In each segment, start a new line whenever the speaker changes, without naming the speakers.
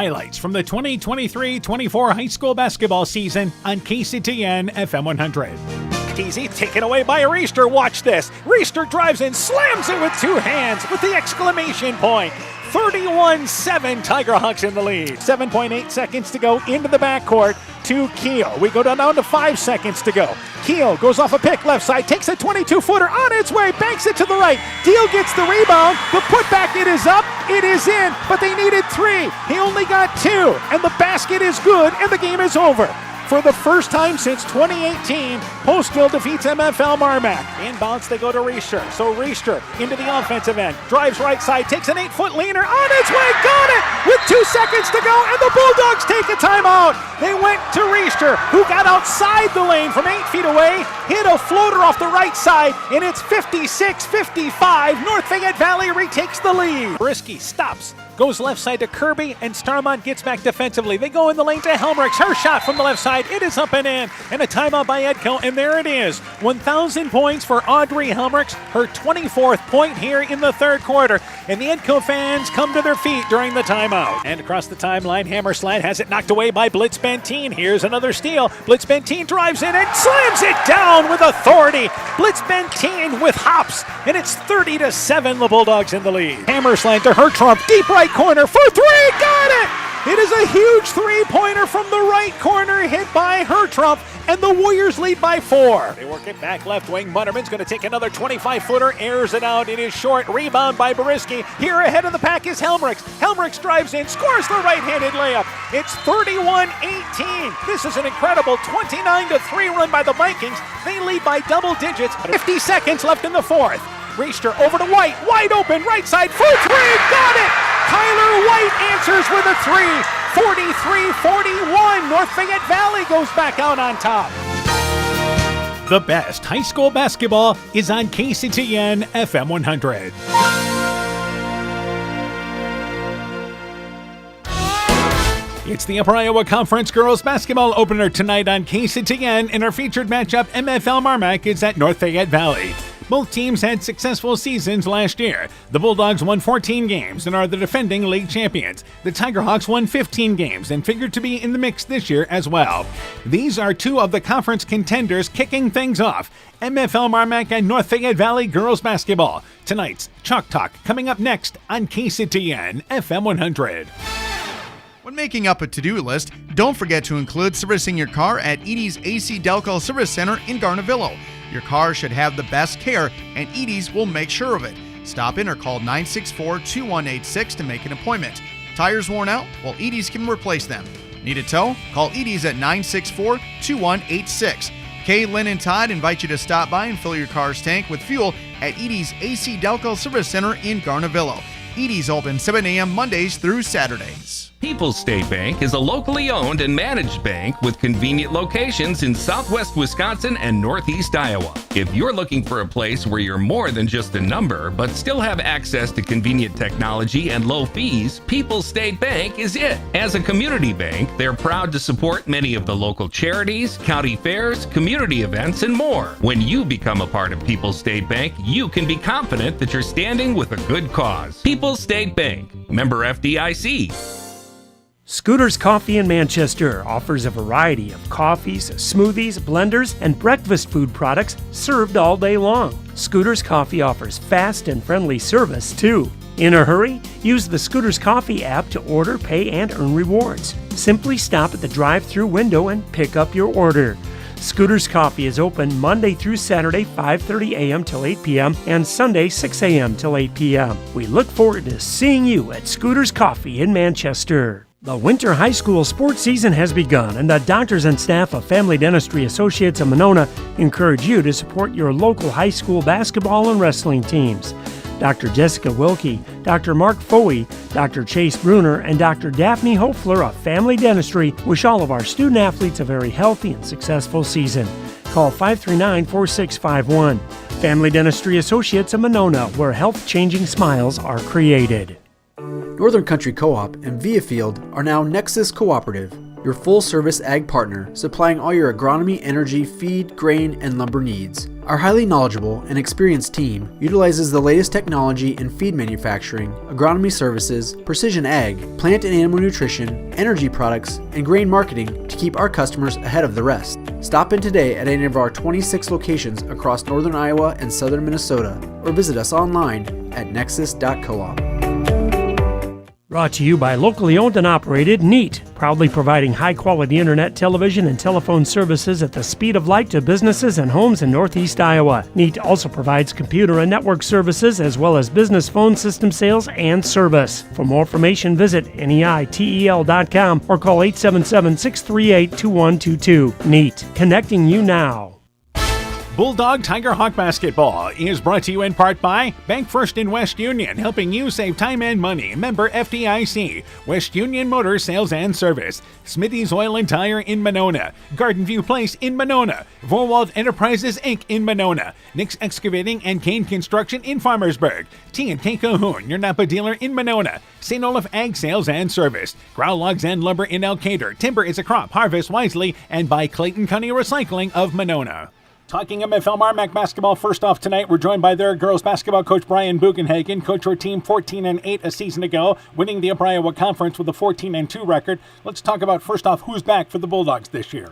highlights from the 2023-24 high school basketball season on KCTN FM 100. Easy, taken away by Reister. Watch this. Reister drives and slams it with two hands with the exclamation point. 31-7, Tiger Hawks in the lead. 7.8 seconds to go into the backcourt to Keel. We go down to 5 seconds to go. Keel goes off a pick left side, takes a 22-footer on its way, banks it to the right. Deal gets the rebound. The putback, it is up, it is in, but they needed 3. He only got 2, and the basket is good, and the game is over. For the first time since 2018, Postville defeats MFL MarMac. Inbounds, they go to Reister. So Reister into the offensive end. Drives right side, takes an 8-foot leaner on its way, got it! With 2 seconds to go, and the Bulldogs take a timeout. They went to Reister, who got outside the lane from 8 feet away, hit a floater off the right side, and it's 56-55. North Fayette Valley retakes the lead. Brisky stops. Goes left side to Kirby, and Starmont gets back defensively. They go in the lane to Helmrich. Her shot from the left side. It is up and in. And a timeout by Edco, and there it is. 1,000 points for Audrey Helmrich. Her 24th point here in the third quarter. And the Edco fans come to their feet during the timeout. And across the timeline, Hammerslide has it knocked away by Blitz Benteen. Here's another steal. Blitz Benteen drives in and slams it down with authority. Blitz Benteen with hops. And it's 30-7, the Bulldogs in the lead. Hammerslide to her trump. Deep right corner for 3, got it! It is a huge three-pointer from the right corner, hit by Hertrump, and the Warriors lead by 4. They work it back left wing. Mutterman's going to take another 25-footer, airs it out. It is short. Rebound by Boriski. Here ahead of the pack is Helmrich. Helmrich drives in, scores the right-handed layup. It's 31-18. This is an incredible 29-3 run by the Vikings. They lead by double digits. 50 seconds left in the fourth. Reister over to White. Wide open, right side for 3. Got it! Tyler White answers with a 3. 43-41. North Fayette Valley goes back out on top. The best high school basketball is on KCTN FM 100. It's the Upper Iowa Conference Girls Basketball Opener tonight on KCTN, and our featured matchup, MFL MarMac, is at North Fayette Valley. Both teams had successful seasons last year. The Bulldogs won 14 games and are the defending league champions. The Tiger Hawks won 15 games and figured to be in the mix this year as well. These are two of the conference contenders kicking things off. MFL MarMac and North Fayette Valley girls basketball. Tonight's Chalk Talk coming up next on KCTN FM 100.
When making up a to-do list, don't forget to include servicing your car at Edie's AC Delco Service Center in Garnavillo. Your car should have the best care, and Edie's will make sure of it. Stop in or call 964-2186 to make an appointment. Tires worn out? Well, Edie's can replace them. Need a tow? Call Edie's at 964-2186. Kay, Lynn, and Todd invite you to stop by and fill your car's tank with fuel at Edie's AC Delco Service Center in Garnavillo. Edie's open 7 a.m. Mondays through Saturdays.
People's State Bank is a locally owned and managed bank with convenient locations in southwest Wisconsin and northeast Iowa. If you're looking for a place where you're more than just a number, but still have access to convenient technology and low fees, People's State Bank is it. As a community bank, they're proud to support many of the local charities, county fairs, community events, and more. When you become a part of People's State Bank, you can be confident that you're standing with a good cause. People's State Bank, member FDIC.
Scooter's Coffee in Manchester offers a variety of coffees, smoothies, blenders, and breakfast food products served all day long. Scooter's Coffee offers fast and friendly service, too. In a hurry? Use the Scooter's Coffee app to order, pay, and earn rewards. Simply stop at the drive-thru window and pick up your order. Scooter's Coffee is open Monday through Saturday, 5:30 a.m. till 8 p.m. and Sunday, 6 a.m. till 8 p.m. We look forward to seeing you at Scooter's Coffee in Manchester. The winter high school sports season has begun, and the doctors and staff of Family Dentistry Associates of Monona encourage you to support your local high school basketball and wrestling teams. Dr. Jessica Wilkie, Dr. Mark Foey, Dr. Chase Bruner, and Dr. Daphne Hofler of Family Dentistry wish all of our student athletes a very healthy and successful season. Call 539-4651. Family Dentistry Associates of Monona, where health-changing smiles are created.
Northern Country Co-op and Viafield are now Nexus Cooperative, your full-service ag partner supplying all your agronomy, energy, feed, grain, and lumber needs. Our highly knowledgeable and experienced team utilizes the latest technology in feed manufacturing, agronomy services, precision ag, plant and animal nutrition, energy products, and grain marketing to keep our customers ahead of the rest. Stop in today at any of our 26 locations across northern Iowa and southern Minnesota, or visit us online at nexus.coop.
Brought to you by locally owned and operated Neat, proudly providing high-quality internet, television, and telephone services at the speed of light to businesses and homes in Northeast Iowa. Neat also provides computer and network services as well as business phone system sales and service. For more information, visit NEITEL.com or call 877-638-2122. Neat, connecting you now.
Bulldog Tiger Hawk Basketball is brought to you in part by Bank First in West Union, helping you save time and money. Member FDIC. West Union Motor Sales and Service. Smitty's Oil and Tire in Monona. Garden View Place in Monona. Vorwald Enterprises Inc. in Monona. Nick's Excavating and Kane Construction in Farmersburg. T&K Cahoon, your Napa dealer in Monona. St. Olaf Ag Sales and Service. Growl Logs and Lumber in Elkader. Timber is a crop. Harvest wisely. And by Clayton County Recycling of Monona. Talking MFL MarMac basketball first off tonight, we're joined by their girls basketball coach Brian Bugenhagen. Coach, your team 14-8 a season ago, winning the Upper Iowa Conference with a 14-2 record. Let's talk about first off who's back for the Bulldogs this year.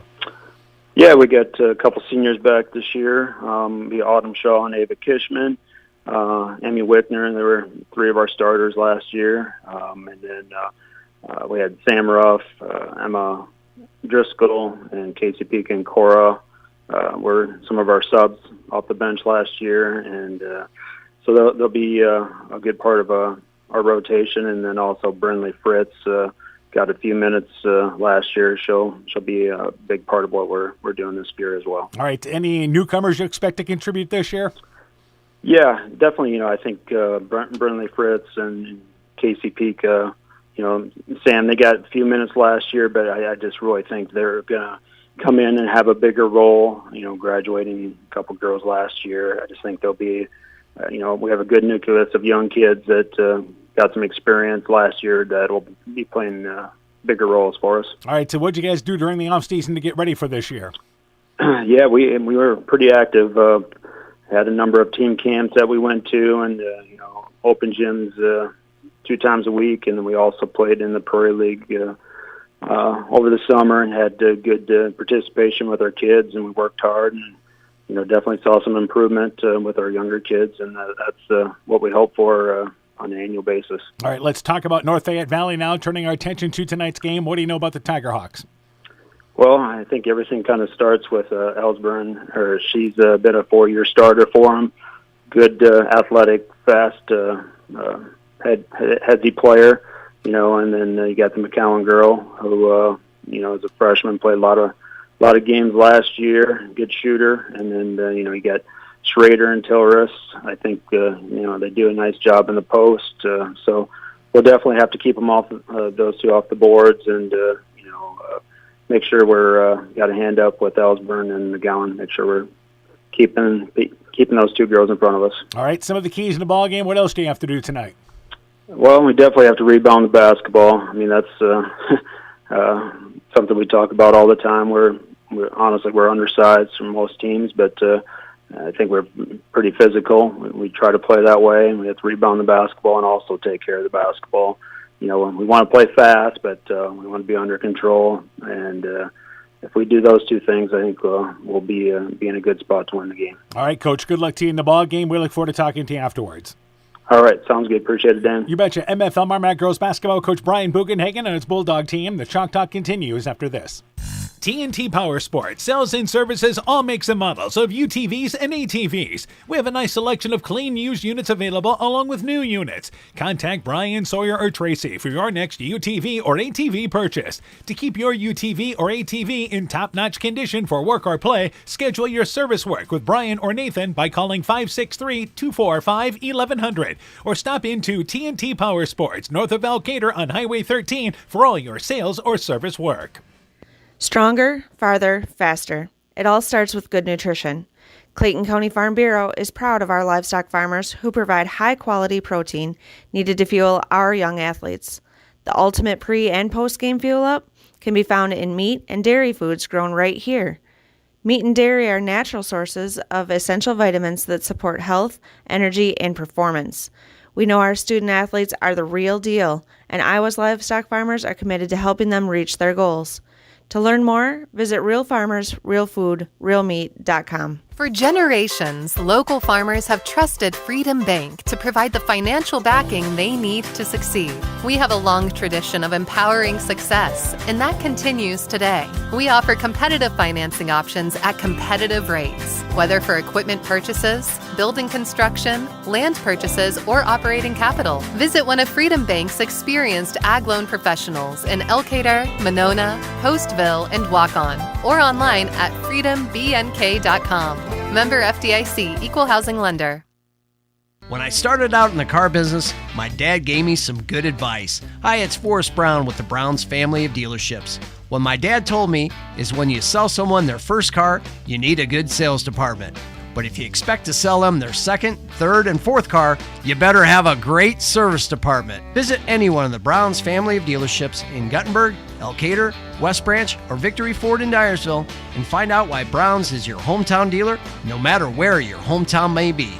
Yeah, we got a couple seniors back this year. The Autumn Shaw and Ava Kishman, Emmy Wickner, and there were three of our starters last year. And then we had Sam Ruff, Emma Driscoll, and Casey Peak and Cora. Were some of our subs off the bench last year, and so they'll be a good part of our rotation. And then also Brinley Fritz got a few minutes last year. She'll be a big part of what we're doing this year as well.
All right, any newcomers you expect to contribute this year?
Yeah, definitely. I think Brinley Fritz and Casey Peak. Sam, they got a few minutes last year, but I just really think they're gonna come in and have a bigger role, graduating a couple girls last year. I just think they'll be, we have a good nucleus of young kids that got some experience last year that will be playing bigger roles for us.
All right, so what did you guys do during the offseason to get ready for this year?
Yeah, we were pretty active. Had a number of team camps that we went to, and, open gyms 2 times a week, and then we also played in the Prairie League over the summer and had good participation with our kids, and we worked hard and definitely saw some improvement with our younger kids, and that's what we hope for on an annual basis.
All right, let's talk about North Fayette Valley now, turning our attention to tonight's game. What do you know about the Tiger Hawks?
Well, I think everything kind of starts with Ellsburn. She's been a 4-year starter for them. Good athletic, fast, headsy player. And then you got the McCowan girl who, as a freshman, played a lot of games last year. Good shooter, and then you got Schrader and Tilrus. I think they do a nice job in the post. So we'll definitely have to keep them off those two off the boards, and make sure we're got a hand up with Ellsburn and McGowan. Make sure we're keeping those two girls in front of us.
All right, some of the keys in the ball game. What else do you have to do tonight?
Well, we definitely have to rebound the basketball. I mean, that's something we talk about all the time. We're undersized from most teams, but I think we're pretty physical. We try to play that way, and we have to rebound the basketball and also take care of the basketball. We want to play fast, but we want to be under control. And if we do those two things, I think we'll be in a good spot to win the game.
All right, Coach. Good luck to you in the ball game. We look forward to talking to you afterwards.
All right, sounds good. Appreciate it, Dan.
You betcha. MFL MarMac girls basketball coach Brian Bugenhagen and his Bulldog team. The Chalk Talk continues after this. T&T Power Sports sells and services all makes and models of UTVs and ATVs. We have a nice selection of clean used units available along with new units. Contact Brian, Sawyer, or Tracy for your next UTV or ATV purchase. To keep your UTV or ATV in top-notch condition for work or play, schedule your service work with Brian or Nathan by calling 563-245-1100 or stop into T&T Power Sports north of Elkader on Highway 13 for all your sales or service work.
Stronger, farther, faster. It all starts with good nutrition. Clayton County Farm Bureau is proud of our livestock farmers who provide high-quality protein needed to fuel our young athletes. The ultimate pre- and post-game fuel-up can be found in meat and dairy foods grown right here. Meat and dairy are natural sources of essential vitamins that support health, energy, and performance. We know our student athletes are the real deal, and Iowa's livestock farmers are committed to helping them reach their goals. To learn more, visit realfarmers.realfood.realmeat.com.
For generations, local farmers have trusted Freedom Bank to provide the financial backing they need to succeed. We have a long tradition of empowering success, and that continues today. We offer competitive financing options at competitive rates, whether for equipment purchases, building construction, land purchases, or operating capital. Visit one of Freedom Bank's experienced ag loan professionals in Elkader, Monona, Postville, and Waukon, or online at freedombnk.com. Member FDIC, Equal Housing Lender.
When I started out in the car business, my dad gave me some good advice. Hi, it's Forrest Brown with the Browns family of dealerships. What my dad told me is when you sell someone their first car, you need a good sales department. But if you expect to sell them their second, third, and fourth car, you better have a great service department. Visit any one of the Browns family of dealerships in Guttenberg, Elkader, West Branch, or Victory Ford in Dyersville and find out why Browns is your hometown dealer, no matter where your hometown may be.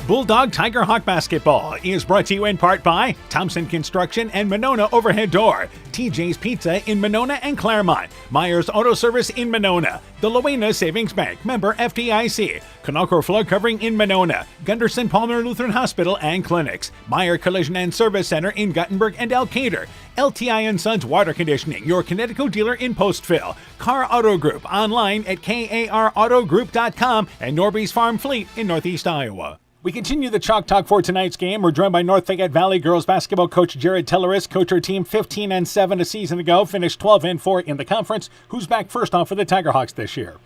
Bulldog Tiger Hawk Basketball is brought to you in part by Thompson Construction and Monona Overhead Door, TJ's Pizza in Monona and Claremont, Myers Auto Service in Monona, the Loena Savings Bank, member FDIC, Conoco Flood Covering in Monona, Gunderson Palmer Lutheran Hospital and Clinics, Meyer Collision and Service Center in Guttenberg and Elkader, LTI & Sons Water Conditioning, your Connecticut dealer in Postville, Car Auto Group online at karautogroup.com, and Norby's Farm Fleet in Northeast Iowa. We continue the Chalk Talk for tonight's game. We're joined by North Fayette Valley girls basketball coach Jared Telleris. Coach, her team 15-7 a season ago, finished 12-4 in the conference. Who's back first off for the Tiger Hawks this year?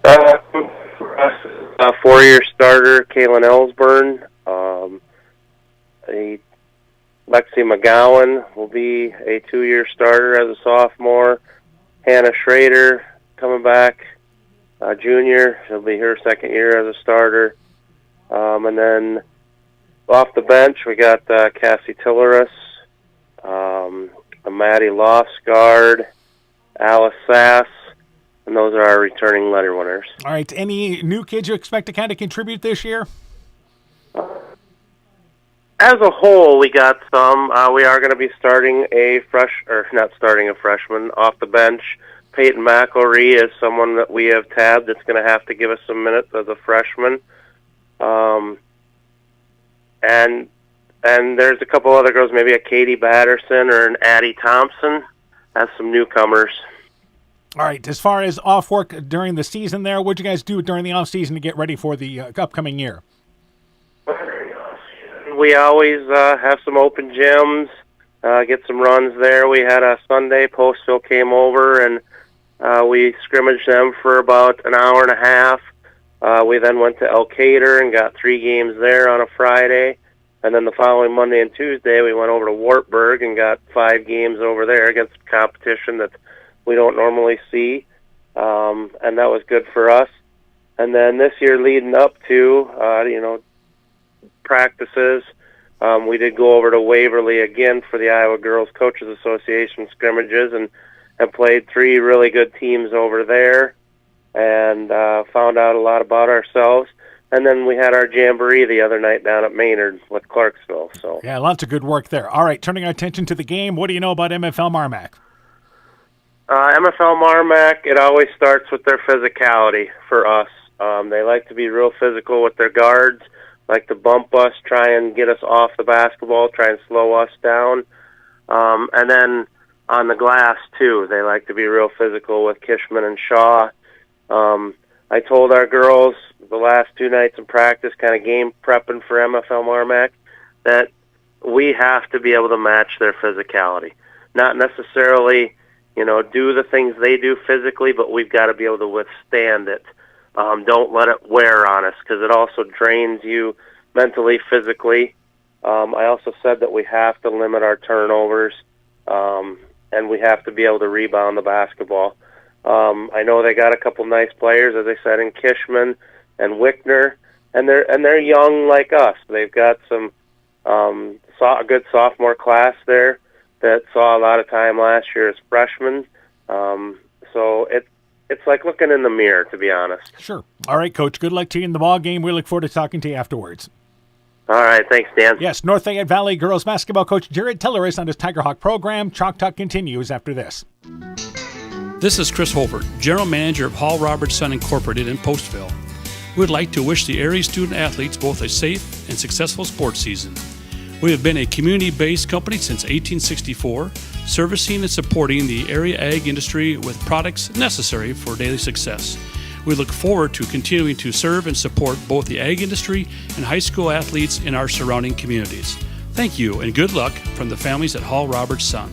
For us, a four-year starter, Kaylin Ellsburn. Lexi McGowan will be a two-year starter as a sophomore. Hannah Schrader coming back, junior. She'll be her second year as a starter. And then off the bench, we got Cassie Tilleris, Maddie Lofsgaard, Alice Sass, and those are our returning letter winners.
All right. Any new kids you expect to kind of contribute this year?
As a whole, we got some. We are going to be starting not starting a freshman off the bench. Peyton McElree is someone that we have tabbed that's going to have to give us some minutes as a freshman. And there's a couple other girls, maybe a Katie Batterson or an Addie Thompson, as some newcomers.
All right. As far as off work during the season there, what'd you guys do during the off season to get ready for the upcoming year?
We always have some open gyms, get some runs there. We had a Sunday, Postville came over, and we scrimmaged them for about an hour and a half. We then went to Elkader and got 3 games there on a Friday. And then the following Monday and Tuesday, we went over to Wartburg and got 5 games over there against competition that we don't normally see. And that was good for us. And then this year leading up to, practices, we did go over to Waverly again for the Iowa Girls Coaches Association scrimmages and played 3 really good teams over there. And found out a lot about ourselves. And then we had our jamboree the other night down at Maynard with Clarksville. So
yeah, lots of good work there. All right, turning our attention to the game, what do you know about MFL MarMac?
MFL MarMac, it always starts with their physicality for us. They like to be real physical with their guards, like to bump us, try and get us off the basketball, try and slow us down. And then on the glass, too, they like to be real physical with Kishman and Shaw. I told our girls the last 2 nights in practice, kind of game prepping for MFL MarMac, that we have to be able to match their physicality. Not necessarily, do the things they do physically, but we've got to be able to withstand it. Don't let it wear on us because it also drains you mentally, physically. I also said that we have to limit our turnovers, and we have to be able to rebound the basketball. I know they got a couple nice players, as I said, in Kishman and Wickner, and they're young like us. They've got a good sophomore class there that saw a lot of time last year as freshmen. So it's like looking in the mirror, to be honest.
Sure. All right, Coach. Good luck to you in the ball game. We look forward to talking to you afterwards.
All right, thanks, Dan.
Yes, North Fayette Valley girls basketball coach Jared Tiller is on his Tiger Hawk program. Chalk Talk continues after this.
This is Chris Holbert, General Manager of Hall Robertson Incorporated in Postville. We would like to wish the area student athletes both a safe and successful sports season. We have been a community-based company since 1864, servicing and supporting the area ag industry with products necessary for daily success. We look forward to continuing to serve and support both the ag industry and high school athletes in our surrounding communities. Thank you and good luck from the families at Hall Robertson.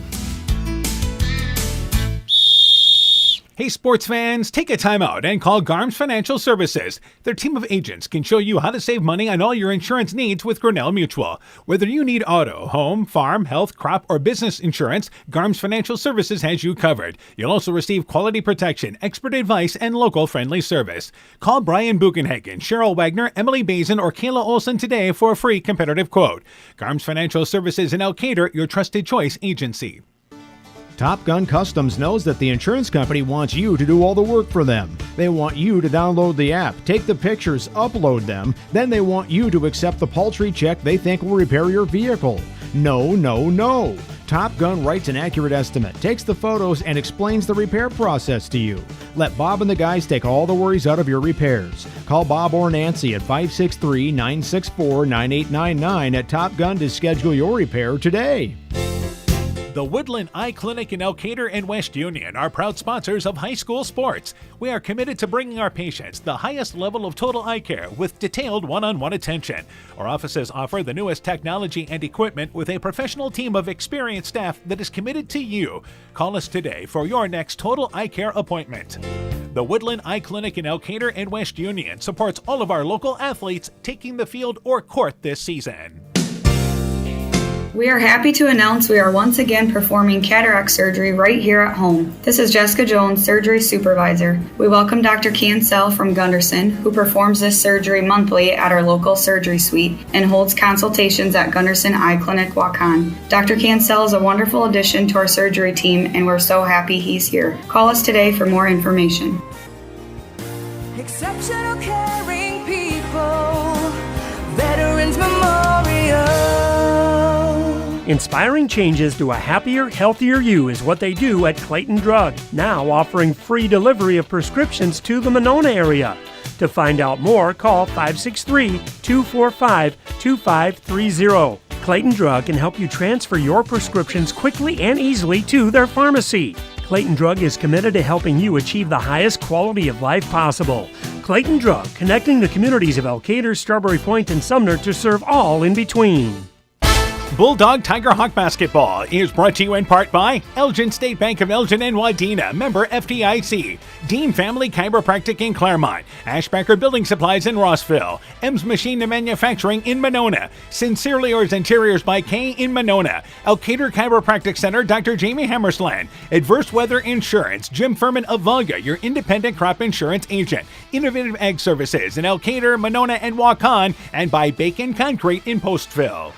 Hey, sports fans, take a time out and call Garms Financial Services. Their team of agents can show you how to save money on all your insurance needs with Grinnell Mutual. Whether you need auto, home, farm, health, crop, or business insurance, Garms Financial Services has you covered. You'll also receive quality protection, expert advice, and local friendly service. Call Brian Buchenhagen, Cheryl Wagner, Emily Bazin, or Kayla Olson today for a free competitive quote. Garms Financial Services in Elkader, your trusted choice agency.
Top Gun Customs knows that the insurance company wants you to do all the work for them. They want you to download the app, take the pictures, upload them, then they want you to accept the paltry check they think will repair your vehicle. No, no, no. Top Gun writes an accurate estimate, takes the photos, and explains the repair process to you. Let Bob and the guys take all the worries out of your repairs. Call Bob or Nancy at 563-964-9899 at Top Gun to schedule your repair today.
The Woodland Eye Clinic in Elkader and West Union are proud sponsors of high school sports. We are committed to bringing our patients the highest level of total eye care with detailed one-on-one attention. Our offices offer the newest technology and equipment with a professional team of experienced staff that is committed to you. Call us today for your next total eye care appointment. The Woodland Eye Clinic in Elkader and West Union supports all of our local athletes taking the field or court this season.
We are happy to announce we are once again performing cataract surgery right here at home. This is Jessica Jones, surgery supervisor. We welcome Dr. Cancel from Gunderson, who performs this surgery monthly at our local surgery suite and holds consultations at Gunderson Eye Clinic, Waukon. Dr. Cancel is a wonderful addition to our surgery team, and we're so happy he's here. Call us today for more information.
Exceptional caring people, Veterans Memorial.
Inspiring changes to a happier, healthier you is what they do at Clayton Drug, now offering free delivery of prescriptions to the Monona area. To find out more, call 563-245-2530. Clayton Drug can help you transfer your prescriptions quickly and easily to their pharmacy. Clayton Drug is committed to helping you achieve the highest quality of life possible. Clayton Drug, connecting the communities of Elkader, Strawberry Point, and Sumner to serve all in between.
Bulldog Tiger Hawk Basketball is brought to you in part by Elgin State Bank of Elgin and Wadena, member FDIC, Dean Family Chiropractic in Claremont, Ashbacker Building Supplies in Rossville, M's Machine and Manufacturing in Monona, Sincerely Yours Interiors by Kay in Monona, Elkader Chiropractic Center, Dr. Jamie Hammersland, Adverse Weather Insurance, Jim Furman of Volga, your independent crop insurance agent, Innovative Ag Services in Elkader, Monona, and Waukon, and by Bacon Concrete in Postville.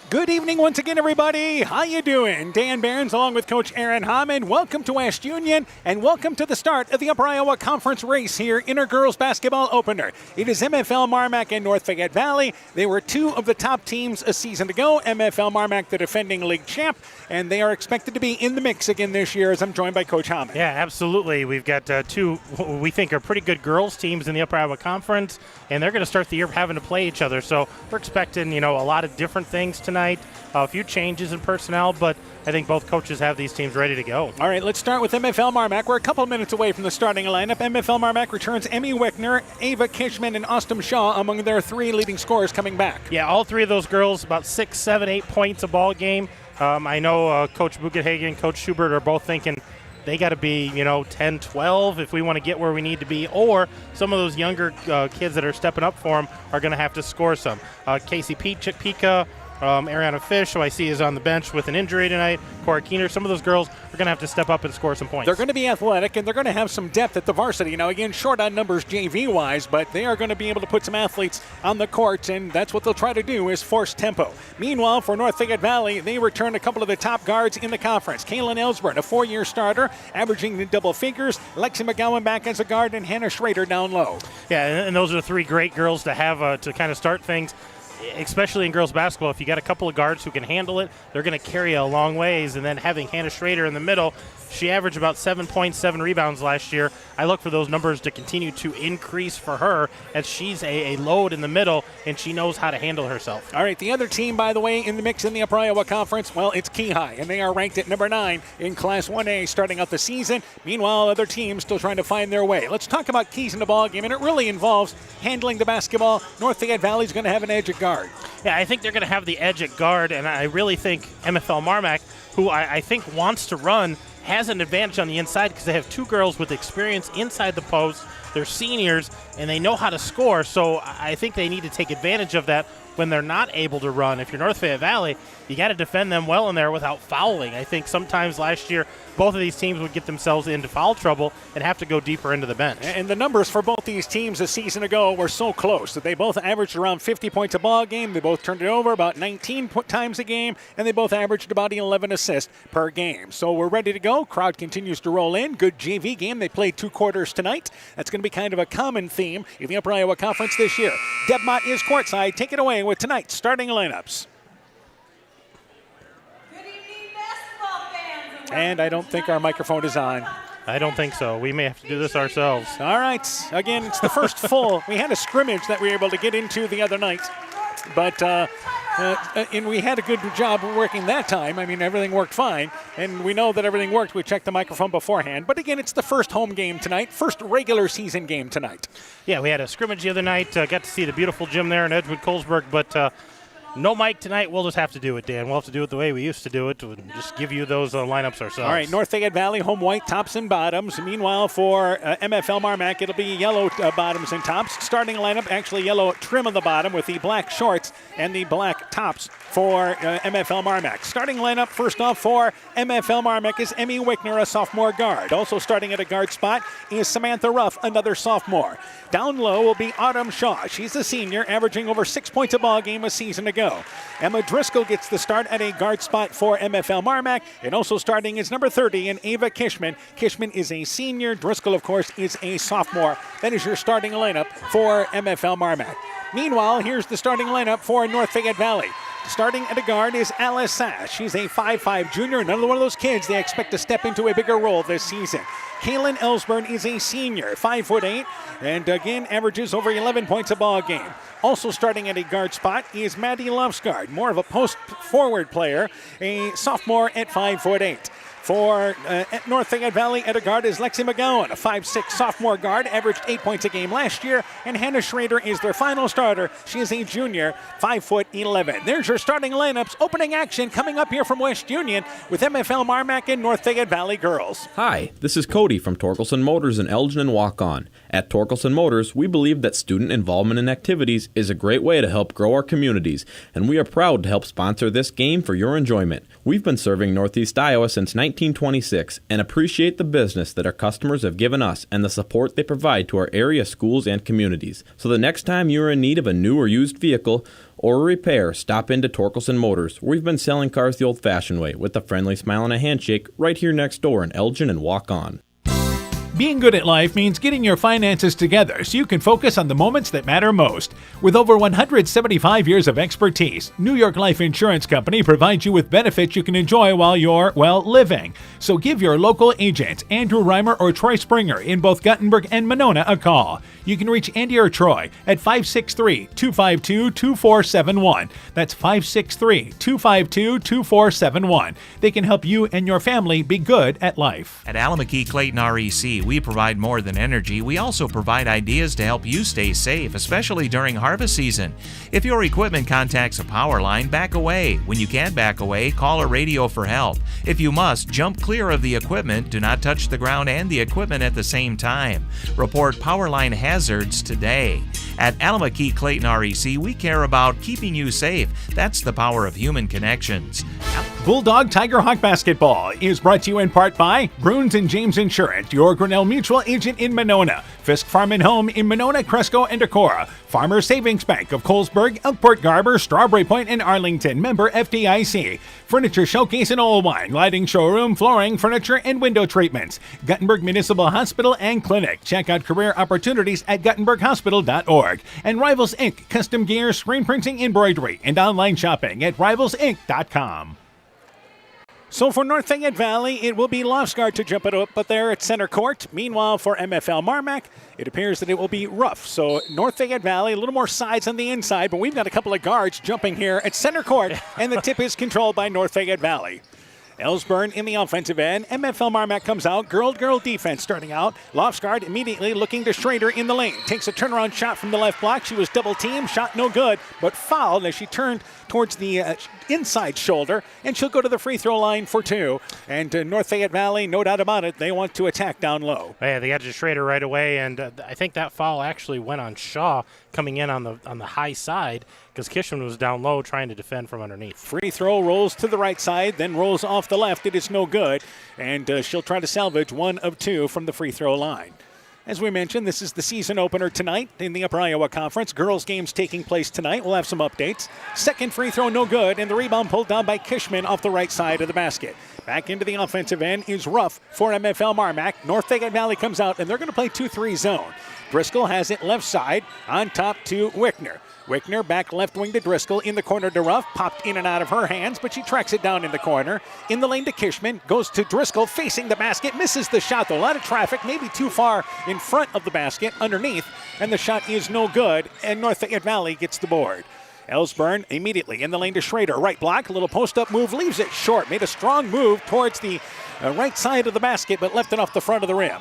Good evening once again, everybody. How you doing? Dan Barnes along with Coach Aaron Hammond. Welcome to West Union and welcome to the start of the Upper Iowa Conference race here in our girls basketball opener. It is MFL MarMac and North Fayette Valley. They were two of the top teams a season ago. MFL MarMac, the defending league champ, and they are expected to be in the mix again this year as I'm joined by Coach Hammond.
Yeah, absolutely. We've got two we think are pretty good girls teams in the Upper Iowa Conference, and they're going to start the year having to play each other. So we're expecting, a lot of different things tonight. A few changes in personnel, but I think both coaches have these teams ready to go.
All right, let's start with MFL MarMac. We're a couple minutes away from the starting lineup. MFL MarMac returns Emmy Wickner, Ava Kishman, and Austin Shaw among their three leading scorers coming back.
Yeah, all three of those girls, about 6, 7, 8 points a ball game. I know Coach Buchenhagen and Coach Schubert are both thinking they got to be, 10, 12 if we want to get where we need to be, or some of those younger kids that are stepping up for them are going to have to score some. Casey Pika, Ariana Fish, who I see is on the bench with an injury tonight. Cora Keener. Some of those girls are going to have to step up and score some points.
They're going to be athletic, and they're going to have some depth at the varsity. Now, again, short on numbers JV-wise, but they are going to be able to put some athletes on the court, and that's what they'll try to do is force tempo. Meanwhile, for North Fayette Valley, they return a couple of the top guards in the conference. Kaylin Ellsburn, a 4-year starter, averaging the double figures. Lexi McGowan back as a guard, and Hannah Schrader down low.
Yeah, and those are 3 great girls to have to kind of start things, especially in girls basketball. If you got a couple of guards who can handle it, they're going to carry you a long ways. And then having Hannah Schrader in the middle, she averaged about 7 points, 7 rebounds last year. I look for those numbers to continue to increase for her as she's a load in the middle, and she knows how to handle herself.
All right, the other team, by the way, in the mix in the Upper Iowa Conference, well, it's Key High, and they are ranked at number 9 in Class 1A starting out the season. Meanwhile, other teams still trying to find their way. Let's talk about keys in the ball game, and it really involves handling the basketball. North Fayette Valley is going to have an edge at guard.
Yeah, I think they're going to have the edge at guard, and I really think MFL MarMac, who I think wants to run, has an advantage on the inside because they have 2 girls with experience inside the post. They're seniors, and they know how to score, so I think they need to take advantage of that when they're not able to run. If you're North Fayette Valley, you got to defend them well in there without fouling. I think sometimes last year, both of these teams would get themselves into foul trouble and have to go deeper into the bench.
And the numbers for both these teams a season ago were so close that they both averaged around 50 points a ball game. They both turned it over about 19 times a game, and they both averaged about 11 assists per game. So we're ready to go. Crowd continues to roll in. Good JV game. They played 2 quarters tonight. That's going to be kind of a common theme in the Upper Iowa Conference this year. Deb Mott is courtside. Take it away with tonight's starting lineups. And I don't think our microphone is on.
I don't think so. We may have to do this ourselves.
All right. Again, it's the first full. We had a scrimmage that we were able to get into the other night. But and we had a good job working that time. I mean, everything worked fine. And we know that everything worked. We checked the microphone beforehand. But again, it's the first home game tonight, first regular season game tonight.
Yeah, we had a scrimmage the other night. Got to see the beautiful gym there in Edgewood-Colesburg. But no mic tonight. We'll just have to do it, Dan. We'll have to do it the way we used to do it. We'll just give you those lineups ourselves.
All right, North Fayette Valley, home white tops and bottoms. Meanwhile, for MFL MarMac, it'll be yellow bottoms and tops. Starting lineup, actually yellow trim on the bottom with the black shorts and the black tops for MFL MarMac. Starting lineup, first off, for MFL MarMac is Emmy Wickner, a sophomore guard. Also starting at a guard spot is Samantha Ruff, another sophomore. Down low will be Autumn Shaw. She's a senior, averaging over 6 points a ball game a season ago. Emma Driscoll gets the start at a guard spot for MFL MarMac, and also starting is number 30 in Ava Kishman. Kishman is a senior. Driscoll, of course, is a sophomore. That is your starting lineup for MFL MarMac. Meanwhile, here's the starting lineup for North Fayette Valley. Starting at a guard is Alice Sass. She's a 5'5 junior, another one of those kids they expect to step into a bigger role this season. Kaylin Ellsburn is a senior, 5'8", and again averages over 11 points a ball game. Also starting at a guard spot is Maddie Lofsgaard, more of a post-forward player, a sophomore at 5'8". For North Fayette Valley at a guard is Lexi McGowan, a 5'6 sophomore guard, averaged 8 points a game last year, and Hannah Schrader is their final starter. She is a junior, 5'11". There's your starting lineups. Opening action coming up here from West Union with MFL MarMac and North Fayette Valley girls.
Hi, this is Cody from Torkelson Motors in Elgin and Walk-On. At Torkelson Motors, we believe that student involvement in activities is a great way to help grow our communities, and we are proud to help sponsor this game for your enjoyment. We've been serving Northeast Iowa since 1926 and appreciate the business that our customers have given us and the support they provide to our area schools and communities. So the next time you are in need of a new or used vehicle or a repair, stop into Torkelson Motors. We've been selling cars the old-fashioned way with a friendly smile and a handshake right here next door in Elgin and Walk-On.
Being good at life means getting your finances together so you can focus on the moments that matter most. With over 175 years of expertise, New York Life Insurance Company provides you with benefits you can enjoy while you're, living. So give your local agents, Andrew Reimer or Troy Springer in both Guttenberg and Monona, a call. You can reach Andy or Troy at 563-252-2471. That's 563-252-2471. They can help you and your family be good at life.
At Alameda Clayton REC, we provide more than energy. We also provide ideas to help you stay safe, especially during harvest season. If your equipment contacts a power line, back away. When you can't back away, call or radio for help. If you must, jump clear of the equipment. Do not touch the ground and the equipment at the same time. Report power line hazards today. At Alameda Clayton REC, we care about keeping you safe. That's the power of human connections.
Bulldog Tiger Hawk Basketball is brought to you in part by Bruins and James Insurance, your Grinnell Mutual agent in Monona, Fisk Farm and Home in Monona, Cresco, and Decorah, Farmers Savings Bank of Colesburg, Elkport Garber, Strawberry Point, and Arlington, member FDIC, Furniture Showcase and Old Wine, Lighting Showroom, Flooring, Furniture, and Window Treatments, Guttenberg Municipal Hospital and Clinic. Check out career opportunities at GuttenbergHospital.org. And Rivals Inc., custom gear, screen printing, embroidery, and online shopping at RivalsInc.com. So for North Fayette Valley, it will be Lofsgaard to jump it up, but they're at center court. Meanwhile, for MFL MarMac, it appears that it will be Rough. So North Fayette Valley, a little more sides on the inside, but we've got a couple of guards jumping here at center court, and the tip is controlled by North Fayette Valley. Ellsburn in the offensive end. MFL MarMac comes out. Girl defense starting out. Lofsgaard immediately looking to Schrader in the lane. Takes a turnaround shot from the left block. She was double teamed. Shot no good, but fouled as she turned towards the inside shoulder, and she'll go to the free throw line for two. And North Fayette Valley, no doubt about it, they want to attack down low.
Yeah, they got to Schrader right away, and I think that foul actually went on Shaw coming in on the high side because Kishman was down low trying to defend from underneath.
Free throw rolls to the right side, then rolls off the left. It is no good, and she'll try to salvage one of two from the free throw line. As we mentioned, this is the season opener tonight in the Upper Iowa Conference. Girls games taking place tonight. We'll have some updates. Second free throw, no good, and the rebound pulled down by Kishman off the right side of the basket. Back into the offensive end is Rough for MFL MarMac. North Fayette Valley comes out, and they're going to play 2-3 zone. Driscoll has it left side, on top to Wickner. Wickner back left wing to Driscoll, in the corner to Ruff, popped in and out of her hands, but she tracks it down in the corner. In the lane to Kishman, goes to Driscoll, facing the basket, misses the shot though. A lot of traffic, maybe too far in front of the basket, underneath, and the shot is no good, and North Fayette Valley gets the board. Ellsburn immediately in the lane to Schrader. Right block, a little post-up move, leaves it short. Made a strong move towards the right side of the basket, but left it off the front of the rim.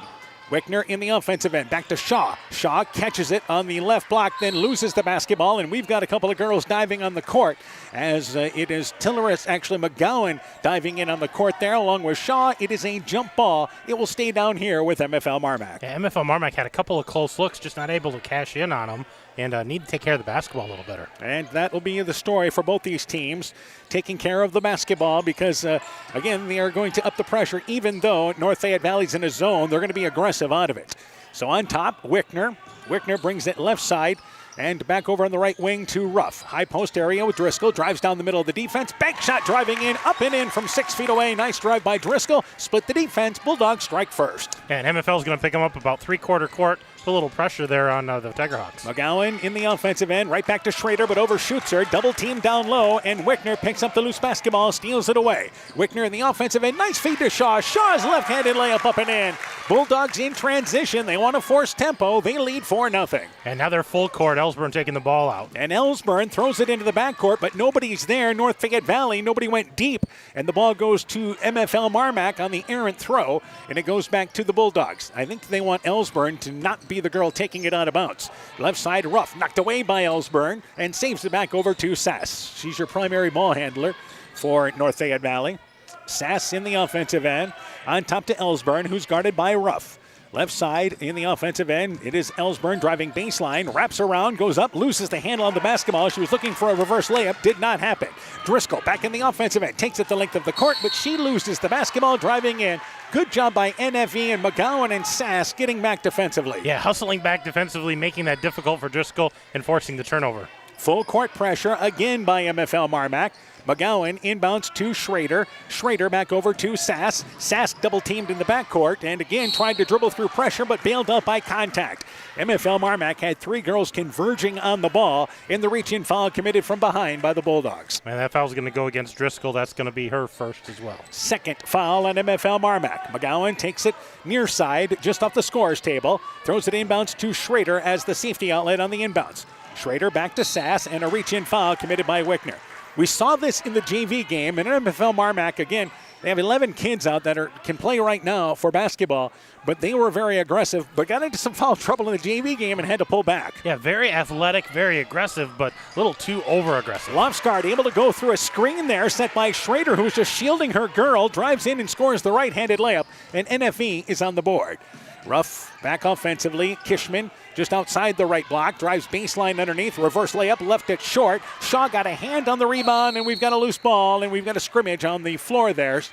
Wickner in the offensive end, back to Shaw. Shaw catches it on the left block, then loses the basketball, and we've got a couple of girls diving on the court as it is Tilleris, actually McGowan, diving in on the court there along with Shaw. It is a jump ball. It will stay down here with MFL MarMac.
Yeah, MFL MarMac had a couple of close looks, just not able to cash in on them, and need to take care of the basketball a little better.
And that will be the story for both these teams, taking care of the basketball because, again, they are going to up the pressure. Even though North Fayette Valley's in a zone, they're going to be aggressive out of it. So on top, Wickner. Wickner brings it left side and back over on the right wing to Ruff. High post area with Driscoll. Drives down the middle of the defense. Bank shot driving in, up and in from 6 feet away. Nice drive by Driscoll. Split the defense. Bulldogs strike first.
And MFL is going to pick them up about three-quarter court. Put a little pressure there on the Tiger Hawks.
McGowan in the offensive end. Right back to Schrader, but overshoots her. Double team down low, and Wickner picks up the loose basketball, steals it away. Wickner in the offensive end. Nice feed to Shaw. Shaw's left-handed layup up and in. Bulldogs in transition. They want to force tempo. They lead 4-0.
And now they're full court. Ellsburn taking the ball out.
And Ellsburn throws it into the backcourt, but nobody's there. North Fayette Valley, nobody went deep, and the ball goes to MFL MarMac on the errant throw, and it goes back to the Bulldogs. I think they want Ellsburn to not be the girl taking it out of bounds. Left side, Ruff, knocked away by Ellsburn, and saves it back over to Sass. She's your primary ball handler for North Fayette Valley. Sass in the offensive end, on top to Ellsburn, who's guarded by Ruff. Left side in the offensive end, it is Ellsburn driving baseline, wraps around, goes up, loses the handle on the basketball. She was looking for a reverse layup, did not happen. Driscoll back in the offensive end, takes it the length of the court, but she loses the basketball driving in. Good job by NFE and McGowan and Sass getting back defensively.
Yeah, hustling back defensively, making that difficult for Driscoll and forcing the turnover.
Full court pressure again by MFL MarMac. McGowan inbounds to Schrader. Schrader back over to Sass. Sass double teamed in the backcourt and again tried to dribble through pressure but bailed out by contact. MFL MarMac had three girls converging on the ball in the reach-in foul committed from behind by the Bulldogs.
And that foul's going to go against Driscoll. That's going to be her first as well.
Second foul on MFL MarMac. McGowan takes it near side just off the scorer's table. Throws it inbounds to Schrader as the safety outlet on the inbounds. Schrader back to Sass and a reach-in foul committed by Wickner. We saw this in the JV game, and MFL MarMac, again, They have 11 kids out that can play right now for basketball, but they were very aggressive, but got into some foul trouble in the JV game and had to pull back.
Yeah, very athletic, very aggressive, but a little too over-aggressive.
Lofsgaard able to go through a screen there set by Schrader, who's just shielding her girl, drives in and scores the right-handed layup, and NFE is on the board. Ruff back offensively. Kishman just outside the right block. Drives baseline underneath. Reverse layup. Left it short. Shaw got a hand on the rebound, and we've got a loose ball, and we've got a scrimmage on the floor there.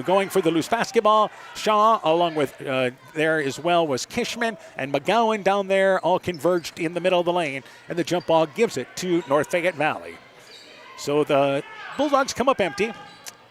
Going for the loose basketball. Shaw, along with there as well, was Kishman and McGowan down there, all converged in the middle of the lane, and the jump ball gives it to North Fayette Valley. So the Bulldogs come up empty.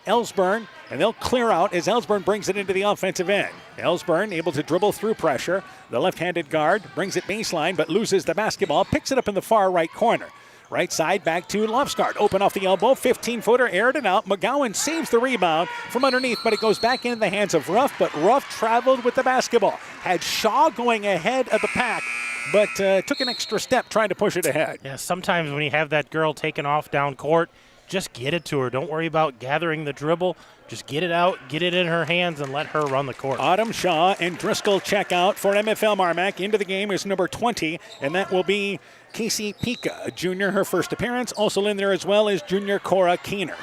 Ellsburn, and they'll clear out as Ellsburn brings it into the offensive end. Ellsburn able to dribble through pressure. The left-handed guard brings it baseline but loses the basketball, picks it up in the far right corner. Right side back to Lofsgaard. Open off the elbow, 15-footer, aired it out. McGowan saves the rebound from underneath, but it goes back into the hands of Ruff, but Ruff traveled with the basketball. Had Shaw going ahead of the pack, but took an extra step trying to push it ahead.
Yeah, sometimes when you have that girl taken off down court, just get it to her. Don't worry about gathering the dribble. Just get it out, get it in her hands, and let her run the court.
Autumn Shaw and Driscoll check out for MFL MarMac. Into the game is number 20, and that will be Casey Pika, a junior, her first appearance. Also in there as well as junior Cora Keener.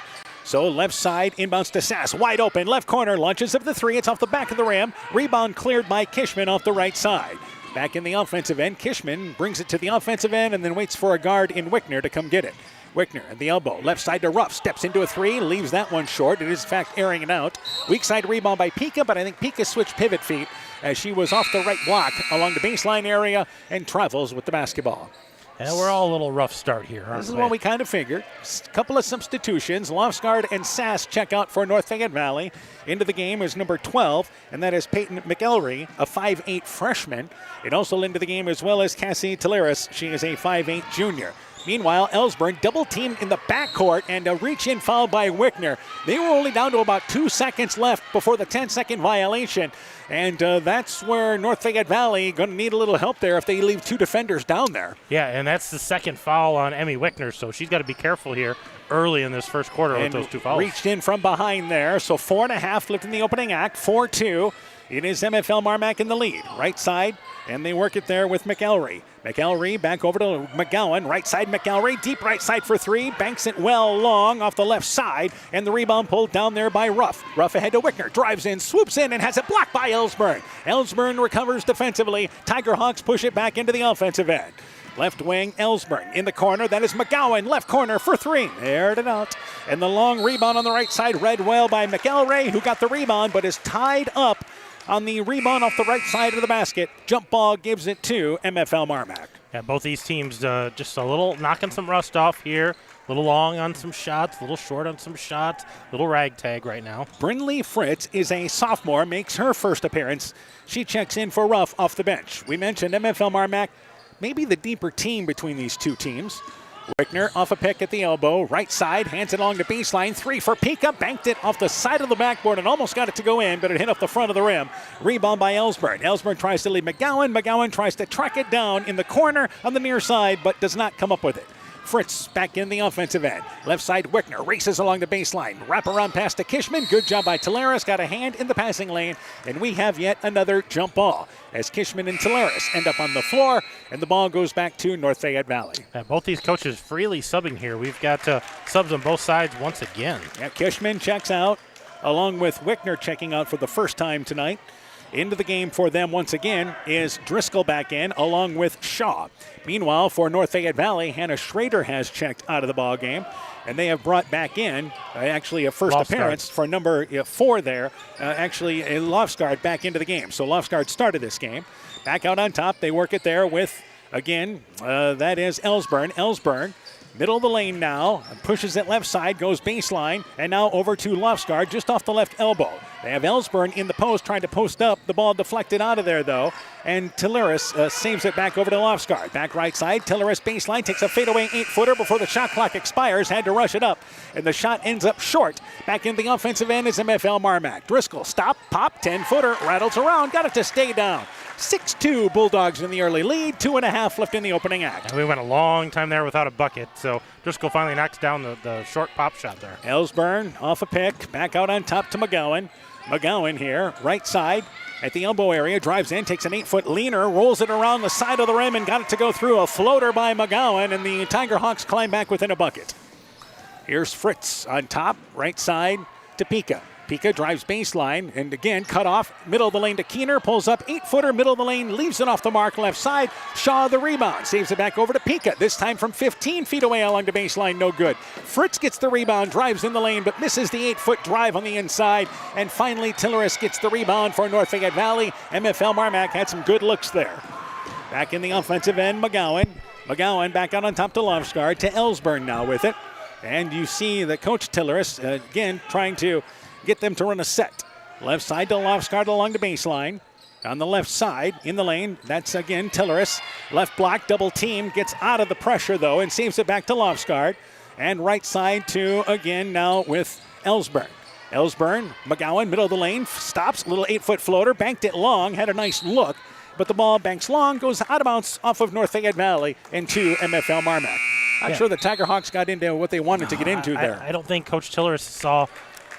So left side, inbounds to Sass. Wide open, left corner, launches of the three. It's off the back of the rim. Rebound cleared by Kishman off the right side. Back in the offensive end, Kishman brings it to the offensive end and then waits for a guard in Wickner to come get it. Wickner at the elbow, left side to Ruff, steps into a three, leaves that one short. It is, in fact, airing it out. Weak side rebound by Pika, but I think Pika switched pivot feet as she was off the right block along the baseline area and travels with the basketball.
And we're all a little rough start here, aren't we?
This is what we kind of figured. A couple of substitutions. Lofsgaard and Sass check out for North Fayette Valley. Into the game is number 12, and that is Peyton McElry, a 5'8 freshman. And also into the game as well as Cassie Teleris. She is a 5'8 junior. Meanwhile, Ellsburn double-teamed in the backcourt and a reach-in foul by Wickner. They were only down to about 2 seconds left before the 10-second violation. And that's where North Fayette Valley going to need a little help there if they leave two defenders down there.
Yeah, and that's the second foul on Emmy Wickner, so she's got to be careful here early in this first quarter with those two fouls.
Reached in from behind there, so 4.5 left in the opening act, 4-2. It is MFL MarMac in the lead. Right side, and they work it there with McElry. McElry back over to McGowan. Right side, McElry. Deep right side for three. Banks it well long off the left side. And the rebound pulled down there by Ruff. Ruff ahead to Wickner. Drives in, swoops in, and has it blocked by Ellsburn. Ellsburn recovers defensively. Tiger Hawks push it back into the offensive end. Left wing, Ellsburn. In the corner, that is McGowan. Left corner for three. Aired it out. And the long rebound on the right side, read well by McElray, who got the rebound, but is tied up on the rebound off the right side of the basket. Jump ball gives it to MFL MarMac.
Yeah, both these teams just a little knocking some rust off here. A little long on some shots, a little short on some shots, a little ragtag right now.
Brinley Fritz is a sophomore, makes her first appearance. She checks in for Ruff off the bench. We mentioned MFL MarMac, maybe the deeper team between these two teams. Wickner off a pick at the elbow. Right side, hands it along to baseline. Three for Pika. Banked it off the side of the backboard and almost got it to go in, but it hit off the front of the rim. Rebound by Ellsburn. Ellsburn tries to lead McGowan. McGowan tries to track it down in the corner on the near side, but does not come up with it. Fritz back in the offensive end. Left side, Wickner races along the baseline. Wrap around pass to Kishman. Good job by Teleris. Got a hand in the passing lane. And we have yet another jump ball as Kishman and Teleris end up on the floor. And the ball goes back to North Fayette Valley.
Both these coaches freely subbing here. We've got subs on both sides once again.
Yeah, Kishman checks out along with Wickner checking out for the first time tonight. Into the game for them once again is Driscoll back in along with Shaw. Meanwhile, for North Fayette Valley, Hannah Schrader has checked out of the ball game, and they have brought back in actually a first appearance for number 4 there. Actually, a Lofsgaard back into the game. So Lofsgaard started this game. Back out on top, they work it there with, again, that is Ellsburn. Ellsburn. Middle of the lane now, pushes it left side, goes baseline, and now over to Lofsgaard just off the left elbow. They have Ellsburn in the post trying to post up. The ball deflected out of there, though, and Tilleris saves it back over to Lofsgaard. Back right side, Tilleris baseline, takes a fadeaway 8-footer before the shot clock expires. Had to rush it up, and the shot ends up short. Back in the offensive end is MFL MarMac. Driscoll, stop, pop, 10-footer, rattles around, got it to stay down. 6-2 Bulldogs in the early lead, 2.5 left in the opening act.
And we went a long time there without a bucket, so Driscoll finally knocks down the short pop shot there.
Ellsburn off a pick, back out on top to McGowan. McGowan here, right side at the elbow area, drives in, takes an 8-foot leaner, rolls it around the side of the rim and got it to go through. A floater by McGowan, and the Tiger Hawks climb back within a bucket. Here's Fritz on top, right side to Pika. Pika drives baseline, and again, cut off, middle of the lane to Keener, pulls up, 8-footer, middle of the lane, leaves it off the mark, left side. Shaw the rebound, saves it back over to Pika, this time from 15 feet away along the baseline, no good. Fritz gets the rebound, drives in the lane, but misses the 8-foot drive on the inside. And finally, Tilleris gets the rebound for North Fayette Valley. MFL MarMac had some good looks there. Back in the offensive end, McGowan. McGowan back out on top to Lofsgaard, to Ellsburn now with it. And you see that Coach Tilleris, again, trying to get them to run a set. Left side to Lofsgaard along the baseline. On the left side, in the lane, that's again Tilleris. Left block, double team, gets out of the pressure though and saves it back to Lofsgaard. And right side to, again, now with Ellsburn. Ellsburn, McGowan, middle of the lane, stops, little 8-foot floater, banked it long, had a nice look, but the ball banks long, goes out of bounds off of North Fayette Valley into MFL MarMac. Not sure the Tiger Hawks got into what they wanted to get into there.
I don't think Coach Tilleris saw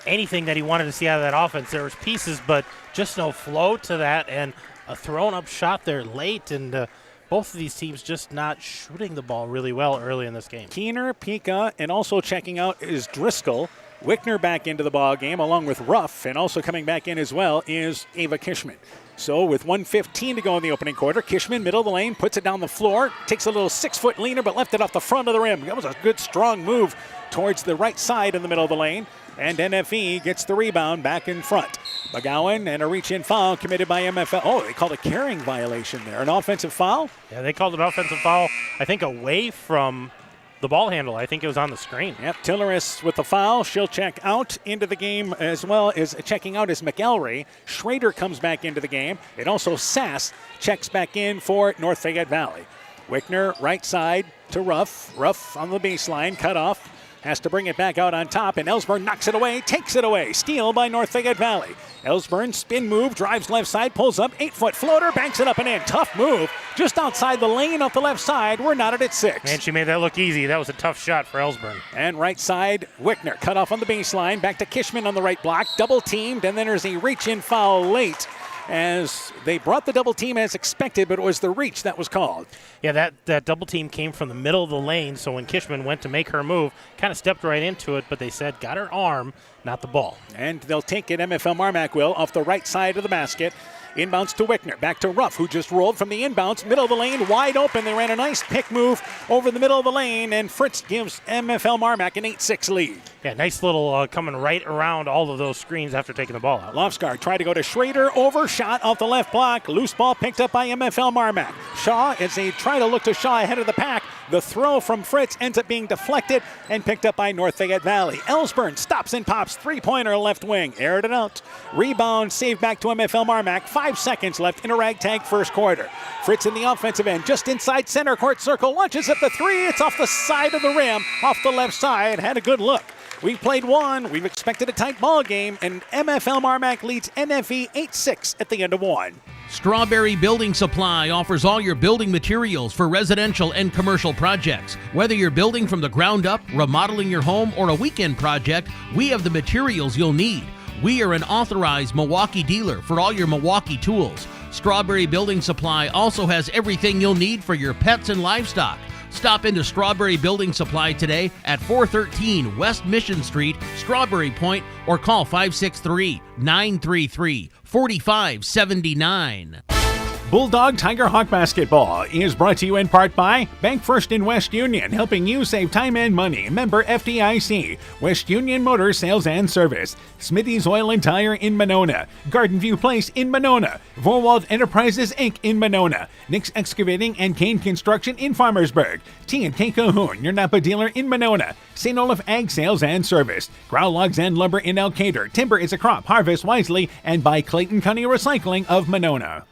anything that he wanted to see out of that offense. There was pieces, but just no flow to that, and a thrown-up shot there late, and both of these teams just not shooting the ball really well early in this game.
Keener, Pika, and also checking out is Driscoll. Wickner back into the ball game along with Ruff, and also coming back in as well is Ava Kishman. So with 1:15 to go in the opening quarter, Kishman, middle of the lane, puts it down the floor, takes a little 6-foot leaner, but left it off the front of the rim. That was a good, strong move towards the right side in the middle of the lane. And NFE gets the rebound back in front. McGowan and a reach-in foul committed by MFL. Oh, they called a carrying violation there. An offensive foul?
Yeah, they called an offensive foul, I think, away from the ball handle. I think it was on the screen.
Yep, Tilleris with the foul. She'll check out into the game, as well as checking out is McElry. Schrader comes back into the game. And also Sass checks back in for North Fayette Valley. Wickner, right side to Ruff. Ruff on the baseline, cut off. Has to bring it back out on top, and Ellsburn knocks it away, takes it away. Steal by North Fayette Valley. Ellsburn, spin move, drives left side, pulls up, 8-foot floater, banks it up and in. Tough move, just outside the lane off the left side. We're knotted at 6.
And she made that look easy. That was a tough shot for Ellsburn.
And right side, Wickner, cut off on the baseline, back to Kishman on the right block, double teamed, and then there's a reach-in foul late, as they brought the double team as expected, but it was the reach that was called.
Yeah, that double team came from the middle of the lane, so when Kishman went to make her move, kind of stepped right into it, but they said got her arm, not the ball.
And they'll take it, MFL MarMac will, off the right side of the basket. Inbounds to Wickner, back to Ruff, who just rolled from the inbounds, middle of the lane, wide open. They ran a nice pick move over the middle of the lane, and Fritz gives MFL MarMac an 8-6 lead.
Yeah, nice little coming right around all of those screens after taking the ball out.
Lofsgaard tried to go to Schrader, overshot off the left block. Loose ball picked up by MFL MarMac. Shaw, as they try to look to Shaw ahead of the pack, the throw from Fritz ends up being deflected and picked up by North Fayette Valley. Ellsburn stops and pops, three-pointer left wing, aired it out. Rebound saved back to MFL MarMac. 5 seconds left in a ragtag first quarter. Fritz in the offensive end, just inside center court circle, launches at the three. It's off the side of the rim, off the left side. Had a good look. We've played one. We've expected a tight ball game, and MFL MarMac leads NFE 8-6 at the end of one.
Strawberry Building Supply offers all your building materials for residential and commercial projects. Whether you're building from the ground up, remodeling your home, or a weekend project, we have the materials you'll need. We are an authorized Milwaukee dealer for all your Milwaukee tools. Strawberry Building Supply also has everything you'll need for your pets and livestock. Stop into Strawberry Building Supply today at 413 West Mission Street, Strawberry Point, or call 563-933-4579.
Bulldog Tiger Hawk Basketball is brought to you in part by Bank First in West Union, helping you save time and money. Member FDIC. West Union Motor Sales and Service. Smithy's Oil and Tire in Monona. Garden View Place in Monona. Vorwald Enterprises Inc. in Monona. Nick's Excavating and Kane Construction in Farmersburg. T&K Cahoon, your Napa dealer in Monona. St. Olaf Ag Sales and Service. Growl Logs and Lumber in Elkader. Timber is a crop. Harvest wisely. And by Clayton County Recycling of Monona.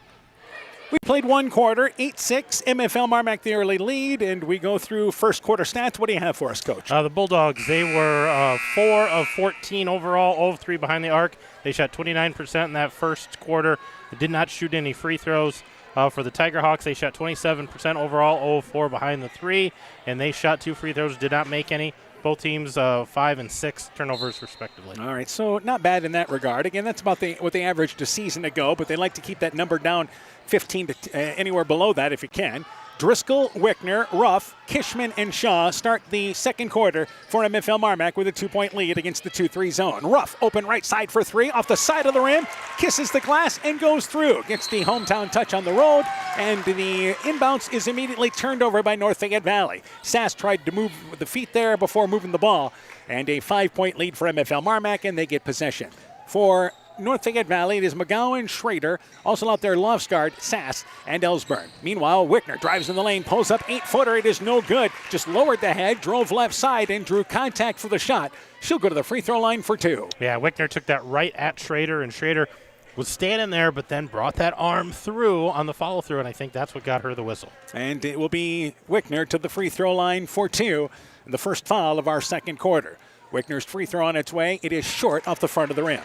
We played one quarter, 8-6. MFL MarMac the early lead, and we go through first quarter stats. What do you have for us, Coach?
The Bulldogs, they were 4 of 14 overall, 0 of 3 behind the arc. They shot 29% in that first quarter. They did not shoot any free throws. For the Tiger Hawks, they shot 27% overall, 0 of 4 behind the 3, and they shot 2 free throws, did not make any. Both teams 5 and 6 turnovers, respectively.
All right, so not bad in that regard. Again, that's about what they averaged a season ago, but they like to keep that number down 15 to anywhere below that if you can. Driscoll, Wickner, Ruff, Kishman, and Shaw start the second quarter for MFL MarMac with a 2-point lead against the 2-3 zone. Ruff open right side for 3 off the side of the rim, kisses the glass and goes through. Gets the hometown touch on the road, and the inbounds is immediately turned over by North Fayette Valley. Sass tried to move with the feet there before moving the ball, and a 5-point lead for MFL MarMac, and they get possession. For North Fayette Valley, it is McGowan, Schrader, also out there Lofsgaard, Sass, and Ellsburn. Meanwhile, Wickner drives in the lane, pulls up 8-footer. It is no good. Just lowered the head, drove left side, and drew contact for the shot. She'll go to the free throw line for 2.
Yeah, Wickner took that right at Schrader, and Schrader was standing there, but then brought that arm through on the follow-through, and I think that's what got her the whistle.
And it will be Wickner to the free throw line for 2, the first foul of our second quarter. Wickner's free throw on its way. It is short off the front of the rim.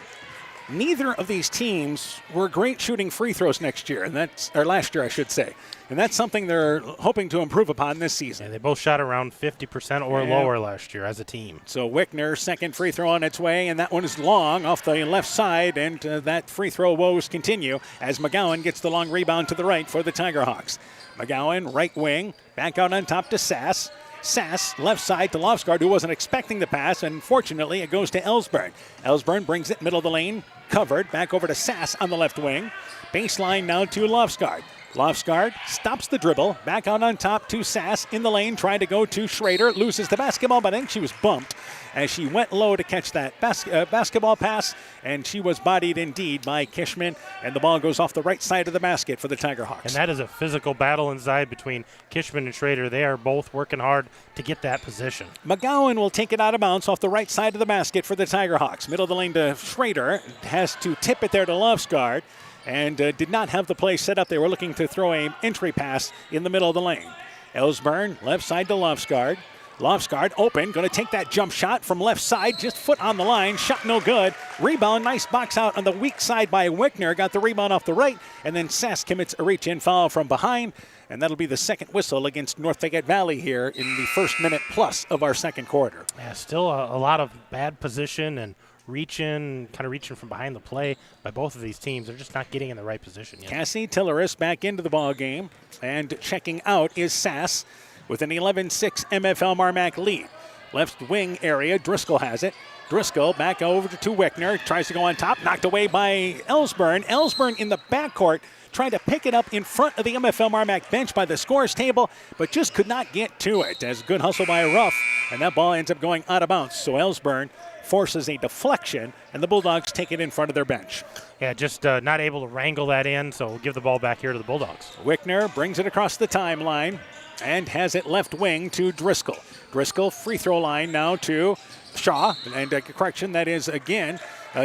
Neither of these teams were great shooting free throws last year, I should say. And that's something they're hoping to improve upon this season.
Yeah, they both shot around 50% or lower last year as a team.
So Wickner, second free throw on its way, and that one is long off the left side, and that free throw woes continue as McGowan gets the long rebound to the right for the Tiger Hawks. McGowan, right wing, back out on top to Sass. Sass, left side to Lofsgaard, who wasn't expecting the pass, and fortunately it goes to Ellsburn. Ellsburn brings it middle of the lane, covered, back over to Sass on the left wing. Baseline now to Lofsgaard. Lofsgaard stops the dribble, back out on top to Sass in the lane, trying to go to Schrader, loses the basketball, but I think she was bumped as she went low to catch that basketball pass, and she was bodied indeed by Kishman, and the ball goes off the right side of the basket for the Tiger Hawks.
And that is a physical battle inside between Kishman and Schrader. They are both working hard to get that position.
McGowan will take it out of bounds off the right side of the basket for the Tiger Hawks. Middle of the lane to Schrader, has to tip it there to Lofsgaard, and did not have the play set up. They were looking to throw an entry pass in the middle of the lane. Ellsburn, left side to Lofsgaard. Lofsgaard open, going to take that jump shot from left side, just foot on the line, shot no good. Rebound, nice box out on the weak side by Wickner, got the rebound off the right, and then Sass commits a reach-in foul from behind, and that'll be the second whistle against North Fayette Valley here in the first minute plus of our second quarter.
Yeah, still a lot of bad position and reaching from behind the play by both of these teams. They're just not getting in the right position yet.
Cassie Tilleris back into the ball game, and checking out is Sass with an 11-6 MFL MarMac lead. Left wing area, Driscoll has it. Driscoll back over to Wickner, tries to go on top, knocked away by Ellsburn. Ellsburn in the backcourt, trying to pick it up in front of the MFL MarMac bench by the scores table, but just could not get to it. As good hustle by Ruff, and that ball ends up going out of bounds. So Ellsburn forces a deflection, and the Bulldogs take it in front of their bench.
Yeah, just not able to wrangle that in, so we'll give the ball back here to the Bulldogs.
Wickner brings it across the timeline and has it left wing to Driscoll. Driscoll, free throw line now to Shaw, and correction, that is again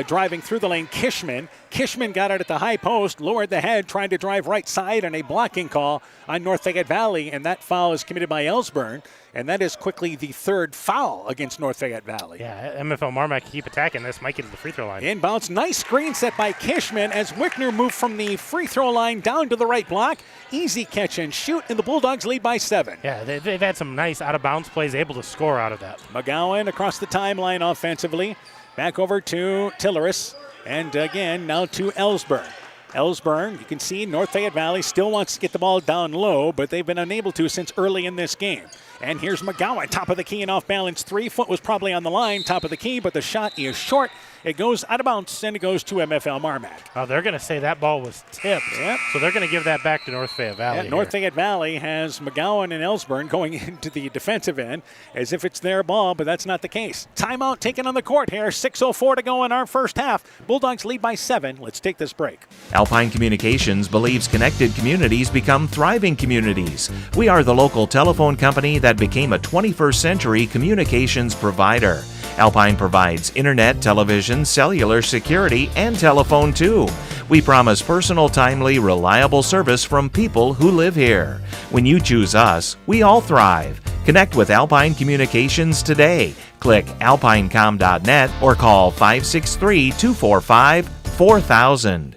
driving through the lane, Kishman. Kishman got it at the high post, lowered the head, trying to drive right side, and a blocking call on North Fayette Valley, and that foul is committed by Ellsburn, and that is quickly the third foul against North Fayette Valley.
Yeah, MFL MarMac keep attacking this, might get to the free throw line.
Inbounds, nice screen set by Kishman as Wickner moved from the free throw line down to the right block. Easy catch and shoot, and the Bulldogs lead by 7.
Yeah, they've had some nice out-of-bounds plays, able to score out of that.
McGowan across the timeline offensively. Back over to Tilleris, and again now to Ellsburn. Ellsburn, you can see North Fayette Valley still wants to get the ball down low, but they've been unable to since early in this game. And here's McGowan, top of the key and off balance. 3 foot was probably on the line, top of the key, but the shot is short. It goes out of bounds, and it goes to MFL MarMac.
They're going to say that ball was tipped, so they're going to give that back to North Fayette Valley.
North Fayette Valley has McGowan and Ellsburn going into the defensive end as if it's their ball, but that's not the case. Timeout taken on the court here. 6:04 to go in our first half. Bulldogs lead by 7. Let's take this break.
Alpine Communications believes connected communities become thriving communities. We are the local telephone company that became a 21st century communications provider. Alpine provides internet, television, cellular security, and telephone too. We promise personal, timely, reliable service from people who live here. When you choose us, we all thrive. Connect with Alpine Communications today. Click alpinecom.net or call 563-245-4000.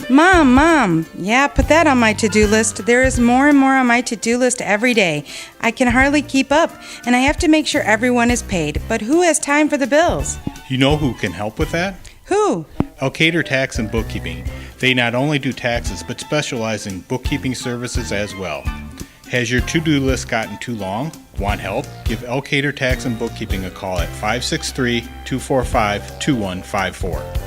Mom, yeah, put that on my to-do list. There is more and more on my to-do list every day. I can hardly keep up, and I have to make sure everyone is paid. But who has time for the bills?
You know who can help with that?
Who?
Elkader Tax and Bookkeeping. They not only do taxes, but specialize in bookkeeping services as well. Has your to-do list gotten too long? Want help? Give Elkader Tax and Bookkeeping a call at 563-245-2154.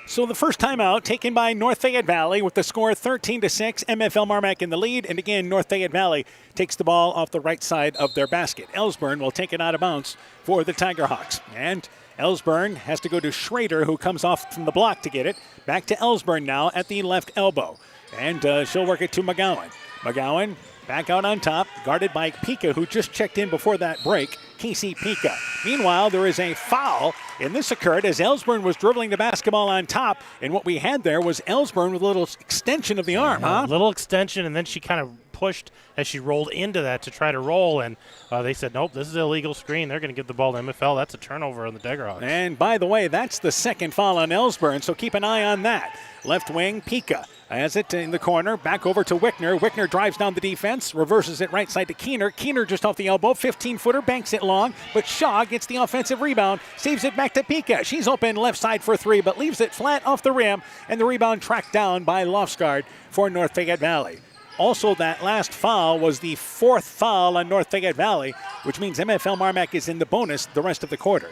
So the first timeout taken by North Fayette Valley with the score 13-6. MFL MarMac in the lead. And again, North Fayette Valley takes the ball off the right side of their basket. Ellsburn will take it out of bounds for the Tiger Hawks. And Ellsburn has to go to Schrader, who comes off from the block to get it. Back to Ellsburn now at the left elbow. And she'll work it to McGowan. McGowan back out on top, guarded by Pika, who just checked in before that break. Casey Pika. Meanwhile, there is a foul, and this occurred as Ellsburn was dribbling the basketball on top, and what we had there was Ellsburn with a little extension of the arm,
A little extension, and then she kind of pushed as she rolled into that to try to roll, and they said, nope, this is an illegal screen. They're going to give the ball to MFL. That's a turnover on the Daggerhawks.
And by the way, that's the second foul on Ellsburn, so keep an eye on that. Left wing, Pika has it in the corner, back over to Wickner. Wickner drives down the defense, reverses it right side to Keener. Keener just off the elbow, 15-footer, banks it long, but Shaw gets the offensive rebound, saves it back to Pika. She's open left side for three, but leaves it flat off the rim, and the rebound tracked down by Lofsgaard for North Fayette Valley. Also, that last foul was the fourth foul on North Fayette Valley, which means MFL MarMac is in the bonus the rest of the quarter.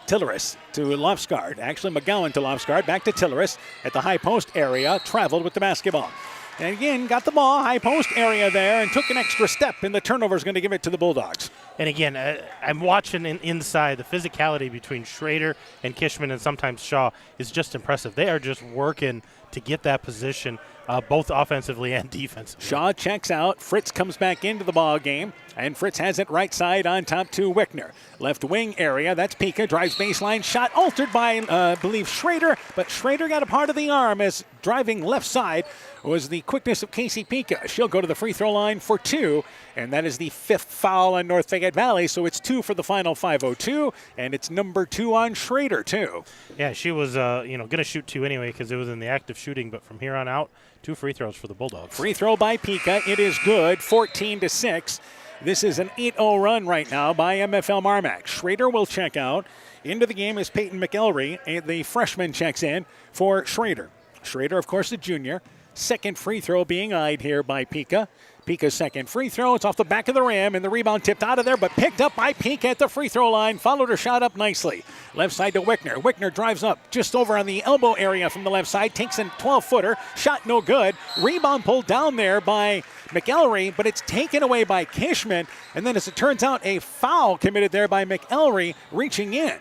Tilleris to Lofsgaard. Actually, McGowan to Lofsgaard. Back to Tilleris at the high post area. Traveled with the basketball. And again, got the ball, high post area there, and took an extra step, and the turnover is going to give it to the Bulldogs.
And again, I'm watching inside. The physicality between Schrader and Kishman and sometimes Shaw is just impressive. They are just working to get that position, both offensively and defensively.
Shaw checks out. Fritz comes back into the ball game, and Fritz has it right side on top to Wickner. Left wing area, that's Pika, drives baseline, shot altered by, I believe, Schrader, but Schrader got a part of the arm as driving left side was the quickness of Casey Pika. She'll go to the free throw line for two, and that is the fifth foul on North Fayette Valley, so it's two for the final 5:02, and it's number two on Schrader, too.
Yeah, she was, going to shoot two anyway because it was in the act of shooting, but from here on out, two free throws for the Bulldogs.
Free throw by Pika. It is good, 14-6. This is an 8-0 run right now by MFL MarMac. Schrader will check out. Into the game is Peyton McElry, and the freshman checks in for Schrader. Schrader, of course, the junior. Second free throw being eyed here by Pika. Pika's second free throw. It's off the back of the rim, and the rebound tipped out of there, but picked up by Pika at the free throw line. Followed her shot up nicely. Left side to Wickner. Wickner drives up just over on the elbow area from the left side. Takes a 12-footer. Shot no good. Rebound pulled down there by McElry, but it's taken away by Kishman. And then, as it turns out, a foul committed there by McElry reaching in.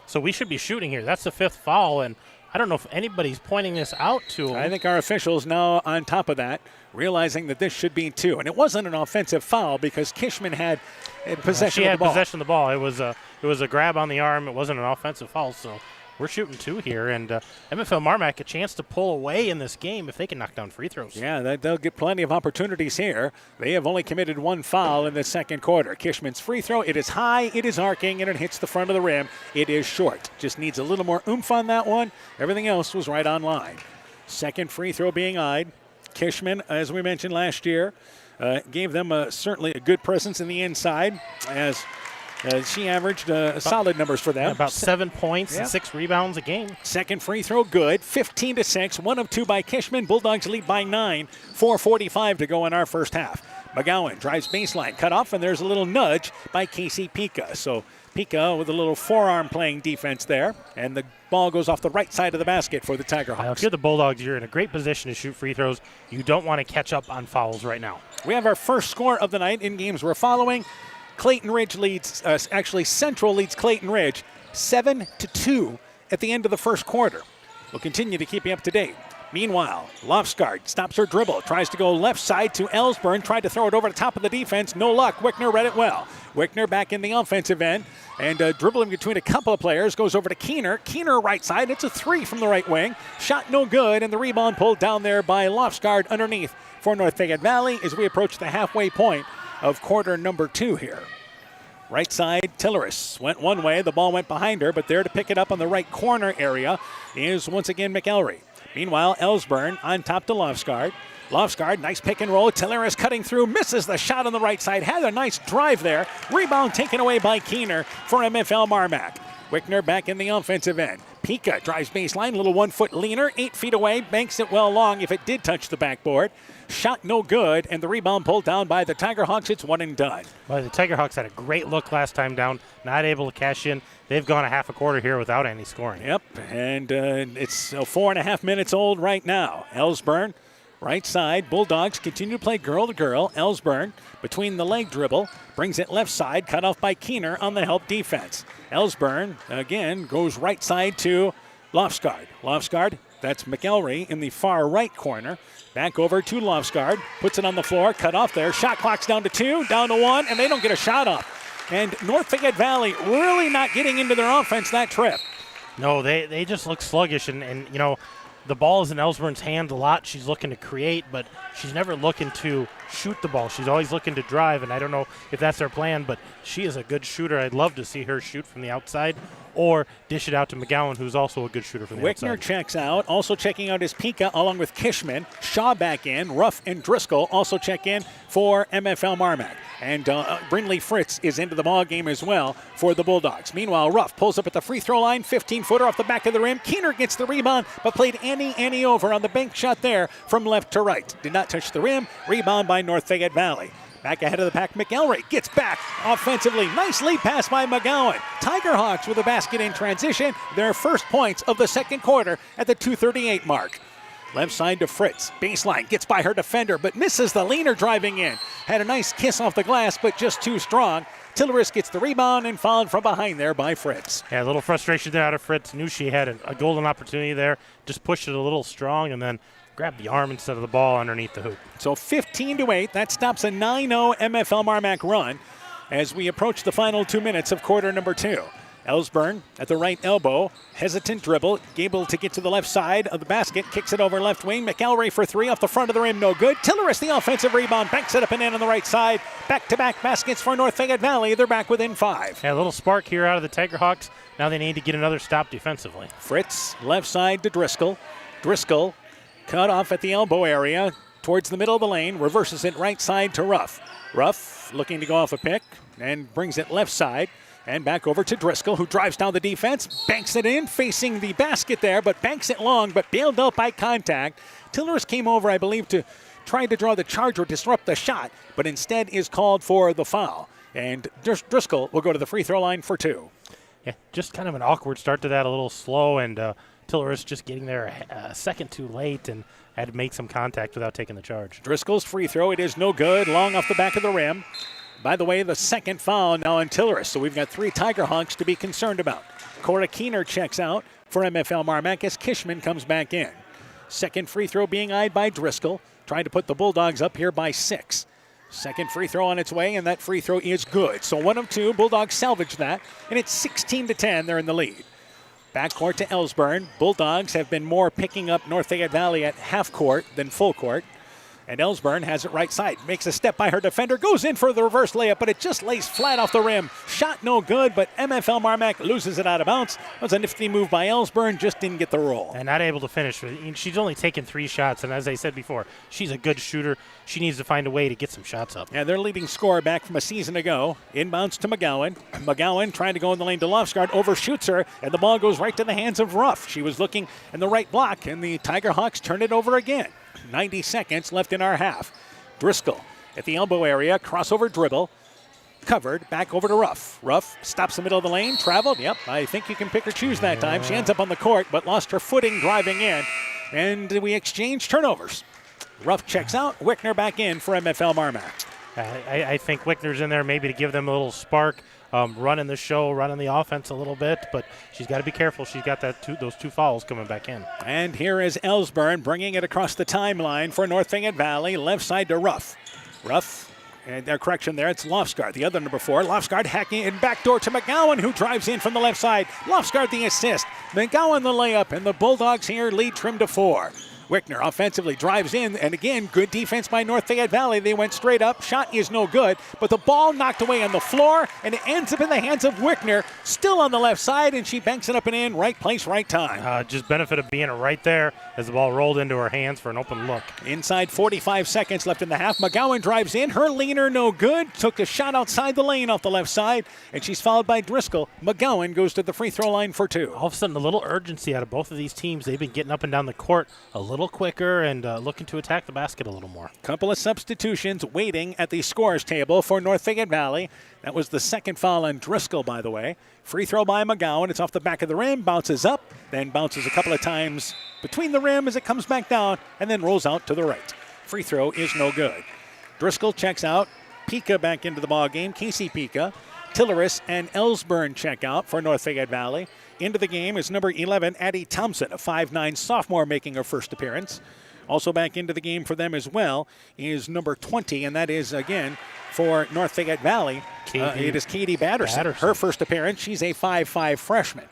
So we should be shooting here. That's the fifth foul, and I don't know if anybody's pointing this out to him.
I think our officials now on top of that, realizing that this should be two. And it wasn't an offensive foul because Kishman had possession of the ball.
She had possession of the ball. It was a grab on the arm. It wasn't an offensive foul, so we're shooting two here. And MFL MarMac a chance to pull away in this game if they can knock down free throws.
Yeah, they'll get plenty of opportunities here. They have only committed one foul in the second quarter. Kishman's free throw, it is high, it is arcing, and it hits the front of the rim. It is short. Just needs a little more oomph on that one. Everything else was right on line. Second free throw being eyed. Kishman, as we mentioned last year, gave them certainly a good presence in the inside as she averaged solid numbers for them.
About 7 points and 6 rebounds a game.
Second free throw good, 15-6, 1 of 2 by Kishman. Bulldogs lead by 9, 4:45 to go in our first half. McGowan drives baseline, cut off, and there's a little nudge by Casey Pika. So Pika with a little forearm playing defense there, and the ball goes off the right side of the basket for the Tiger Hawks.
If you're the Bulldogs, you're in a great position to shoot free throws. You don't want to catch up on fouls right now.
We have our first score of the night in games we're following. Clayton Ridge leads, Central leads Clayton Ridge 7-2 at the end of the first quarter. We'll continue to keep you up to date. Meanwhile, Lofsgaard stops her dribble, tries to go left side to Ellsburn, tried to throw it over the top of the defense. No luck. Wickner read it well. Wickner back in the offensive end and dribbling between a couple of players, goes over to Keener. Keener right side. It's a 3 from the right wing. Shot no good, and the rebound pulled down there by Lofsgaard underneath for North Fayette Valley as we approach the halfway point of quarter number 2 here. Right side, Tilleris went one way. The ball went behind her, but there to pick it up on the right corner area is once again McElry. Meanwhile, Ellsburn on top to Lofsgaard. Lofsgaard, nice pick and roll. Tilleris cutting through, misses the shot on the right side. Had a nice drive there. Rebound taken away by Keener for MFL MarMac. Wickner back in the offensive end. Pika drives baseline, little 1 foot leaner, 8 feet away, banks it well long if it did touch the backboard. Shot no good, and the rebound pulled down by the Tigerhawks. It's one and done.
Well, the Tigerhawks had a great look last time down, not able to cash in. They've gone a half a quarter here without any scoring.
Yep, and it's 4.5 minutes old right now. Ellsburn, right side. Bulldogs continue to play girl to girl. Ellsburn between the leg dribble, brings it left side, cut off by Keener on the help defense. Ellsburn, again, goes right side to Lofsgaard. Lofsgaard, that's McElry in the far right corner. Back over to Lofsgaard, puts it on the floor, cut off there. Shot clock's down to 2, down to 1, and they don't get a shot off. And North Fayette Valley really not getting into their offense that trip.
No, they just look sluggish, and you know, the ball is in Ellsburn's hand a lot. She's looking to create, but she's never looking to shoot the ball. She's always looking to drive, and I don't know if that's her plan, but she is a good shooter. I'd love to see her shoot from the outside or dish it out to McGowan, who's also a good shooter from the outside.
Wickner checks out. Also checking out is Pika along with Kishman. Shaw back in. Ruff and Driscoll also check in for MFL MarMac. And Brindley Fritz is into the ball game as well for the Bulldogs. Meanwhile, Ruff pulls up at the free throw line, 15-footer off the back of the rim. Keener gets the rebound, but played Annie over on the bank shot there from left to right. Did not touch the rim. Rebound by North Fayette Valley. Back ahead of the pack, McElry gets back offensively. Nice lead pass by McGowan. Tigerhawks with a basket in transition. Their first points of the second quarter at the 2:38 mark. Left side to Fritz. Baseline gets by her defender, but misses the leaner driving in. Had a nice kiss off the glass, but just too strong. Tilleris gets the rebound and fouled from behind there by Fritz.
Yeah, a little frustration there out of Fritz. Knew she had a golden opportunity there. Just pushed it a little strong and then grabbed the arm instead of the ball underneath the hoop.
So 15-8. That stops a 9-0 MFL MarMac run as we approach the final 2 minutes of quarter number 2. Ellsburn at the right elbow, hesitant dribble, able to get to the left side of the basket, kicks it over left wing. McElry for 3 off the front of the rim, no good. Tilleris the offensive rebound, banks it up and in on the right side. Back-to-back baskets for North Fayette Valley. They're back within 5.
Yeah, a little spark here out of the Tigerhawks. Now they need to get another stop defensively.
Fritz left side to Driscoll. Driscoll cut off at the elbow area towards the middle of the lane, reverses it right side to Ruff. Ruff looking to go off a pick and brings it left side. And back over to Driscoll, who drives down the defense, banks it in, facing the basket there, but banks it long, but bailed out by contact. Tilleris came over, I believe, to try to draw the charge or disrupt the shot, but instead is called for the foul. And Driscoll will go to the free throw line for 2.
Yeah, just kind of an awkward start to that, a little slow, and Tilleris just getting there a second too late and had to make some contact without taking the charge.
Driscoll's free throw, it is no good, long off the back of the rim. By the way, the second foul now on Tilleris, so we've got 3 Tigerhawks to be concerned about. Cora Keener checks out for MFL MarMac as Kishman comes back in. Second free throw being eyed by Driscoll, trying to put the Bulldogs up here by 6. Second free throw on its way, and that free throw is good. So 1 of 2, Bulldogs salvage that, and it's 16-10, they're in the lead. Backcourt to Ellsburn. Bulldogs have been more picking up North Fayette Valley at half court than full court. And Ellsburn has it right side. Makes a step by her defender. Goes in for the reverse layup, but it just lays flat off the rim. Shot no good, but MFL MarMac loses it out of bounds. That was a nifty move by Ellsburn. Just didn't get the roll.
And not able to finish. She's only taken 3 shots, and as I said before, she's a good shooter. She needs to find a way to get some shots up.
Yeah, their leading scorer back from a season ago. Inbounds to McGowan. McGowan trying to go in the lane to Lofsgaard. Overshoots her, and the ball goes right to the hands of Ruff. She was looking in the right block, and the Tigerhawks turn it over again. 90 seconds left in our half. Driscoll at the elbow area, crossover dribble, covered, back over to Ruff. Ruff stops the middle of the lane, traveled. Yep, I think you can pick or choose that time. She ends up on the court, but lost her footing driving in, and we exchange turnovers. Ruff checks out, Wickner back in for MFL MarMac.
I think Wickner's in there maybe to give them a little spark, running the show, running the offense a little bit, but she's got to be careful. She's got those two fouls coming back in.
And here is Ellsburn bringing it across the timeline for North Fayette Valley, left side to Ruff. And their correction there, it's Lofsgaard, the other number 4. Lofsgaard hacking in backdoor to McGowan, who drives in from the left side. Lofsgaard the assist. McGowan the layup, and the Bulldogs here lead trim to 4. Wickner offensively drives in, and again, good defense by North Fayette Valley. They went straight up. Shot is no good, but the ball knocked away on the floor, and it ends up in the hands of Wickner, still on the left side, and she banks it up and in. Right place, right time.
Just benefit of being right there as the ball rolled into her hands for an open look.
Inside 45 seconds left in the half. McGowan drives in. Her leaner no good. Took a shot outside the lane off the left side, and she's followed by Driscoll. McGowan goes to the free throw line for 2.
All of a sudden, a little urgency out of both of these teams. They've been getting up and down the court a little quicker and looking to attack the basket a little more.
Couple of substitutions waiting at the scorers table for North Fayette Valley. That was the second foul on Driscoll, by the way. Free throw by McGowan. It's off the back of the rim, bounces up, then bounces a couple of times between the rim as it comes back down, and then rolls out to the right. Free throw is no good. Driscoll checks out. Pika back into the ball game. Casey Pika. Tilleris and Ellsburn check out for North Fayette Valley. Into the game is number 11, Addie Thompson, a 5'9 sophomore making her first appearance. Also back into the game for them as well is number 20, and that is, again, for North Fayette Valley. It is Katie Batterson. Her first appearance. She's a 5'5 freshman.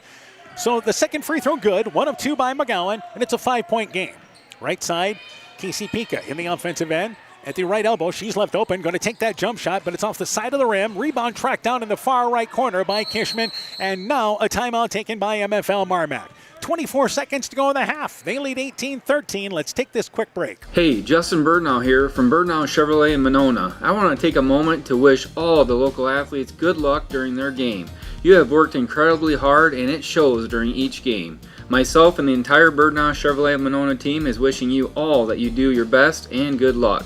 So the second free throw good, 1 of 2 by McGowan, and it's a 5-point game. Right side, Casey Pika in the offensive end. At the right elbow, she's left open, going to take that jump shot, but it's off the side of the rim. Rebound tracked down in the far right corner by Kishman, and now a timeout taken by MFL MarMac. 24 seconds to go in the half. They lead 18-13. Let's take this quick break.
Hey, Justin Birdnow here from Birdnow Chevrolet in Monona. I want to take a moment to wish all the local athletes good luck during their game. You have worked incredibly hard, and it shows during each game. Myself and the entire Birdnow Chevrolet Monona team is wishing you all that you do your best and good luck.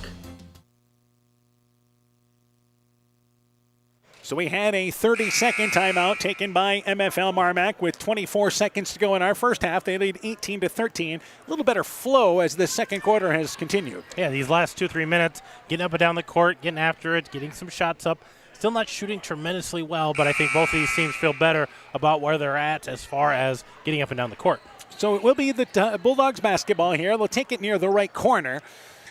So we had a 30-second timeout taken by MFL MarMac with 24 seconds to go in our first half. They lead 18-13. A little better flow as the second quarter has continued.
Yeah, these last 2-3 minutes, getting up and down the court, getting after it, getting some shots up. Still not shooting tremendously well, but I think both of these teams feel better about where they're at as far as getting up and down the court.
So it will be the Bulldogs basketball here. They'll take it near the right corner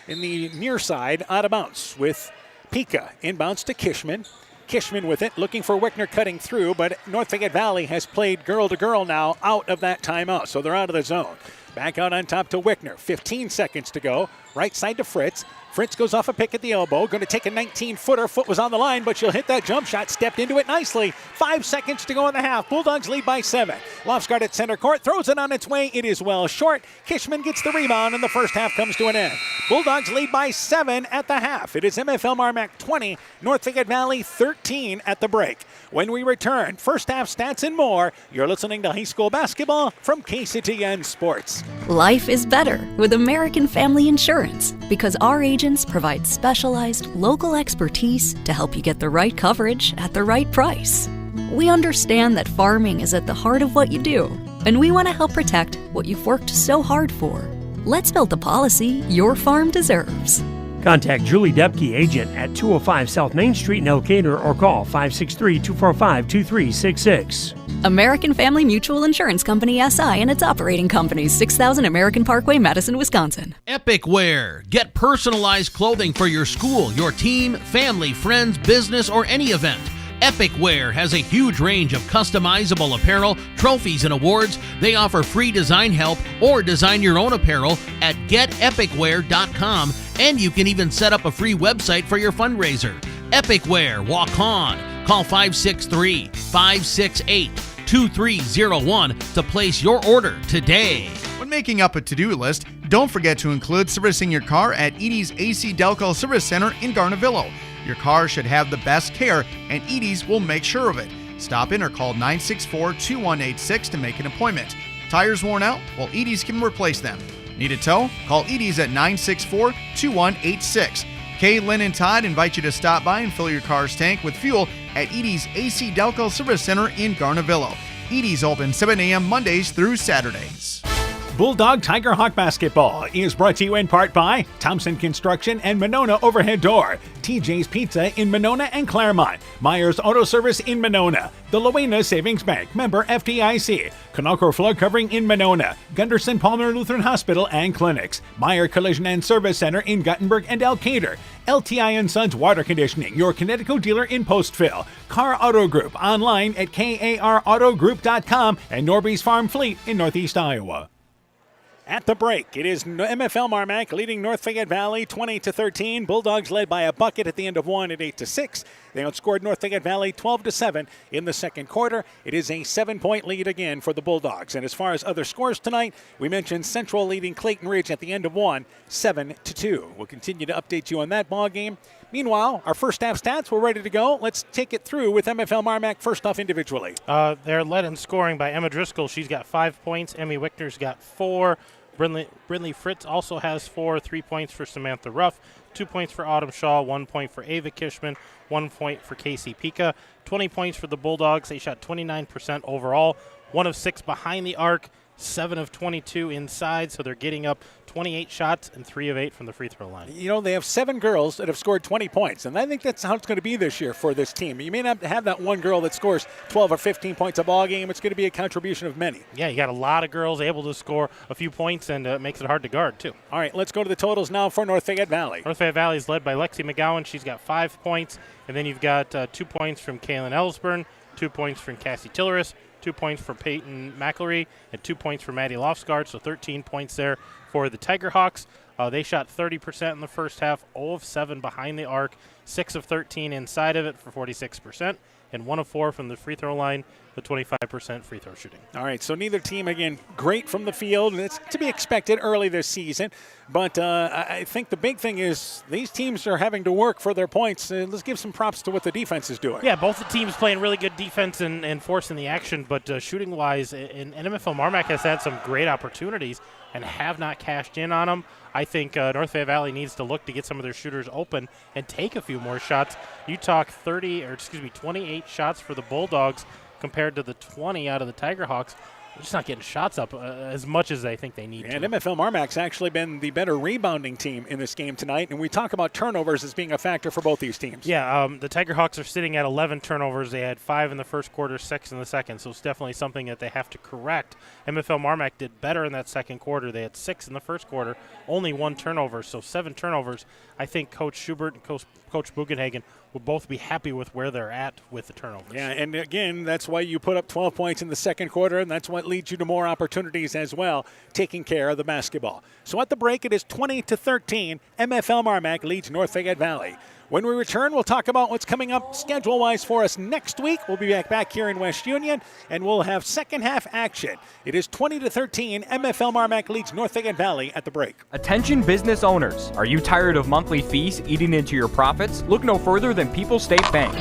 in the near side, out of bounds with Pika. Inbounds to Kishman. Kishman with it, looking for Wickner cutting through, but North Fayette Valley has played girl-to-girl now out of that timeout, so they're out of the zone. Back out on top to Wickner. 15 seconds to go. Right side to Fritz. Fritz goes off a pick at the elbow. Going to take a 19-footer. Foot was on the line, but she'll hit that jump shot. Stepped into it nicely. 5 seconds to go in the half. Bulldogs lead by 7. Lofsgaard at center court. Throws it on its way. It is well short. Kishman gets the rebound, and the first half comes to an end. Bulldogs lead by 7 at the half. It is MFL MarMac 20, North Fayette Valley 13 at the break. When we return, first half stats and more. You're listening to high school basketball from KCTN Sports.
Life is better with American Family Insurance because our agents provide specialized local expertise to help you get the right coverage at the right price. We understand that farming is at the heart of what you do, and we want to help protect what you've worked so hard for. Let's build the policy your farm deserves.
Contact Julie Depke, agent at 205 South Main Street in Elkader, or call 563-245-2366.
American Family Mutual Insurance Company SI and its operating companies, 6000 American Parkway, Madison, Wisconsin.
Epic Wear. Get personalized clothing for your school, your team, family, friends, business, or any event. Epic Wear has a huge range of customizable apparel, trophies, and awards. They offer free design help or design your own apparel at getepicwear.com, and you can even set up a free website for your fundraiser. Epic Wear, walk on. Call 563-568-2301 to place your order today.
When making up a to-do list, don't forget to include servicing your car at Edie's AC Delco Service Center in Garnavillo. Your car should have the best care, and Edie's will make sure of it. Stop in or call 964-2186 to make an appointment. Tires worn out? Well, Edie's can replace them. Need a tow? Call Edie's at 964-2186. Kay, Lynn, and Todd invite you to stop by and fill your car's tank with fuel at Edie's AC Delco Service Center in Garnavillo. Edie's open 7 a.m. Mondays through Saturdays.
Bulldog Tiger Hawk Basketball is brought to you in part by Thompson Construction and Monona Overhead Door, TJ's Pizza in Monona and Claremont, Myers Auto Service in Monona, the Luena Savings Bank, member FDIC, Conoco Flood Covering in Monona, Gunderson Palmer Lutheran Hospital and Clinics, Meyer Collision and Service Center in Guttenberg and Elkader, LTI & Sons Water Conditioning, your Connecticut dealer in Postville, Car Auto Group online at karautogroup.com, and Norby's Farm Fleet in Northeast Iowa. At the break, it is MFL MarMac leading North Fayette Valley 20-13. Bulldogs led by a bucket at the end of one at 8-6. They outscored North Fayette Valley 12-7 in the second quarter. It is a 7-point lead again for the Bulldogs. And as far as other scores tonight, we mentioned Central leading Clayton Ridge at the end of one, 7-2. We'll continue to update you on that ball game. Meanwhile, our first half stats, we're ready to go. Let's take it through with MFL MarMac first off individually.
They're led in scoring by Emma Driscoll. She's got 5 points. Emmy Wickner's got 4. Brindley Fritz also has 4, 3 points for Samantha Ruff, 2 points for Autumn Shaw, 1 point for Ava Kishman, 1 point for Casey Pika, 20 points for the Bulldogs. They shot 29% overall, 1 of 6 behind the arc, 7 of 22 inside, so they're getting up 28 shots and 3 of 8 from the free throw line.
You know, they have 7 girls that have scored 20 points, and I think that's how it's going to be this year for this team. You may not have that one girl that scores 12 or 15 points a ball game. It's going to be a contribution of many.
Yeah, you got a lot of girls able to score a few points, and it makes it hard to guard, too.
All right, let's go to the totals now for North Fayette Valley.
North Fayette Valley is led by Lexi McGowan. She's got 5 points, and then you've got 2 points from Kaylin Ellsburn, 2 points from Cassie Tilleris, 2 points for Peyton McElry, and 2 points for Maddie Lofsgaard, so 13 points there for the Tiger Hawks. They shot 30% in the first half, 0 of 7 behind the arc, 6 of 13 inside of it for 46%, and 1 of 4 from the free throw line, the 25% free throw shooting.
All right, so neither team, again, great from the field, and it's to be expected early this season. But I think the big thing is these teams are having to work for their points. Let's give some props to what the defense is doing.
Yeah, both the teams playing really good defense and forcing the action, but shooting-wise, and MFL MarMac has had some great opportunities and have not cashed in on them. I think North Fayette Valley needs to look to get some of their shooters open and take a few more shots. You talk 28 shots for the Bulldogs compared to the 20 out of the Tiger Hawks. They're just not getting shots up as much as they think they need to.
And MFL MarMac's actually been the better rebounding team in this game tonight, and we talk about turnovers as being a factor for both these teams.
Yeah, the Tiger Hawks are sitting at 11 turnovers. They had 5 in the first quarter, 6 in the second, so it's definitely something that they have to correct. MFL MarMac did better in that second quarter. They had 6 in the first quarter, only 1 turnover, so 7 turnovers. I think Coach Schubert and Coach Bugenhagen will both be happy with where they're at with the turnovers.
Yeah, and again, that's why you put up 12 points in the second quarter, and that's what leads you to more opportunities as well, taking care of the basketball. So at the break, it is 20-13. MFL MarMac leads North Fayette Valley. When we return, we'll talk about what's coming up schedule-wise for us next week. We'll be back here in West Union, and we'll have second half action. It is 20-13. MFL MarMac leads North Fayette Valley at the break.
Attention business owners. Are you tired of monthly fees eating into your profits? Look no further than People's State Bank.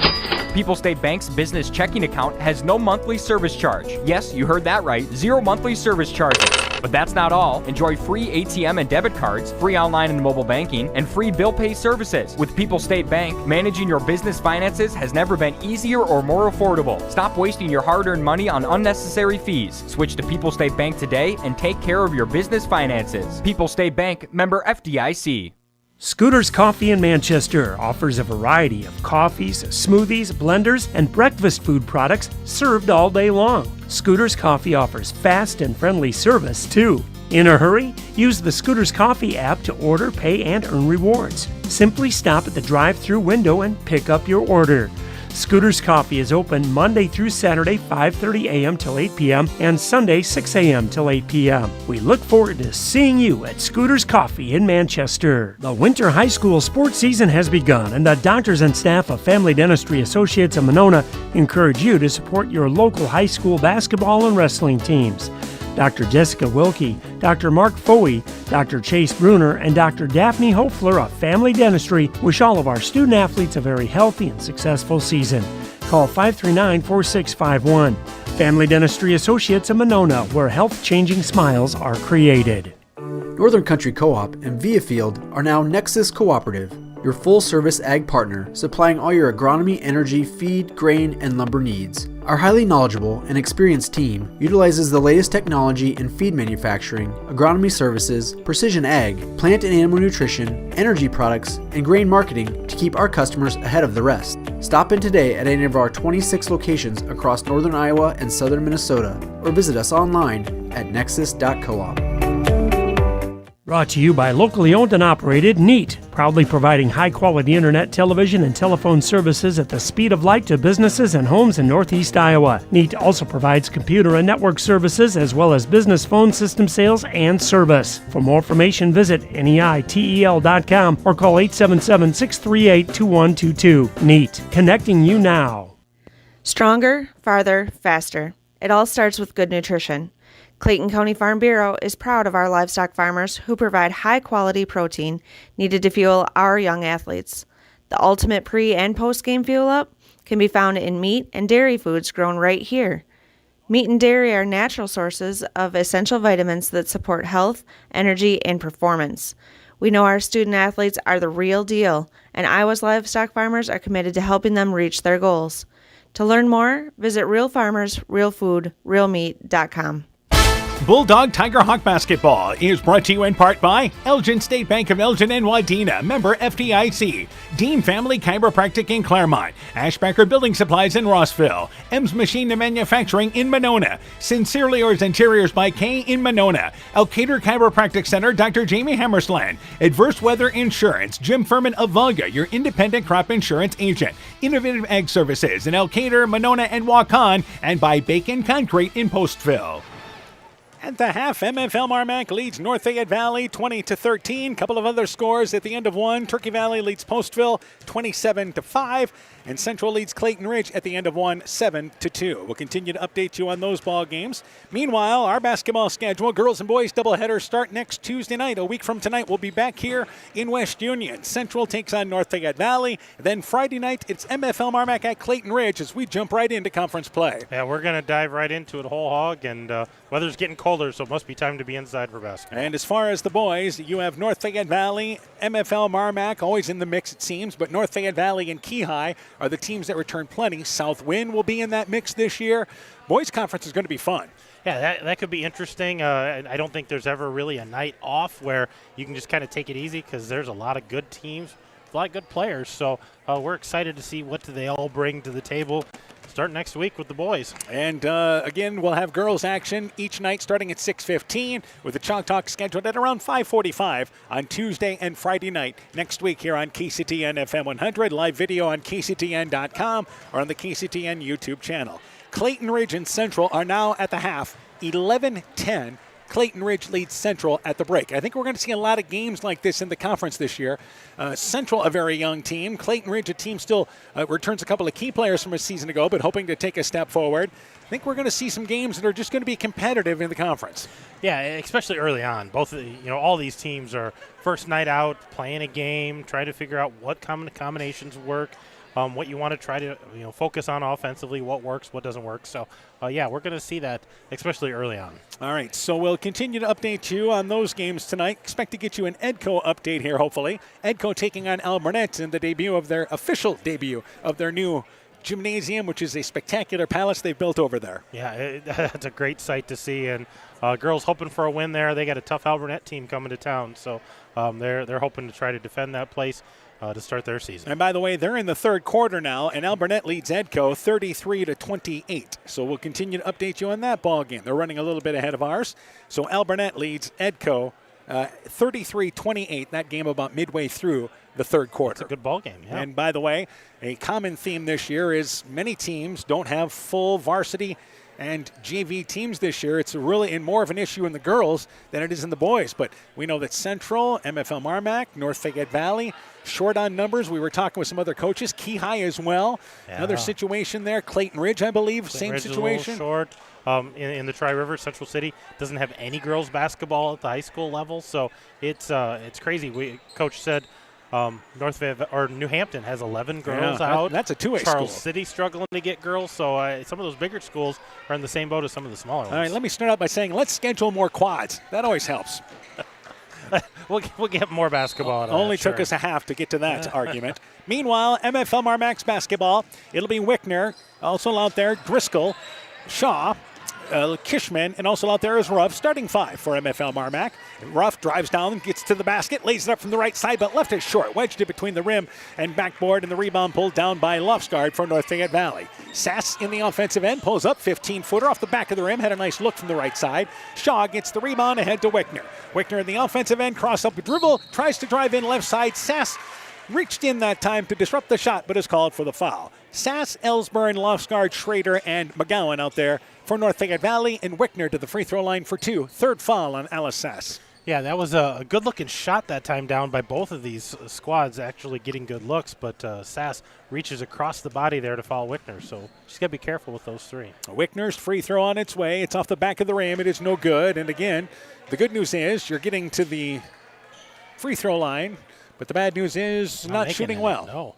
People's State Bank's business checking account has no monthly service charge. Yes, you heard that right. 0 monthly service charges. But that's not all. Enjoy free ATM and debit cards, free online and mobile banking, and free bill pay services. With People's State Bank, managing your business finances has never been easier or more affordable. Stop wasting your hard-earned money on unnecessary fees. Switch to People's State Bank today and take care of your business finances. People's State Bank, member FDIC.
Scooter's Coffee in Manchester offers a variety of coffees, smoothies, blenders, and breakfast food products served all day long. Scooter's Coffee offers fast and friendly service, too. In a hurry? Use the Scooter's Coffee app to order, pay, and earn rewards. Simply stop at the drive-thru window and pick up your order. Scooter's Coffee is open Monday through Saturday, 5:30 a.m. till 8 p.m. and Sunday, 6 a.m. till 8 p.m. We look forward to seeing you at Scooter's Coffee in Manchester. The winter high school sports season has begun, and the doctors and staff of Family Dentistry Associates of Monona encourage you to support your local high school basketball and wrestling teams. Dr. Jessica Wilkie, Dr. Mark Foey, Dr. Chase Bruner, and Dr. Daphne Hofler of Family Dentistry wish all of our student athletes a very healthy and successful season. Call 539-4651. Family Dentistry Associates of Monona, where health-changing smiles are created.
Northern Country Co-op and Viafield are now Nexus Cooperative, your full-service ag partner supplying all your agronomy, energy, feed, grain, and lumber needs. Our highly knowledgeable and experienced team utilizes the latest technology in feed manufacturing, agronomy services, precision ag, plant and animal nutrition, energy products, and grain marketing to keep our customers ahead of the rest. Stop in today at any of our 26 locations across northern Iowa and southern Minnesota, or visit us online at nexus.coop.
Brought to you by locally owned and operated NEAT, proudly providing high-quality internet, television, and telephone services at the speed of light to businesses and homes in Northeast Iowa. NEAT also provides computer and network services as well as business phone system sales and service. For more information, visit NEITEL.com or call 877-638-2122. NEAT, connecting you now.
Stronger, farther, faster. It all starts with good nutrition. Clayton County Farm Bureau is proud of our livestock farmers who provide high-quality protein needed to fuel our young athletes. The ultimate pre- and post-game fuel-up can be found in meat and dairy foods grown right here. Meat and dairy are natural sources of essential vitamins that support health, energy, and performance. We know our student athletes are the real deal, and Iowa's livestock farmers are committed to helping them reach their goals. To learn more, visit realfarmersrealfoodrealmeat.com.
Bulldog Tiger Hawk Basketball is brought to you in part by Elgin State Bank of Elgin and Wadena, member FDIC, Dean Family Chiropractic in Claremont, Ashbacker Building Supplies in Rossville, M's Machine and Manufacturing in Monona, Sincerely Yours Interiors by Kay in Monona, Elkader Chiropractic Center, Dr. Jamie Hammersland, Adverse Weather Insurance, Jim Furman of Volga, your independent crop insurance agent, Innovative Ag Services in Elkader, Monona, and Waukon, and by Bacon Concrete in Postville. At the half, MFL MarMac leads North Fayette Valley 20-13. Couple of other scores at the end of one. Turkey Valley leads Postville 27-5. And Central leads Clayton Ridge at the end of one 7-2. We'll continue to update you on those ball games. Meanwhile, our basketball schedule, girls and boys doubleheaders start next Tuesday night. A week from tonight, we'll be back here in West Union. Central takes on North Fayette Valley. Then Friday night, it's MFL MarMac at Clayton Ridge as we jump right into conference play.
Yeah, we're going to dive right into it whole hog, and weather's getting colder, so it must be time to be inside for basketball.
And as far as the boys, you have North Fayette Valley, MFL MarMac, always in the mix it seems, but North Fayette Valley and Keyhigh are the teams that return plenty. Southwind will be in that mix this year. Boys conference is going to be fun.
Yeah, that could be interesting. I don't think there's ever really a night off where you can just kind of take it easy because there's a lot of good teams, a lot of good players. So we're excited to see what do they all bring to the table. Start next week with the boys.
And again, we'll have girls action each night starting at 6:15 with the Chalk Talk scheduled at around 5:45 on Tuesday and Friday night next week here on KCTN FM 100, live video on KCTN.com or on the KCTN YouTube channel. Clayton Ridge and Central are now at the half, 11-10. Clayton Ridge leads Central at the break. I think we're going to see a lot of games like this in the conference this year. Central, a very young team. Clayton Ridge, a team still returns a couple of key players from a season ago, but hoping to take a step forward. I think we're going to see some games that are just going to be competitive in the conference.
Yeah, especially early on. All these teams are first night out, playing a game, trying to figure out what combinations work. What you want to try to focus on offensively, what works, what doesn't work. So, we're going to see that, especially early on.
All right, so we'll continue to update you on those games tonight. Expect to get you an Edco update here, hopefully. Edco taking on Alburnett in the official debut of their new gymnasium, which is a spectacular palace they've built over there.
Yeah, that's a great sight to see, and girls hoping for a win there. They got a tough Alburnett team coming to town, so they're hoping to try to defend that place to start their season.
And by the way, they're in the third quarter now, and Alburnett leads Edco 33-28. So we'll continue to update you on that ball game. They're running a little bit ahead of ours. So Alburnett leads Edco 33-28. That game about midway through the third quarter.
It's a good ball game, yeah.
And by the way, a common theme this year is many teams don't have full varsity and JV teams this year. It's really more of an issue in the girls than it is in the boys. But we know that Central, MFL MarMac, North Fayette Valley, short on numbers. We were talking with some other coaches. Keyhigh as well. Yeah. Another situation there. Clayton Ridge, I believe, same
Ridge
situation.
Is a little short. In the Tri-River, Central City doesn't have any girls basketball at the high school level. So it's crazy. Coach said New Hampton has 11 girls out.
That's a two-way school.
Charles City struggling to get girls, so some of those bigger schools are in the same boat as some of the smaller ones.
All right, let me start out by saying let's schedule more quads. That always helps.
We'll get more basketball out of
Only
that,
took
sure.
us a half to get to that argument. Meanwhile, MFL MarMac's basketball, it'll be Wickner, also out there, Driscoll, Shaw, Kishman, and also out there is Ruff, starting 5 for MFL MarMac. Ruff drives down, gets to the basket, lays it up from the right side, but left it short, wedged it between the rim and backboard, and the rebound pulled down by Lofsgaard for North Fayette Valley. Sass in the offensive end, pulls up, 15-footer off the back of the rim, had a nice look from the right side. Shaw gets the rebound ahead to Wickner. Wickner in the offensive end, cross up a dribble, tries to drive in left side. Sass reached in that time to disrupt the shot, but is called for the foul. Sass, Ellsburn, Lofsgaard, Schrader, and McGowan out there for North Fayette Valley, and Wickner to the free throw line for 2. Third foul on Alice Sass.
Yeah, that was a good-looking shot that time down by both of these squads, actually getting good looks, but Sass reaches across the body there to foul Wickner, so just got to be careful with those 3.
Wickner's free throw on its way. It's off the back of the rim. It is no good, and again, the good news is you're getting to the free throw line, but the bad news is not shooting well.
No.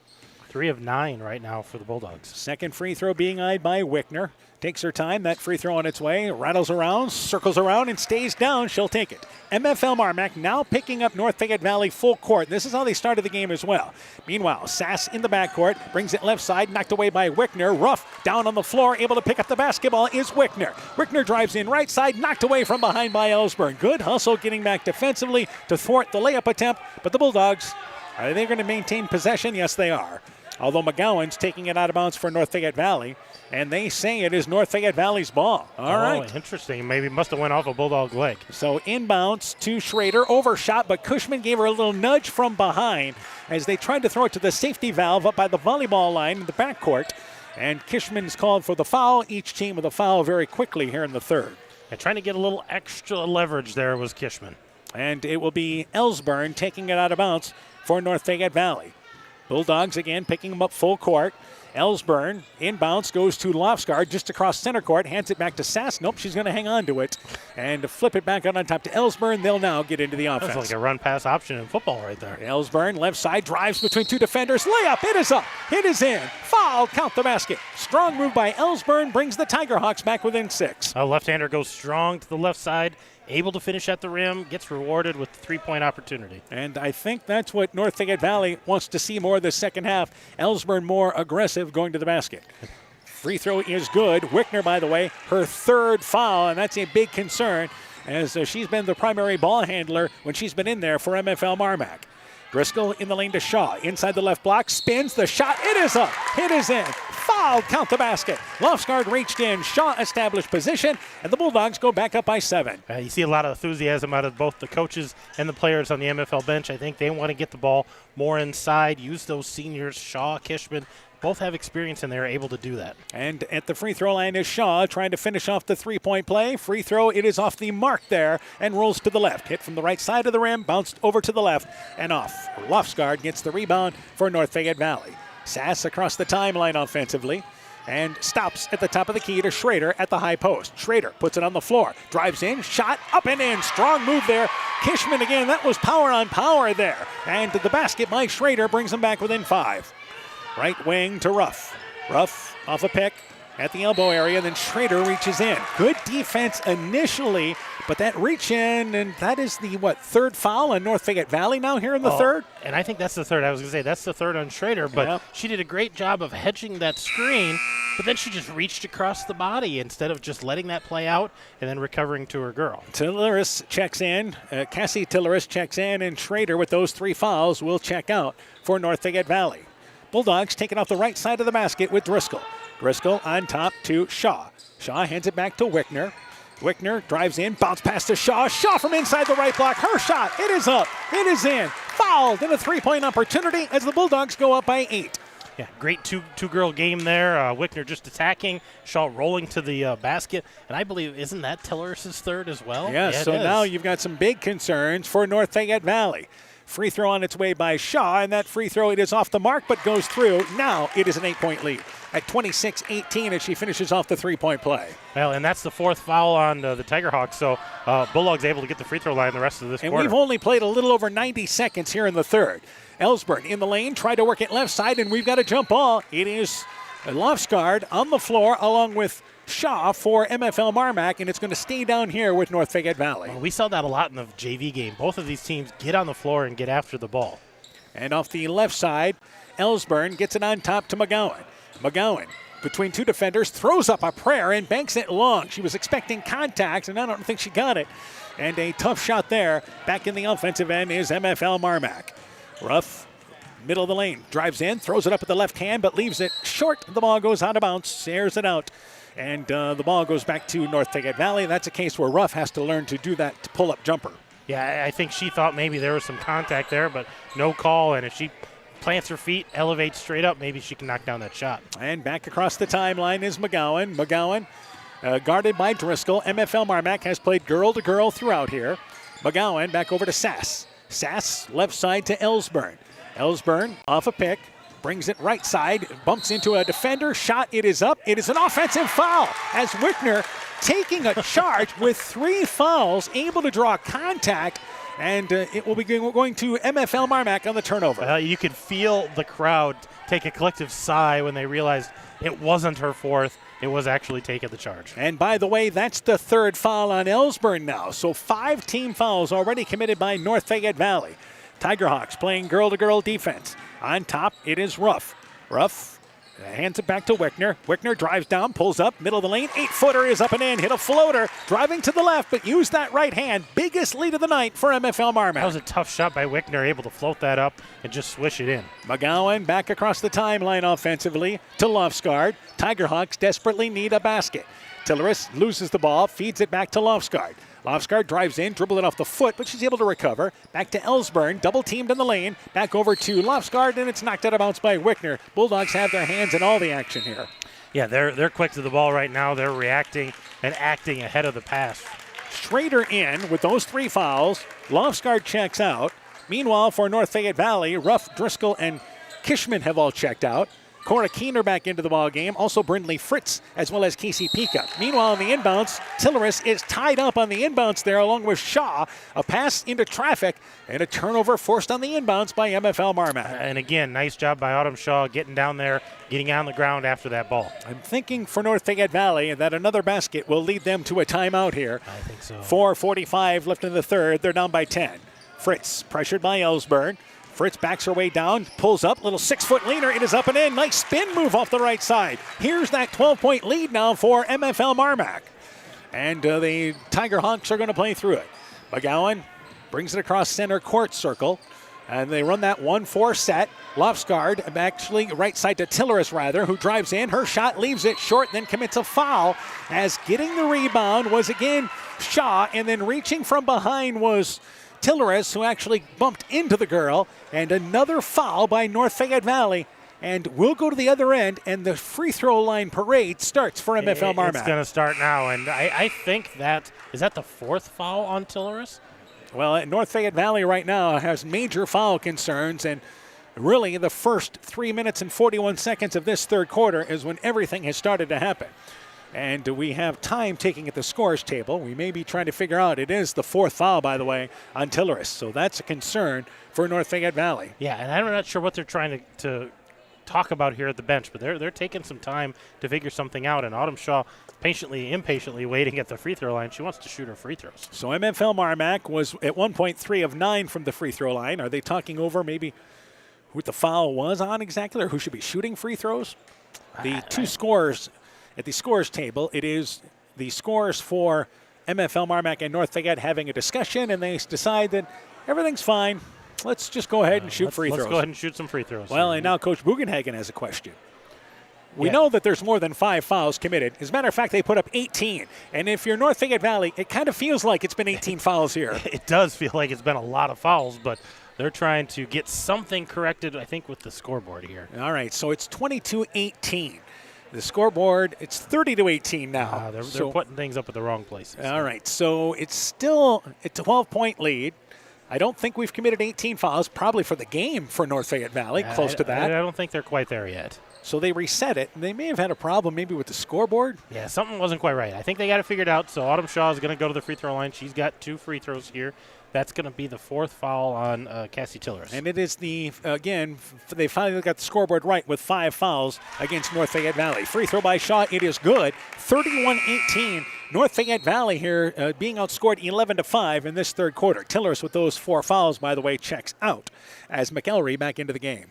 3 of 9 right now for the Bulldogs.
Second free throw being eyed by Wickner. Takes her time. That free throw on its way. Rattles around, circles around, and stays down. She'll take it. MFL MarMac now picking up North Fayette Valley full court. This is how they started the game as well. Meanwhile, Sass in the backcourt. Brings it left side. Knocked away by Wickner. Ruff down on the floor. Able to pick up the basketball is Wickner. Wickner drives in right side. Knocked away from behind by Ellsburn. Good hustle getting back defensively to thwart the layup attempt. But the Bulldogs, are they going to maintain possession? Yes, they are. Although McGowan's taking it out of bounds for North Fayette Valley, and they say it is North Fayette Valley's ball. All right.
Interesting. Maybe must have went off a Bulldog leg.
So inbounds to Schrader, overshot, but Cushman gave her a little nudge from behind as they tried to throw it to the safety valve up by the volleyball line in the backcourt. And Kishman's called for the foul. Each team with a foul very quickly here in the third.
And trying to get a little extra leverage there was Kishman.
And it will be Ellsburn taking it out of bounds for North Fayette Valley. Bulldogs again picking them up full court. Ellsburn inbounds, goes to Lofsgaard just across center court, hands it back to Sass. Nope, she's going to hang on to it and flip it back out on top to Ellsburn. They'll now get into the offense.
That's like a run-pass option in football right there.
Ellsburn, left side, drives between 2 defenders. Layup, it is up, it is in. Foul, count the basket. Strong move by Ellsburn brings the Tigerhawks back within 6.
A left-hander goes strong to the left side, able to finish at the rim, gets rewarded with the 3-point opportunity.
And I think that's what North Fayette Valley wants to see more of the second half. Ellsburn more aggressive going to the basket. Free throw is good. Wickner, by the way, her 3rd foul, and that's a big concern as she's been the primary ball handler when she's been in there for MFL MarMac. Driscoll in the lane to Shaw. Inside the left block, spins the shot. It is up. It is in. Foul, count the basket. Lofsgaard reached in. Shaw established position, and the Bulldogs go back up by 7.
You see a lot of enthusiasm out of both the coaches and the players on the MFL bench. I think they want to get the ball more inside, use those seniors, Shaw, Kishman. Both have experience and they're able to do that.
And at the free throw line is Shaw trying to finish off the 3-point play. Free throw, it is off the mark there and rolls to the left. Hit from the right side of the rim, bounced over to the left and off. Lofsgaard gets the rebound for North Fayette Valley. Sass across the timeline offensively and stops at the top of the key to Schrader at the high post. Schrader puts it on the floor, drives in, shot, up and in. Strong move there. Kishman again, that was power on power there. And the basket by Schrader brings them back within 5. Right wing to Ruff. Ruff off a pick at the elbow area, then Schrader reaches in. Good defense initially, but that reach in, and that is the, 3rd foul on North Fayette Valley now here in the 3rd?
And I think that's the 3rd. I was going to say that's the 3rd on Schrader, but she did a great job of hedging that screen, but then she just reached across the body instead of just letting that play out and then recovering to her girl.
Tilleris checks in. Cassie Tilleris checks in, and Schrader with those 3 fouls will check out for North Fayette Valley. Bulldogs taking off the right side of the basket with Driscoll. Driscoll on top to Shaw. Shaw hands it back to Wickner. Wickner drives in, bounce pass to Shaw. Shaw from inside the right block. Her shot, it is up, it is in. Fouled in a 3-point opportunity as the Bulldogs go up by 8.
Yeah, great two-girl game there. Wickner just attacking, Shaw rolling to the basket. And I believe, isn't that Tilleris' 3rd as well?
Yeah, so now you've got some big concerns for North Fayette Valley. Free throw on its way by Shaw, and that free throw, it is off the mark but goes through. Now it is an 8-point lead at 26-18 as she finishes off the 3-point play.
Well, and that's the 4th foul on the Tigerhawks, so Bulldogs able to get the free throw line the rest of this quarter.
And we've only played a little over 90 seconds here in the 3rd. Ellsburn in the lane, tried to work it left side, and we've got a jump ball. It is Lofsgaard on the floor along with Shaw for MFL MarMac, and it's going to stay down here with North Fayette Valley.
Well, we saw that a lot in the JV game. Both of these teams get on the floor and get after the ball.
And off the left side, Ellsburn gets it on top to McGowan. McGowan, between two defenders, throws up a prayer and banks it long. She was expecting contact, and I don't think she got it. And a tough shot there. Back in the offensive end is MFL MarMac. Ruff, middle of the lane, drives in, throws it up with the left hand, but leaves it short. The ball goes out of bounds, airs it out. And the ball goes back to North Fayette Valley. That's a case where Ruff has to learn to do that pull-up jumper.
Yeah, I think she thought maybe there was some contact there, but no call. And if she plants her feet, elevates straight up, maybe she can knock down that shot.
And back across the timeline is McGowan. McGowan guarded by Driscoll. MFL MarMac has played girl-to-girl throughout here. McGowan back over to Sass. Sass left side to Ellsburn. Ellsburn off a pick. Brings it right side, bumps into a defender, shot, it is up. It is an offensive foul as Wickner taking a charge with 3 fouls, able to draw contact, and it will be going to MFL MarMac on the turnover.
You could feel the crowd take a collective sigh when they realized it wasn't her fourth. It was actually taking the charge.
And by the way, that's the 3rd foul on Ellsburn now. So 5 team fouls already committed by North Fayette Valley. Tigerhawks playing girl-to-girl defense. On top, it is Ruff. Ruff hands it back to Wickner. Wickner drives down, pulls up, middle of the lane. 8-footer is up and in. Hit a floater, driving to the left, but used that right hand. Biggest lead of the night for MFL MarMac.
That was a tough shot by Wickner, able to float that up and just swish it in.
McGowan back across the timeline offensively to Lofsgaard. Tigerhawks desperately need a basket. Tilleris loses the ball, feeds it back to Lofsgaard. Lofsgaard drives in, dribbled it off the foot, but she's able to recover. Back to Ellsburn, double teamed in the lane. Back over to Lofsgaard, and it's knocked out of bounds by Wickner. Bulldogs have their hands in all the action here.
Yeah, they're quick to the ball right now. They're reacting and acting ahead of the pass.
Schrader in with those 3 fouls. Lofsgaard checks out. Meanwhile, for North Fayette Valley, Ruff, Driscoll, and Kishman have all checked out. Cora Keener back into the ball game. Also Brindley Fritz as well as Casey Pika. Meanwhile, on the inbounds, Tilleris is tied up on the inbounds there along with Shaw. A pass into traffic and a turnover forced on the inbounds by MFL MarMac.
And again, nice job by Autumn Shaw getting down there, getting on the ground after that ball.
I'm thinking for North Fayette Valley that another basket will lead them to a timeout here.
I think so.
4:45 left in the third. They're down by 10. Fritz pressured by Ellsburn. Fritz backs her way down, pulls up, little 6-foot leaner. It is up and in. Nice spin move off the right side. Here's that 12-point lead now for MFL MarMac. And the Tigerhawks are going to play through it. McGowan brings it across center court circle. And they run that 1-4 set. Lofsgaard actually right side to Tilleris rather, who drives in. Her shot leaves it short, then commits a foul. As getting the rebound was again Shaw, and then reaching from behind was Tilleris, who actually bumped into the girl, and another foul by North Fayette Valley. And we'll go to the other end, and the free throw line parade starts for MFL MarMac.
It's going to start now, and I think is that the 4th foul on Tilleris?
Well, North Fayette Valley right now has major foul concerns, and really the first 3 minutes and 41 seconds of this third quarter is when everything has started to happen. And we have time taking at the scores table. We may be trying to figure out. It is the 4th foul, by the way, on Tilleris. So that's a concern for North Fayette Valley.
Yeah, and I'm not sure what they're trying to talk about here at the bench, but they're taking some time to figure something out. And Autumn Shaw impatiently waiting at the free throw line. She wants to shoot her free throws.
So MFL MarMac was at 1 point 3 of 9 from the free throw line. Are they talking over maybe who the foul was on exactly, or who should be shooting free throws? The two scores at the scores table, it is the scores for MFL MarMac and North Fayette having a discussion, and they decide that everything's fine. Let's just go ahead and shoot free throws.
Let's go ahead and shoot some free throws.
Well, and now Coach Bugenhagen has a question. We know that there's more than 5 fouls committed. As a matter of fact, they put up 18. And if you're North Fayette Valley, it kind of feels like it's been 18 fouls here.
It does feel like it's been a lot of fouls, but they're trying to get something corrected, I think, with the scoreboard here.
All right, so it's 22-18. The scoreboard, it's 30-18 now.
They're putting things up at the wrong places.
All right, so it's still a 12-point lead. I don't think we've committed 18 fouls, probably for the game for North Fayette Valley, close to that.
I don't think they're quite there yet.
So they reset it, and they may have had a problem maybe with the scoreboard.
Yeah, something wasn't quite right. I think they got it figured out, so Autumn Shaw is going to go to the free throw line. She's got 2 free throws here That's going to be the 4th foul on Cassie Tillers.
And it is they finally got the scoreboard right with 5 fouls against North Fayette Valley. Free throw by Shaw, it is good. 31-18. North Fayette Valley here being outscored 11-5 in this third quarter. Tillers with those 4 fouls, by the way, checks out as McElry back into the game.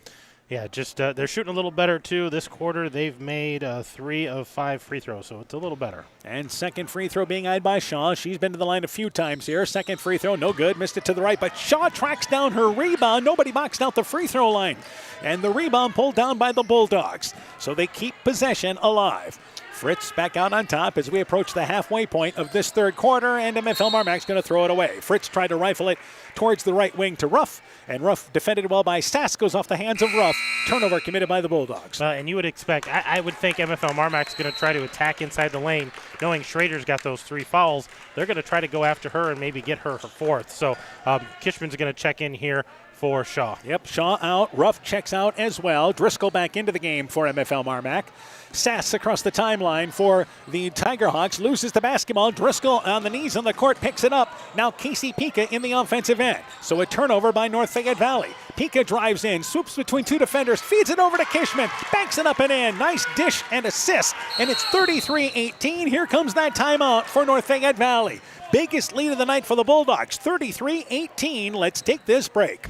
Yeah, just they're shooting a little better, too. This quarter, they've made 3 of 5 free throws, so it's a little better.
And second free throw being eyed by Shaw. She's been to the line a few times here. Second free throw, no good. Missed it to the right, but Shaw tracks down her rebound. Nobody boxed out the free throw line. And the rebound pulled down by the Bulldogs. So they keep possession alive. Fritz back out on top as we approach the halfway point of this third quarter, and MFL MarMac's going to throw it away. Fritz tried to rifle it towards the right wing to Ruff, and Ruff defended well by Sass, goes off the hands of Ruff. Turnover committed by the Bulldogs.
And you would expect, I would think MFL MarMac's going to try to attack inside the lane, knowing Schrader's got those 3 fouls. They're going to try to go after her and maybe get her 4th. So Kishman's going to check in here for Shaw.
Yep, Shaw out. Ruff checks out as well. Driscoll back into the game for MFL MarMac. Sass across the timeline for the Tigerhawks. Loses the basketball. Driscoll on the knees on the court picks it up. Now Casey Pika in the offensive end. So a turnover by North Fayette Valley. Pika drives in, swoops between 2 defenders, feeds it over to Kishman, banks it up and in. Nice dish and assist. And it's 33-18. Here comes that timeout for North Fayette Valley. Biggest lead of the night for the Bulldogs. 33-18. Let's take this break.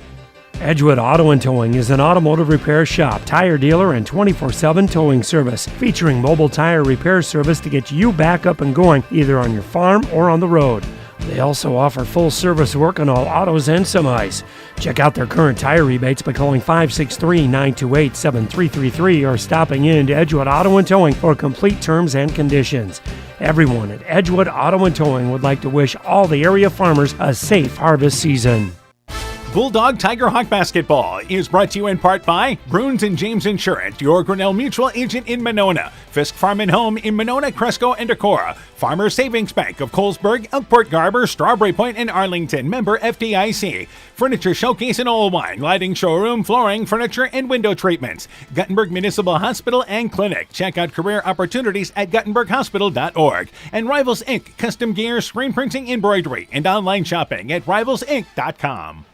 Edgewood Auto and Towing is an automotive repair shop, tire dealer, and 24/7 towing service, featuring mobile tire repair service to get you back up and going either on your farm or on the road. They also offer full service work on all autos and semis. Check out their current tire rebates by calling 563-928-7333 or stopping in to Edgewood Auto and Towing for complete terms and conditions. Everyone at Edgewood Auto and Towing would like to wish all the area farmers a safe harvest season.
Bulldog Tigerhawk Basketball is brought to you in part by Bruins and James Insurance, your Grinnell Mutual agent in Monona, Fisk Farm and Home in Monona, Cresco, and Decorah, Farmers Savings Bank of Colesburg, Elkport, Garber, Strawberry Point, and Arlington, member FDIC, Furniture Showcase and Old Wine, Lighting Showroom, Flooring, Furniture, and Window Treatments, Guttenberg Municipal Hospital and Clinic. Check out career opportunities at guttenberghospital.org, and Rivals Inc., custom gear, screen printing, embroidery, and online shopping at rivalsinc.com.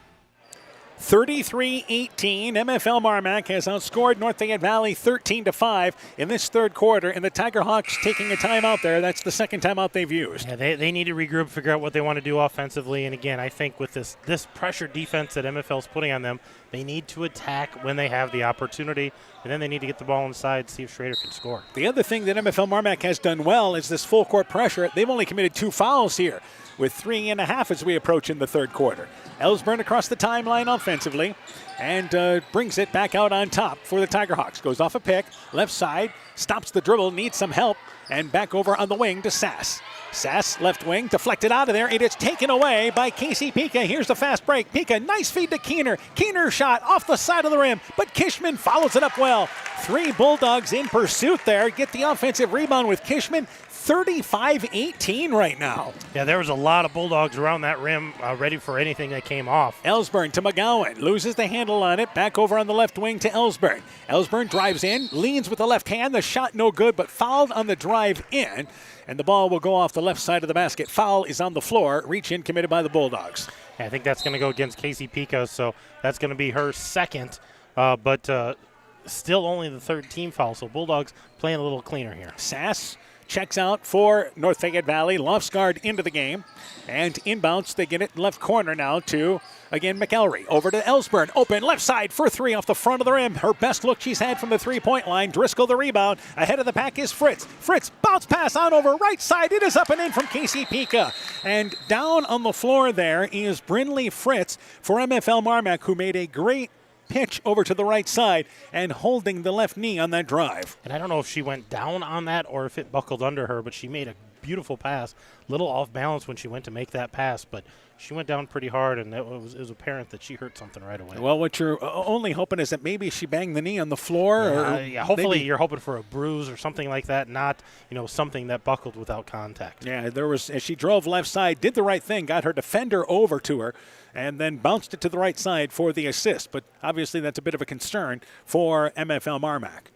33-18. MFL MarMac has outscored North Fayette Valley 13-5 in this third quarter, and the Tigerhawks taking a timeout there. That's the second timeout they've used.
Yeah, they need to regroup, figure out what they want to do offensively. And again, I think with this pressure defense that MFL's putting on them, they need to attack when they have the opportunity, and then they need to get the ball inside, see if Schrader can score.
The other thing that MFL MarMac has done well is this full court pressure. They've only committed 2 fouls here, with 3.5 as we approach in the third quarter. Ellsburn across the timeline offensively and brings it back out on top for the Tigerhawks. Goes off a pick, left side, stops the dribble, needs some help, and back over on the wing to Sass. Sass, left wing, deflected out of there. It is taken away by Casey Pika. Here's the fast break. Pika, nice feed to Keener. Keener shot off the side of the rim, but Kishman follows it up well. 3 Bulldogs in pursuit there. Get the offensive rebound with Kishman. 35-18 right now.
Yeah, there was a lot of Bulldogs around that rim ready for anything that came off.
Ellsburn to McGowan. Loses the handle on it. Back over on the left wing to Ellsburn. Ellsburn drives in, leans with the left hand. The shot no good, but fouled on the drive in. And the ball will go off the left side of the basket. Foul is on the floor. Reach in committed by the Bulldogs.
Yeah, I think that's going to go against Casey Pika, so that's going to be her second. But still only the third team foul, so Bulldogs playing a little cleaner here.
Sass checks out for North Fayette Valley. Lofsgaard into the game. And inbounds, they get it left corner now to, again, McElry. Over to Ellsburn. Open left side for 3 off the front of the rim. Her best look she's had from the three-point line. Driscoll the rebound. Ahead of the pack is Fritz. Fritz, bounce pass on over right side. It is up and in from Casey Pika. And down on the floor there is Brinley Fritz for MFL MarMac, who made a great pitch over to the right side and holding the left knee on that drive.
And I don't know if she went down on that or if it buckled under her, but she made a beautiful pass. Little off balance when she went to make that pass, but she went down pretty hard, and it was apparent that she hurt something right away.
Well, what you're only hoping is that maybe she banged the knee on the floor.
Yeah, hopefully you're hoping for a bruise or something like that, not something that buckled without contact.
Yeah, there was, as she drove left side, did the right thing, got her defender over to her, and then bounced it to the right side for the assist. But obviously that's a bit of a concern for MFL MarMac.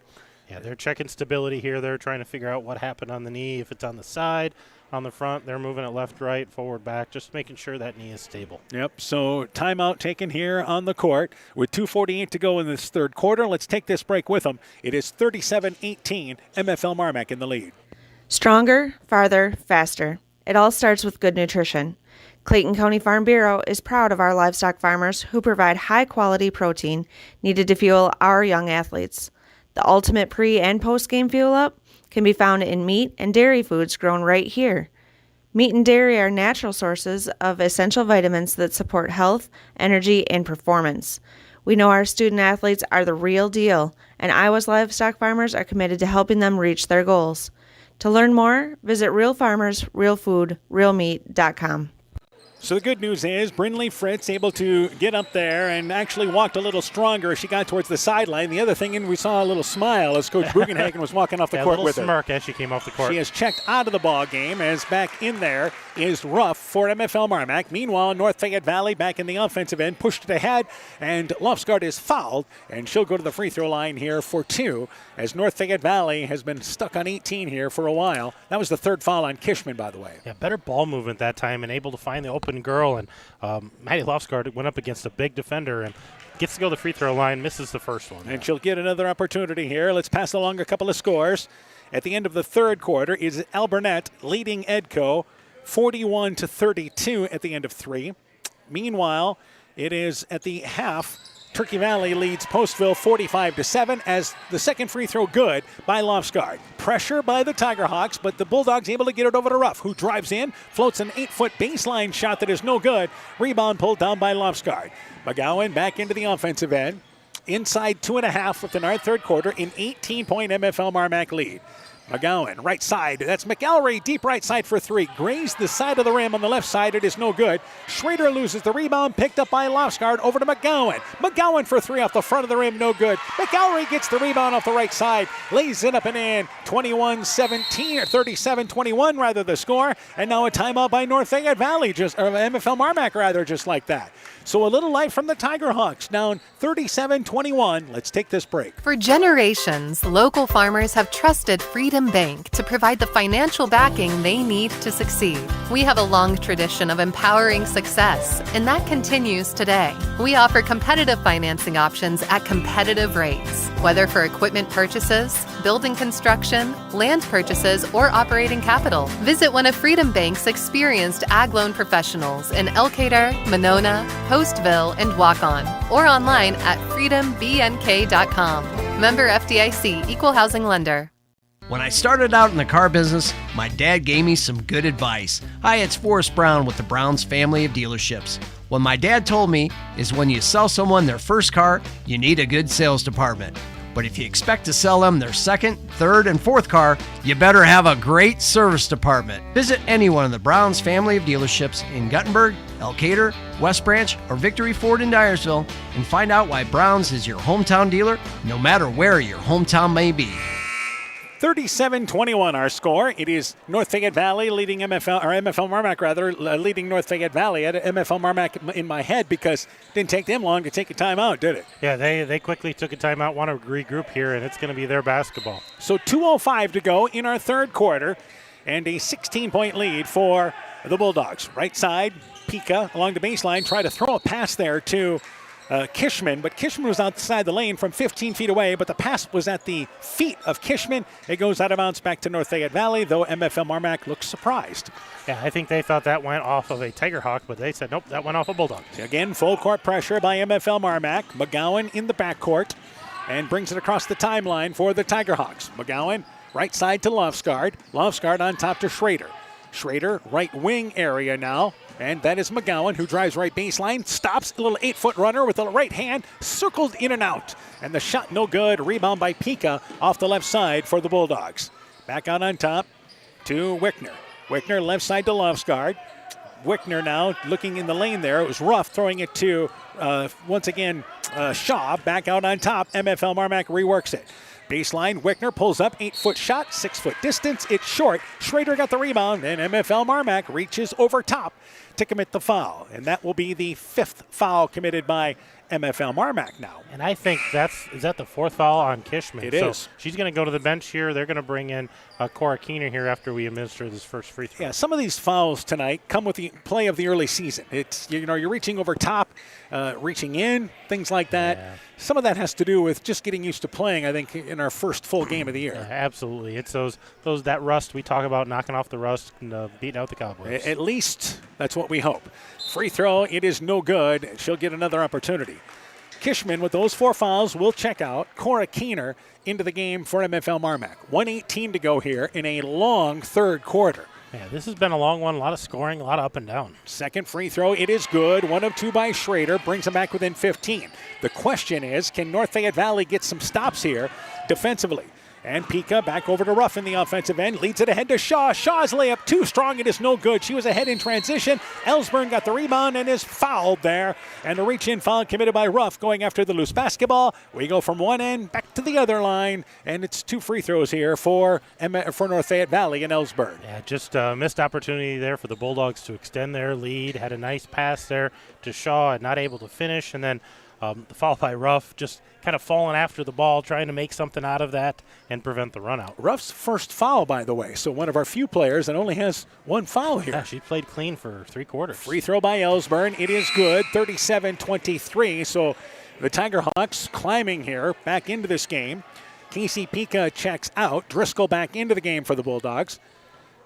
Yeah, they're checking stability here. They're trying to figure out what happened on the knee, if it's on the side, on the front. They're moving it left, right, forward, back, just making sure that knee is stable.
Yep, so timeout taken here on the court with 2:48 to go in this third quarter. Let's take this break with them. It is 37-18, MFL MarMac in the lead.
Stronger, farther, faster. It all starts with good nutrition. Clayton County Farm Bureau is proud of our livestock farmers who provide high-quality protein needed to fuel our young athletes. The ultimate pre- and post-game fuel-up can be found in meat and dairy foods grown right here. Meat and dairy are natural sources of essential vitamins that support health, energy, and performance. We know our student athletes are the real deal, and Iowa's livestock farmers are committed to helping them reach their goals. To learn more, visit realfarmersrealfoodrealmeat.com.
So the good news is Brinley Fritz able to get up there and actually walked a little stronger as she got towards the sideline. The other thing, and we saw a little smile as Coach Bugenhagen was walking off the court with her.
A little smirk as she came off the court.
She has checked out of the ball game as back in there is Ruff for MFL MarMac. Meanwhile, North Fayette Valley back in the offensive end, pushed it ahead, and Lofsgaard is fouled, and she'll go to the free throw line here for 2 as North Fayette Valley has been stuck on 18 here for a while. That was the third foul on Kishman, by the way.
Yeah, better ball movement that time and able to find the open girl, and Maddie Lofsgaard went up against a big defender and gets to go to the free throw line, misses the first one.
And she'll get another opportunity here. Let's pass along a couple of scores. At the end of the third quarter is Alburnett leading Edco 41-32 at the end of 3. Meanwhile, it is at the half. Turkey Valley leads Postville 45-7 as the second free throw good by Lofsgaard. Pressure by the Tigerhawks, but the Bulldogs able to get it over to Ruff, who drives in, floats an 8-foot baseline shot that is no good. Rebound pulled down by Lofsgaard. McGowan back into the offensive end. Inside 2.5 within our third quarter, an 18-point MFL MarMac lead. McGowan, right side. That's McElry, deep right side for 3. Grazed the side of the rim on the left side. It is no good. Schrader loses the rebound, picked up by Lofsgaard over to McGowan. McGowan for 3 off the front of the rim, no good. McElry gets the rebound off the right side, lays it up and in. 21-17, or 37-21 rather the score. And now a timeout by North Fayette Valley, or MFL MarMac rather, just like that. So a little light from the Tigerhawks, down 37-21. Let's take this break.
For generations, local farmers have trusted Freedom Bank to provide the financial backing they need to succeed. We have a long tradition of empowering success, and that continues today. We offer competitive financing options at competitive rates, whether for equipment purchases, building construction, land purchases, or operating capital. Visit one of Freedom Bank's experienced ag loan professionals in Elkader, Monona, Postville, and Waukon, or online at freedombnk.com. Member FDIC, Equal Housing Lender.
When I started out in the car business, my dad gave me some good advice. Hi, it's Forrest Brown with the Brown's family of dealerships. What my dad told me is when you sell someone their first car, you need a good sales department. But if you expect to sell them their second, third, and fourth car, you better have a great service department. Visit any one of the Brown's family of dealerships in Guttenberg, Elkader, West Branch, or Victory Ford in Dyersville and find out why Brown's is your hometown dealer, no matter where your hometown may be.
37-21 our score. It is North Fayette Valley leading MFL MarMac rather, leading North Fayette Valley. I had MFL MarMac in my head because it didn't take them long to take a timeout, did it?
Yeah, they quickly took a timeout, want to regroup here, and it's going to be their basketball.
So 2:05 to go in our third quarter, and a 16-point lead for the Bulldogs. Right side, Pika along the baseline, try to throw a pass there to Kishman, but Kishman was outside the lane from 15 feet away, but the pass was at the feet of Kishman. It goes out of bounds back to North Fayette Valley, though MFL MarMac looks surprised.
Yeah, I think they thought that went off of a Tigerhawk, but they said, nope, that went off a Bulldog.
Again, full court pressure by MFL MarMac. McGowan in the backcourt and brings it across the timeline for the Tigerhawks. McGowan, right side to Lofsgaard. Lofsgaard on top to Schrader. Schrader, right wing area now. And that is McGowan, who drives right baseline, stops, a little 8-foot runner with the right hand, circled in and out. And the shot no good. Rebound by Pika off the left side for the Bulldogs. Back out on top to Wickner. Wickner left side to Lofsgaard. Wickner now looking in the lane there. It was Ruff throwing it to, once again, Shaw. Back out on top. MFL MarMac reworks it. Baseline, Wickner pulls up, 8-foot shot, 6-foot distance. It's short. Schrader got the rebound, and MFL MarMac reaches over top to commit the foul. And that will be the 5th foul committed by MFL MarMac now.
And I think is that the fourth foul on Kishman?
It is.
She's going to go to the bench here. They're going to bring in Cora Keener here after we administer this first free throw.
Yeah, some of these fouls tonight come with the play of the early season. It's, you're reaching over top, reaching in, things like that. Yeah. Some of that has to do with just getting used to playing, I think, in our first full game of the year.
Yeah, absolutely. It's that rust we talk about, knocking off the rust and beating out the Cowboys.
At least that's what we hope. Free throw, it is no good. She'll get another opportunity. Kishman, with those 4 fouls, will check out. Cora Keener into the game for MFL MarMac. 1:18 to go here in a long third quarter.
Yeah, this has been a long one, a lot of scoring, a lot of up and down.
Second free throw, it is good. 1 of 2 by Schrader, brings them back within 15. The question is, can North Fayette Valley get some stops here defensively? And Pika back over to Ruff in the offensive end. Leads it ahead to Shaw. Shaw's layup too strong. It is no good. She was ahead in transition. Ellsburn got the rebound and is fouled there. And a reach-in foul committed by Ruff going after the loose basketball. We go from one end back to the other line. And it's 2 free throws here for North Fayette Valley and Ellsburn.
Yeah, just a missed opportunity there for the Bulldogs to extend their lead. Had a nice pass there to Shaw and not able to finish. And then the foul by Ruff, just kind of falling after the ball, trying to make something out of that and prevent the run out.
Ruff's first foul, by the way, so one of our few players that only has 1 foul here.
Yeah, she played clean for 3 quarters.
Free throw by Ellsburn. It is good, 37-23. So the Tiger Hawks climbing here back into this game. Casey Pika checks out. Driscoll back into the game for the Bulldogs.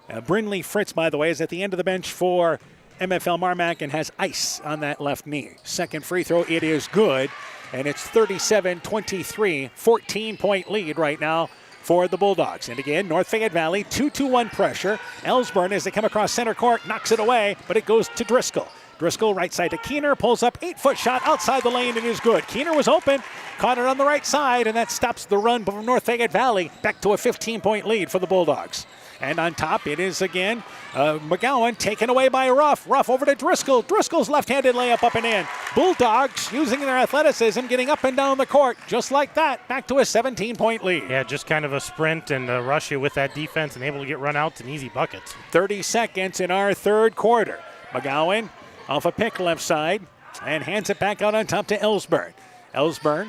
Brynlee Fritz, by the way, is at the end of the bench for MFL MarMac and has ice on that left knee. Second free throw, it is good, and it's 37-23, 14-point lead right now for the Bulldogs. And again, North Fayette Valley, 2-2-1 pressure. Ellsburn, as they come across center court, knocks it away, but it goes to Driscoll. Driscoll right side to Keener, pulls up, 8-foot shot outside the lane, and is good. Keener was open, caught it on the right side, and that stops the run from North Fayette Valley back to a 15-point lead for the Bulldogs. And on top, it is again McGowan taken away by Ruff. Ruff over to Driscoll. Driscoll's left-handed layup up and in. Bulldogs using their athleticism, getting up and down the court. Just like that, back to a 17-point lead.
Yeah, just kind of a sprint and rush you with that defense and able to get run outs and easy buckets.
30 seconds in our third quarter. McGowan off a pick left side and hands it back out on top to Ellsburn. Ellsburn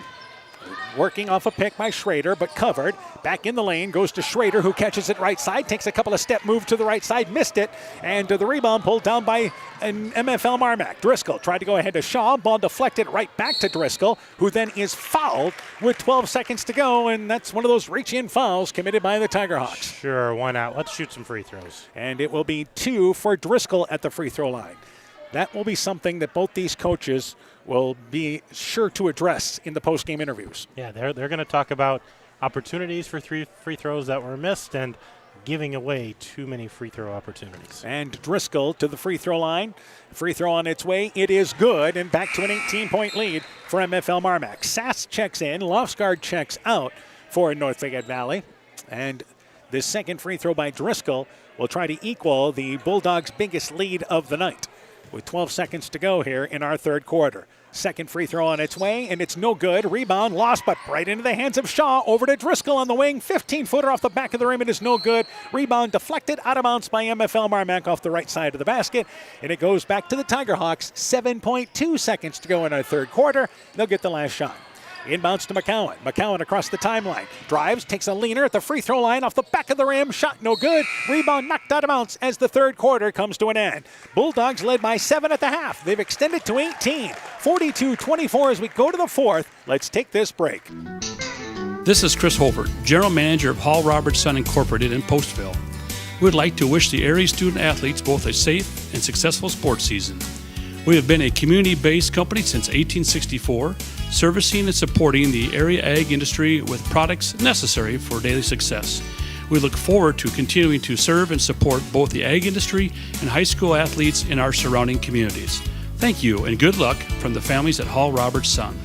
working off a pick by Schrader, but covered. Back in the lane, goes to Schrader, who catches it right side, takes a couple of step move to the right side, missed it, and the rebound pulled down by an MFL MarMac. Driscoll tried to go ahead to Shaw, ball deflected right back to Driscoll, who then is fouled with 12 seconds to go, and that's one of those reach-in fouls committed by the Tiger Hawks.
Sure, why not? Let's shoot some free throws.
And it will be 2 for Driscoll at the free throw line. That will be something that both these coaches will be sure to address in the post-game interviews.
Yeah, they're going to talk about opportunities for 3 free throws that were missed and giving away too many free throw opportunities.
And Driscoll to the free throw line. Free throw on its way. It is good, and back to an 18-point lead for MFL MarMac. Sass checks in. Lofsgaard checks out for North Fayette Valley. And this second free throw by Driscoll will try to equal the Bulldogs' biggest lead of the night, with 12 seconds to go here in our third quarter. Second free throw on its way, and it's no good. Rebound lost, but right into the hands of Shaw. Over to Driscoll on the wing. 15-footer off the back of the rim. It is no good. Rebound deflected out of bounds by MFL MarMac off the right side of the basket, and it goes back to the Tiger Hawks. 7.2 seconds to go in our third quarter. They'll get the last shot. Inbounds to McCowan. McCowan across the timeline. Drives, takes a leaner at the free throw line off the back of the rim. Shot no good. Rebound knocked out of bounds as the third quarter comes to an end. Bulldogs led by 7 at the half. They've extended to 18. 42-24 as we go to the fourth. Let's take this break.
This is Chris Holbert, General Manager of Hall Roberts Son Incorporated in Postville. We would like to wish the area student athletes both a safe and successful sports season. We have been a community-based company since 1864, servicing and supporting the area ag industry with products necessary for daily success. We look forward to continuing to serve and support both the ag industry and high school athletes in our surrounding communities. Thank you and good luck from the families at Hall Roberts Son.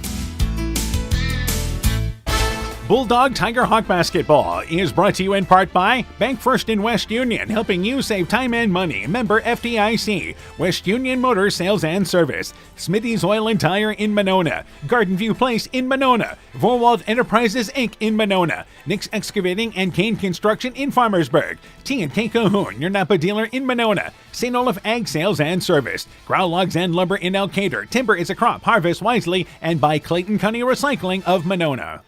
Bulldog Tiger Hawk Basketball is brought to you in part by Bank First in West Union, helping you save time and money. Member FDIC. West Union Motor Sales and Service. Smithy's Oil and Tire in Monona. Garden View Place in Monona. Vorwald Enterprises Inc. in Monona. Nick's Excavating and Kane Construction in Farmersburg. T&K Cahoon, your Napa dealer in Monona. St. Olaf Ag Sales and Service. Grow Logs and Lumber in Elkader. Timber is a crop. Harvest wisely. And by Clayton County Recycling of Monona.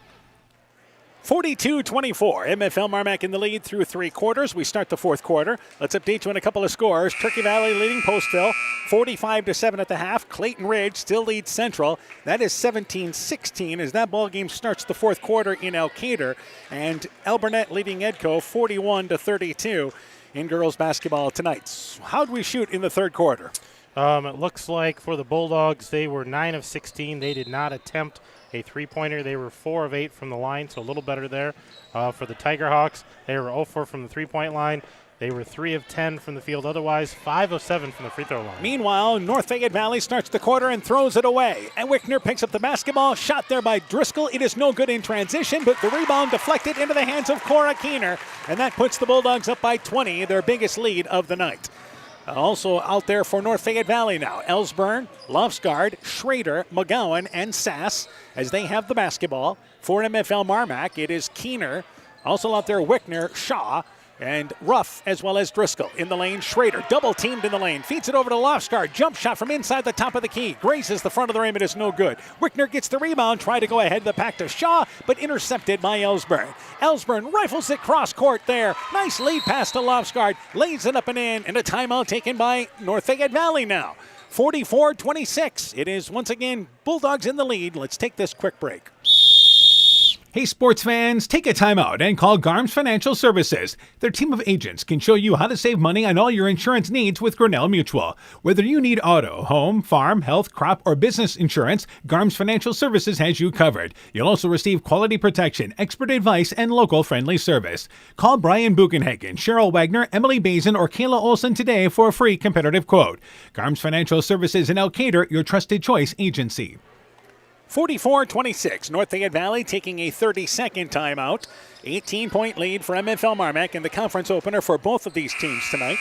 42-24. MFL MarMac in the lead through three quarters. We start the fourth quarter. Let's update you on a couple of scores. Turkey Valley leading Postville 45-7 at the half. Clayton Ridge still leads Central. That is 17-16 as that ball game starts the fourth quarter in Elkader. And Elburnett leading Edco 41-32 in girls basketball tonight. How'd we shoot in the third quarter?
It looks like for the Bulldogs, they were 9 of 16. They did not attempt a three-pointer. They were 4 of 8 from the line, so a little better there. For the Tiger Hawks, they were 0 4 from the three-point line. They were 3 of 10 from the field. Otherwise, 5 of 7 from the free throw line.
Meanwhile, North Fayette Valley starts the quarter and throws it away. And Wickner picks up the basketball. Shot there by Driscoll. It is no good in transition, but the rebound deflected into the hands of Cora Keener. And that puts the Bulldogs up by 20, their biggest lead of the night. Also out there for North Fayette Valley now. Ellsburn, Lofsgaard, Schrader, McGowan, and Sass as they have the basketball. For MFL MarMac, it is Keener. Also out there, Wickner, Shaw, and Ruff, as well as Driscoll. In the lane, Schrader, double teamed in the lane. Feeds it over to Lofsgaard. Jump shot from inside the top of the key. Grazes the front of the rim. It is no good. Wickner gets the rebound. Try to go ahead of the pack to Shaw, but intercepted by Ellsburn. Ellsburn rifles it cross court there. Nice lead pass to Lofsgaard. Lays it up and in. And a timeout taken by North Fayette Valley now. 44-26. It is once again Bulldogs in the lead. Let's take this quick break. Hey sports fans, take a time out and call Garms Financial Services. Their team of agents can show you how to save money on all your insurance needs with Grinnell Mutual. Whether you need auto, home, farm, health, crop, or business insurance, Garms Financial Services has you covered. You'll also receive quality protection, expert advice, and local friendly service. Call Brian Bugenhagen, Cheryl Wagner, Emily Bazin, or Kayla Olson today for a free competitive quote. Garms Financial Services in Elkader, your trusted choice agency. 44-26, North Fayette Valley taking a 30-second timeout. 18-point lead for MFL MarMac in the conference opener for both of these teams tonight.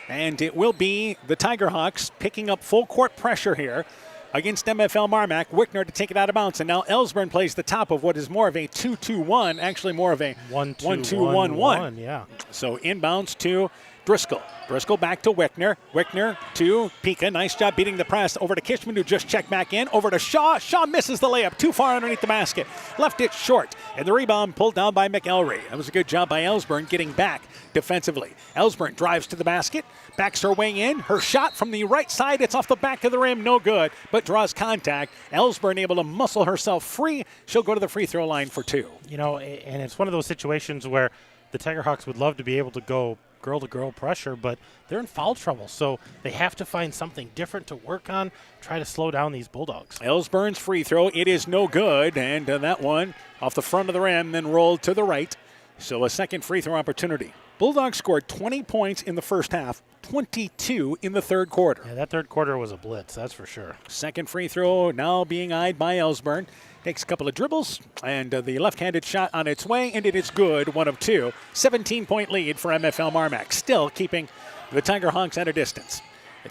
And it will be the Tiger Hawks picking up full court pressure here against MFL MarMac. Wickner to take it out of bounds. And now Ellsburn plays the top of what is more of a 2-2-1, actually more of a 1-2-1-1.
Yeah.
So inbounds to Driscoll. Driscoll back to Wickner. Wickner to Pika. Nice job beating the press. Over to Kishman, who just checked back in. Over to Shaw. Shaw misses the layup. Too far underneath the basket. Left it short. And the rebound pulled down by McElry. That was a good job by Ellsburn getting back defensively. Ellsburn drives to the basket. Backs her way in. Her shot from the right side. It's off the back of the rim. No good, but draws contact. Ellsburn able to muscle herself free. She'll go to the free throw line for two.
You know, and it's one of those situations where the Tiger Hawks would love to be able to go girl-to-girl pressure, but they're in foul trouble, so they have to find something different to work on, try to slow down these Bulldogs.
Ellsburn's free throw, it is no good, and that one off the front of the rim, then rolled to the right. So a second free throw opportunity. Bulldogs scored 20 points in the first half, 22 in the third quarter.
Yeah, that third quarter was a blitz, that's for sure.
Second free throw now being eyed by Ellsburn. Takes a couple of dribbles, and the left-handed shot on its way, and it is good, 1 of 2. 17-point lead for MFL MarMac, still keeping the Tiger Hawks at a distance.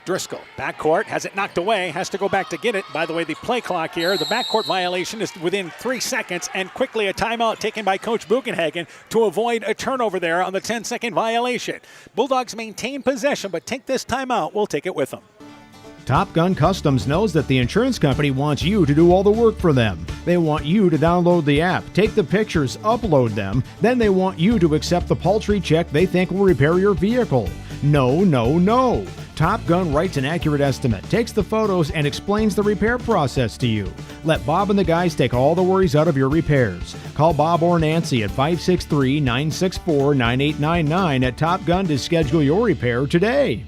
Driscoll, backcourt, has it knocked away, has to go back to get it. By the way, the play clock here, the backcourt violation is within 3 seconds, and quickly a timeout taken by Coach Bugenhagen to avoid a turnover there on the 10-second violation. Bulldogs maintain possession, but take this timeout. We'll take it with them.
Top Gun Customs knows that the insurance company wants you to do all the work for them. They want you to download the app, take the pictures, upload them, then they want you to accept the paltry check they think will repair your vehicle. No, no, no. Top Gun writes an accurate estimate, takes the photos, and explains the repair process to you. Let Bob and the guys take all the worries out of your repairs. Call Bob or Nancy at 563-964-9899 at Top Gun to schedule your repair today.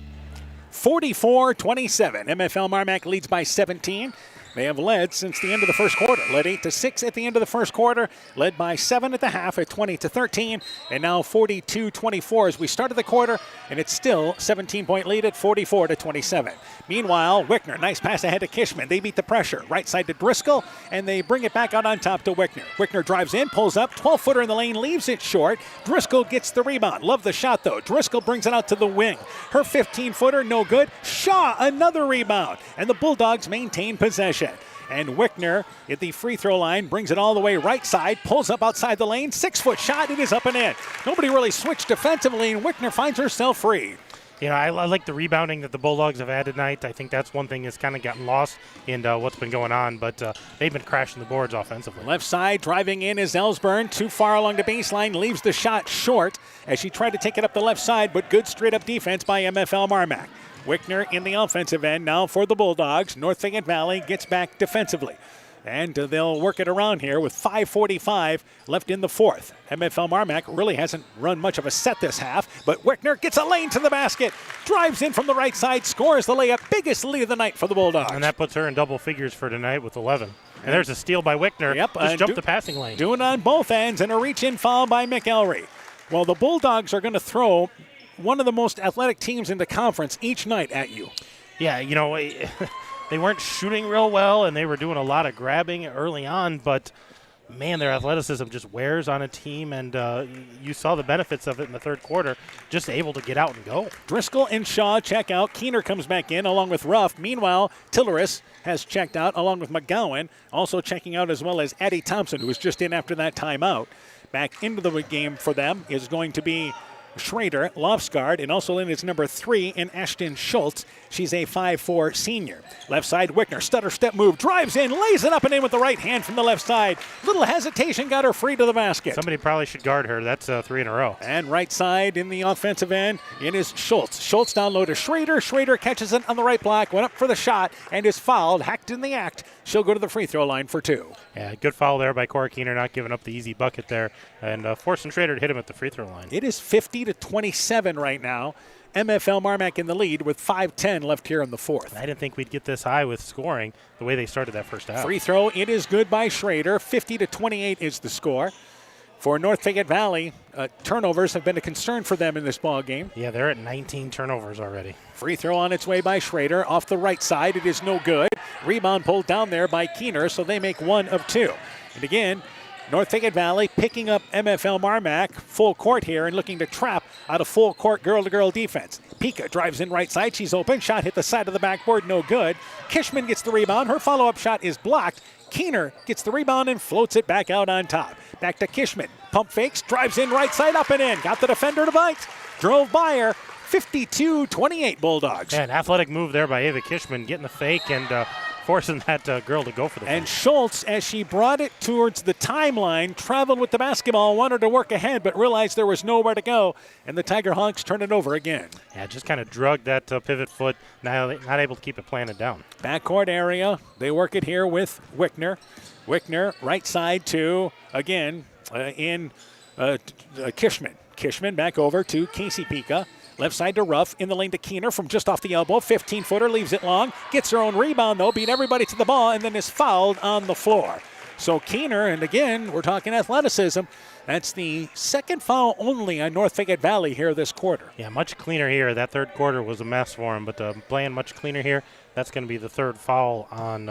44-27. MFL MarMac leads by 17. They have led since the end of the first quarter. Led 8-6 at the end of the first quarter. Led by 7 at the half at 20-13. And now 42-24 as we started the quarter. And it's still 17-point lead at 44-27. Meanwhile, Wickner, nice pass ahead to Kishman. They beat the pressure. Right side to Driscoll. And they bring it back out on top to Wickner. Wickner drives in, pulls up. 12-footer in the lane, leaves it short. Driscoll gets the rebound. Love the shot, though. Driscoll brings it out to the wing. Her 15-footer, no good. Shaw, another rebound. And the Bulldogs maintain possession. And Wickner at the free throw line brings it all the way right side, pulls up outside the lane, 6-foot shot, it is up and in. Nobody really switched defensively, and Wickner finds herself free.
You know, I like the rebounding that the Bulldogs have had tonight. I think that's one thing that's kind of gotten lost in what's been going on, but they've been crashing the boards offensively.
Left side, driving in is Ellsburn. Too far along the baseline, leaves the shot short as she tried to take it up the left side, but good straight-up defense by MFL MarMac. Wickner in the offensive end now for the Bulldogs. North Fayette Valley gets back defensively. And they'll work it around here with 5:45 left in the fourth. MFL MarMac really hasn't run much of a set this half, but Wickner gets a lane to the basket, drives in from the right side, scores the layup, biggest lead of the night for the Bulldogs.
And that puts her in double figures for tonight with 11. And there's a steal by Wickner.
Yep,
just jumped the passing lane.
Doing on both ends, and a reach-in foul by McElry. Well, the Bulldogs are going to throw one of the most athletic teams in the conference each night at you.
Yeah, you know, they weren't shooting real well, and they were doing a lot of grabbing early on, but, man, their athleticism just wears on a team, and you saw the benefits of it in the third quarter, just able to get out and go.
Driscoll and Shaw check out. Keener comes back in along with Ruff. Meanwhile, Tilleris has checked out along with McGowan, also checking out as well as Addie Thompson, who was just in after that timeout. Back into the game for them is going to be Schrader, Lofsgaard, and also in is number 3 in Ashton Schultz. She's a 5'4 senior. Left side, Wickner, stutter step move, drives in, lays it up and in with the right hand from the left side. Little hesitation got her free to the basket.
Somebody probably should guard her. That's 3 in a row.
And right side in the offensive end, it is Schultz. Schultz down low to Schrader. Schrader catches it on the right block, went up for the shot, and is fouled, hacked in the act. She'll go to the free throw line for 2.
Yeah, good foul there by Cora Keener, not giving up the easy bucket there, and forcing Schrader to hit him at the free throw line.
It is 50-27 right now. MFL MarMac in the lead with 5:10 left here in the fourth.
I didn't think we'd get this high with scoring the way they started that first half.
Free throw, it is good by Schrader. 50-28 is the score. For North Fayette Valley, turnovers have been a concern for them in this ball game.
Yeah, they're at 19 turnovers already.
Free throw on its way by Schrader. Off the right side, it is no good. Rebound pulled down there by Keener, so they make 1 of 2. And again, North Fayette Valley picking up MFL MarMac full court here and looking to trap out of full court girl-to-girl defense. Pika drives in right side. She's open. Shot hit the side of the backboard. No good. Kishman gets the rebound. Her follow-up shot is blocked. Keener gets the rebound and floats it back out on top. Back to Kishman. Pump fakes. Drives in right side up and in. Got the defender to bite. Drove by her. 52-28 Bulldogs.
Yeah, an athletic move there by Ava Kishman, getting the fake and forcing that girl to go for the
And Schultz, as she brought it towards the timeline, traveled with the basketball, wanted to work ahead, but realized there was nowhere to go, and the Tiger Hawks turn it over again.
Yeah, just kind of drugged that pivot foot, not able to keep it planted down.
Backcourt area, they work it here with Wickner. Wickner, right side to, again, Kishman. Kishman back over to Casey Pika. Left side to Ruff, in the lane to Keener from just off the elbow. 15-footer, leaves it long. Gets her own rebound, though, beat everybody to the ball, and then is fouled on the floor. So Keener, and again, we're talking athleticism. That's the second foul only on North Fayette Valley here this quarter.
Yeah, much cleaner here. That third quarter was a mess for him, but playing much cleaner here. That's going to be the third foul on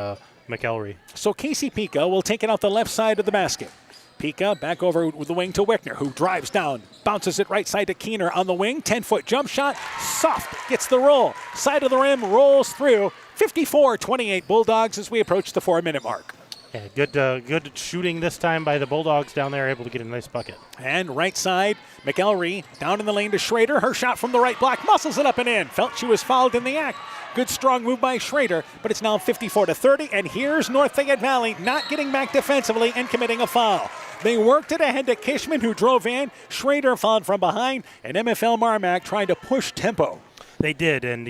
McElry.
So Casey Pika will take it out the left side of the basket. Pika back over with the wing to Wickner, who drives down, bounces it right side to Keener on the wing. 10-foot jump shot, soft, gets the roll. Side of the rim, rolls through. 54-28 Bulldogs as we approach the 4-minute mark.
Yeah, good shooting this time by the Bulldogs down there, able to get a nice bucket.
And right side, McElry down in the lane to Schrader. Her shot from the right block, muscles it up and in. Felt she was fouled in the act. Good strong move by Schrader, but it's now 54-30. And here's North Fayette Valley not getting back defensively and committing a foul. They worked it ahead to Kishman, who drove in. Schrader fouled from behind, and MFL MarMac trying to push tempo.
They did, and,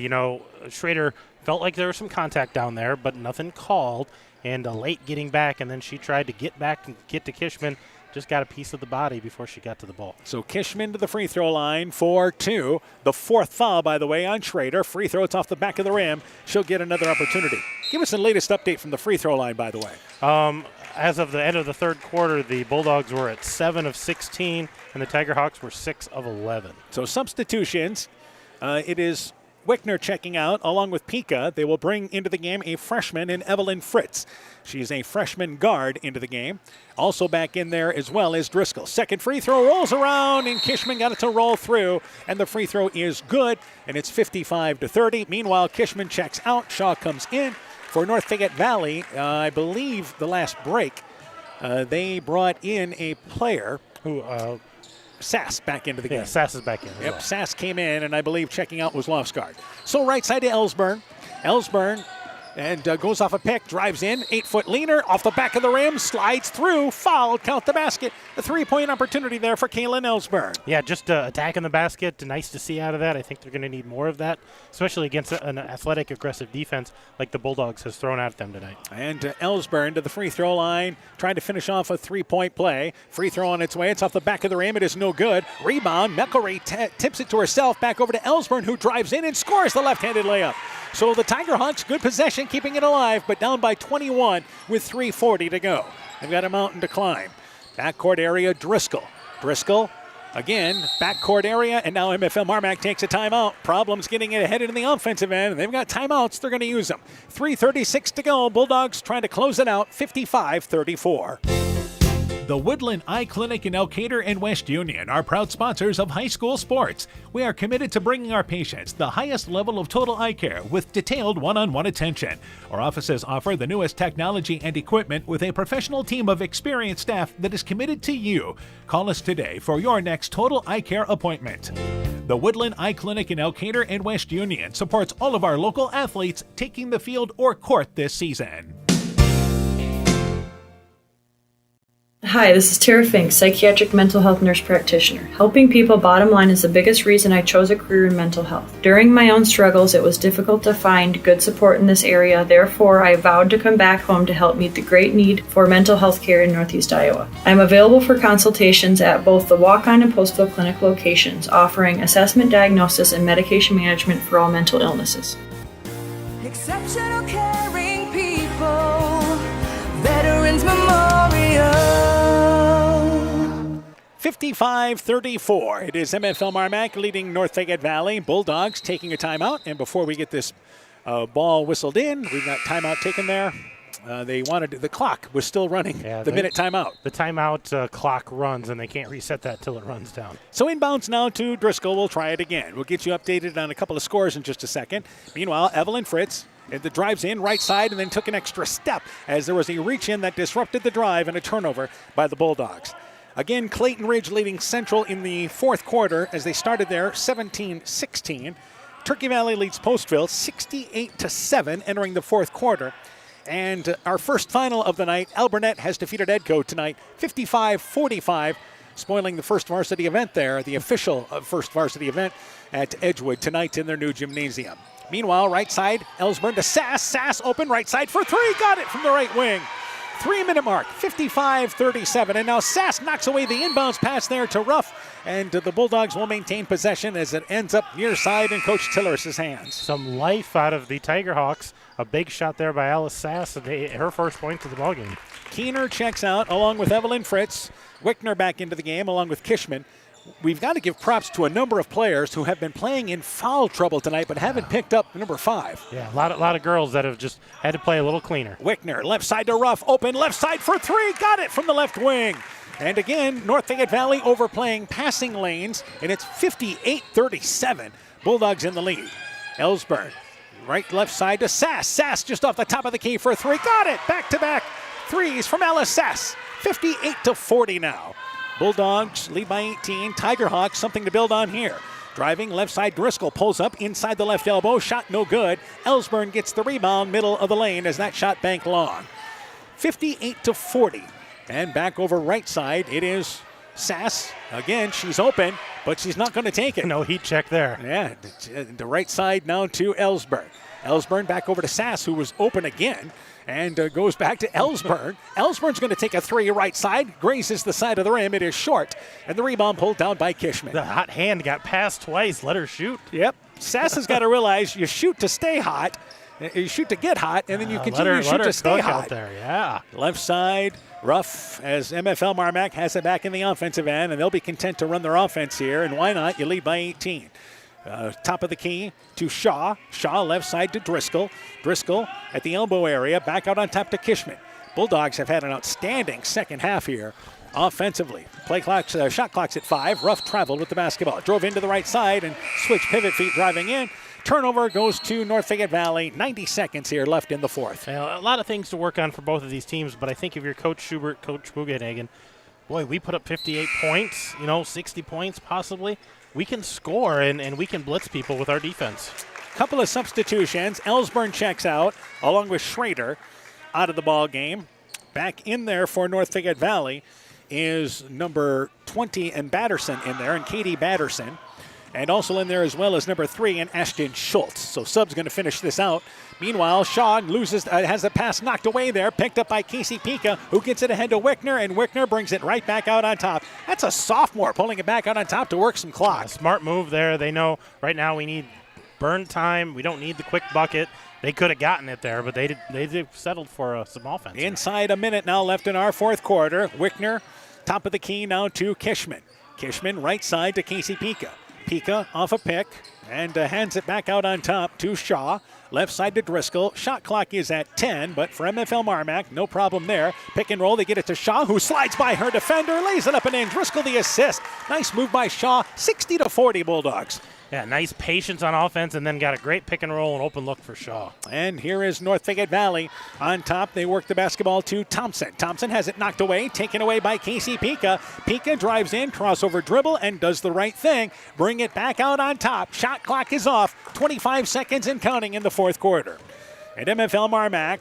Schrader felt like there was some contact down there, but nothing called. And late getting back, and then she tried to get back and get to Kishman. just got a piece of the body before she got to the ball.
So Kishman to the free throw line for 2. The fourth foul, by the way, on Schrader. Free throw, it's off the back of the rim. She'll get another opportunity. Give us the latest update from the free throw line, by the way.
As of the end of the third quarter, the Bulldogs were at 7 of 16, and the Tiger Hawks were 6 of 11.
So substitutions. It is Wickner checking out along with Pika. They will bring into the game a freshman in Evelyn Fritz. She's a freshman guard into the game. Also back in there as well is Driscoll. Second free throw rolls around, and Kishman got it to roll through, and the free throw is good, and it's 55-30. Meanwhile, Kishman checks out. Shaw comes in. For North Fayette Valley, I believe the last break, they brought in a player
who
Sass back into the game.
Yeah, Sass is back in.
Yep, Sass came in, and I believe checking out was Lofsgaard. So right side to Ellsburn. Ellsburn and goes off a pick, drives in, 8-foot leaner, off the back of the rim, slides through, fouled, count the basket. A 3-point opportunity there for Kaylin Ellsburn.
Yeah, just attacking the basket. Nice to see out of that. I think they're going to need more of that, especially against an athletic, aggressive defense like the Bulldogs has thrown at them tonight.
And Ellsburn to the free throw line, trying to finish off a 3-point play. Free throw on its way. It's off the back of the rim. It is no good. Rebound. McElray tips it to herself. Back over to Ellsburn, who drives in and scores the left-handed layup. So the Tiger Hawks, good possession, keeping it alive, but down by 21 with 3:40 to go. They've got a mountain to climb. Backcourt area, Driscoll. Driscoll, again, backcourt area, and now MFL MarMac takes a timeout. Problems getting it ahead in the offensive end. They've got timeouts. They're going to use them. 3:36 to go. Bulldogs trying to close it out, 55-34. The Woodland Eye Clinic in Elkader and West Union are proud sponsors of high school sports. We are committed to bringing our patients the highest level of total eye care with detailed one-on-one attention. Our offices offer the newest technology and equipment with a professional team of experienced staff that is committed to you. Call us today for your next total eye care appointment. The Woodland Eye Clinic in Elkader and West Union supports all of our local athletes taking the field or court this season.
Hi, this is Tara Fink, psychiatric mental health nurse practitioner. Helping people bottom line is the biggest reason I chose a career in mental health. During my own struggles, it was difficult to find good support in this area. Therefore, I vowed to come back home to help meet the great need for mental health care in Northeast Iowa. I'm available for consultations at both the Walk-On and Postville Clinic locations, offering assessment, diagnosis, and medication management for all mental illnesses.
Exceptional caring people, Veterans Memorial.
55-34. It is MFL MarMac leading North Fayette Valley. Bulldogs taking a timeout. And before we get this ball whistled in, we've got timeout taken there. The clock was still running. Yeah, minute timeout.
The timeout clock runs, and they can't reset that till it runs down.
So inbounds now to Driscoll. We'll try it again. We'll get you updated on a couple of scores in just a second. Meanwhile, Evelyn Fritz drives in right side and then took an extra step as there was a reach in that disrupted the drive and a turnover by the Bulldogs. Again, Clayton Ridge leading Central in the fourth quarter as they started there 17-16. Turkey Valley leads Postville 68-7 entering the fourth quarter. And our first final of the night, Alburnett has defeated Edco tonight 55-45, spoiling the first varsity event there, the official first varsity event at Edgewood tonight in their new gymnasium. Meanwhile, right side, Ellsburn to Sass. Sass open right side for three. Got it from the right wing. 3-minute mark, 55-37. And now Sass knocks away the inbounds pass there to Ruff. And the Bulldogs will maintain possession as it ends up near side in Coach Tilleris' hands.
Some life out of the Tiger Hawks. A big shot there by Alice Sass, and her first point to the ballgame.
Keener checks out along with Evelyn Fritz. Wickner back into the game along with Kishman. We've got to give props to a number of players who have been playing in foul trouble tonight but haven't picked up number 5.
Yeah, a lot of girls that have just had to play a little cleaner.
Wickner, left side to Ruff, open left side for three, got it from the left wing. And again, North Fayette Valley overplaying passing lanes, and it's 58-37. Bulldogs in the lead. Ellsburn, right left side to Sass. Sass just off the top of the key for three, got it. Back-to-back threes from Alice Sass. 58-40 now. Bulldogs lead by 18. Tiger Hawks, something to build on here. Driving left side, Driscoll pulls up inside the left elbow. Shot no good. Ellsburn gets the rebound, middle of the lane as that shot banked long. 58-40. And back over right side, it is Sass. Again, she's open, but she's not going to take it.
No heat check there.
Yeah, the right side now to Ellsburn. Ellsburn back over to Sass, who was open again, and goes back to Ellsburn. Ellsburn's going to take a three right side, grazes the side of the rim. It is short, and the rebound pulled down by Kishman.
The hot hand got passed twice. Let her shoot.
Yep. Sass has got to realize you shoot to stay hot, you shoot to get hot, and then you continue to shoot to stay hot.
Out there, yeah.
Left side, rough as MFL MarMac has it back in the offensive end, and they'll be content to run their offense here, and why not? You lead by 18. Top of the key to Shaw. Shaw left side to Driscoll. Driscoll at the elbow area, back out on top to Kishman. Bulldogs have had an outstanding second half here offensively. Play clock's, shot clock's at 5. Ruff traveled with the basketball. Drove into the right side and switched pivot feet driving in. Turnover goes to North Fayette Valley. 90 seconds here left in the fourth.
A lot of things to work on for both of these teams, but I think if you're Coach Schubert, Coach Bugenhagen, boy, we put up 58 points, 60 points possibly. We can score and we can blitz people with our defense.
Couple of substitutions. Ellsburn checks out along with Schrader out of the ball game. Back in there for North Fayette Valley is number 20 and Batterson in there, and Katie Batterson. And also in there as well as number 3 and Ashton Schultz. So sub's going to finish this out. Meanwhile, Shaw has the pass knocked away there, picked up by Casey Pika, who gets it ahead to Wickner, and Wickner brings it right back out on top. That's a sophomore pulling it back out on top to work some clock.
Smart move there. They know right now we need burn time. We don't need the quick bucket. They could have gotten it there, but they settled for some offense.
Inside a minute now left in our fourth quarter. Wickner, top of the key now to Kishman. Kishman right side to Casey Pika. Pika off a pick and hands it back out on top to Shaw. Left side to Driscoll. Shot clock is at 10, but for MFL MarMac, no problem there. Pick and roll, they get it to Shaw, who slides by her defender, lays it up and in. Driscoll the assist. Nice move by Shaw, 60-40 Bulldogs.
Yeah, nice patience on offense, and then got a great pick and roll and open look for Shaw.
And here is North Fayette Valley on top. They work the basketball to Thompson. Thompson has it knocked away, taken away by Casey Pika. Pika drives in, crossover dribble, and does the right thing. Bring it back out on top. Shot clock is off. 25 seconds and counting in the fourth quarter. At MFL MarMac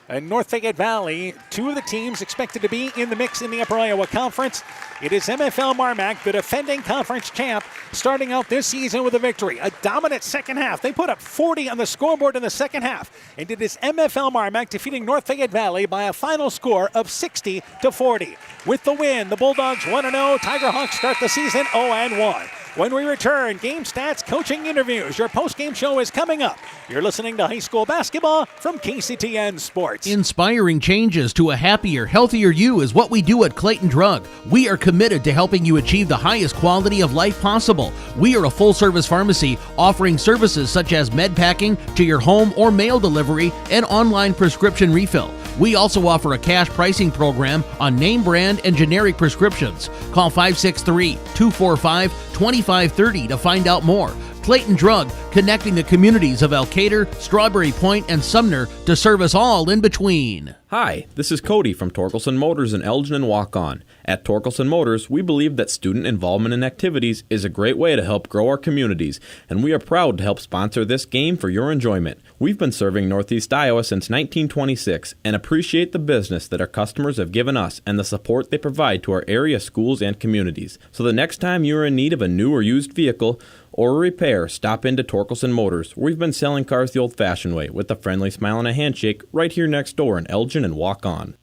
and North Fayette Valley, two of the teams expected to be in the mix in the Upper Iowa Conference. It is MFL MarMac, the defending conference champ, starting out this season with a victory. A dominant second half. They put up 40 on the scoreboard in the second half. And it is MFL MarMac defeating North Fayette Valley by a final score of 60-40. With the win, the Bulldogs 1-0. Tigerhawks start the season 0-1. When we return, game stats, coaching interviews. Your post-game show is coming up. You're listening to high school basketball from KCTN Sports.
Inspiring changes to a happier, healthier you is what we do at Clayton Drug. We are committed to helping you achieve the highest quality of life possible. We are a full-service pharmacy offering services such as med packing to your home or mail delivery and online prescription refill. We also offer a cash pricing program on name brand and generic prescriptions. Call 563-245-2530 to find out more. Clayton Drug, connecting the communities of Elkader, Strawberry Point, and Sumner to serve us all in between.
Hi, this is Cody from Torkelson Motors in Elgin and Waukon. At Torkelson Motors, we believe that student involvement in activities is a great way to help grow our communities, and we are proud to help sponsor this game for your enjoyment. We've been serving Northeast Iowa since 1926 and appreciate the business that our customers have given us and the support they provide to our area schools and communities. So the next time you are in need of a new or used vehicle or a repair, stop into Torkelson Motors. We've been selling cars the old-fashioned way with a friendly smile and a handshake right here next door in Elgin and Waukon.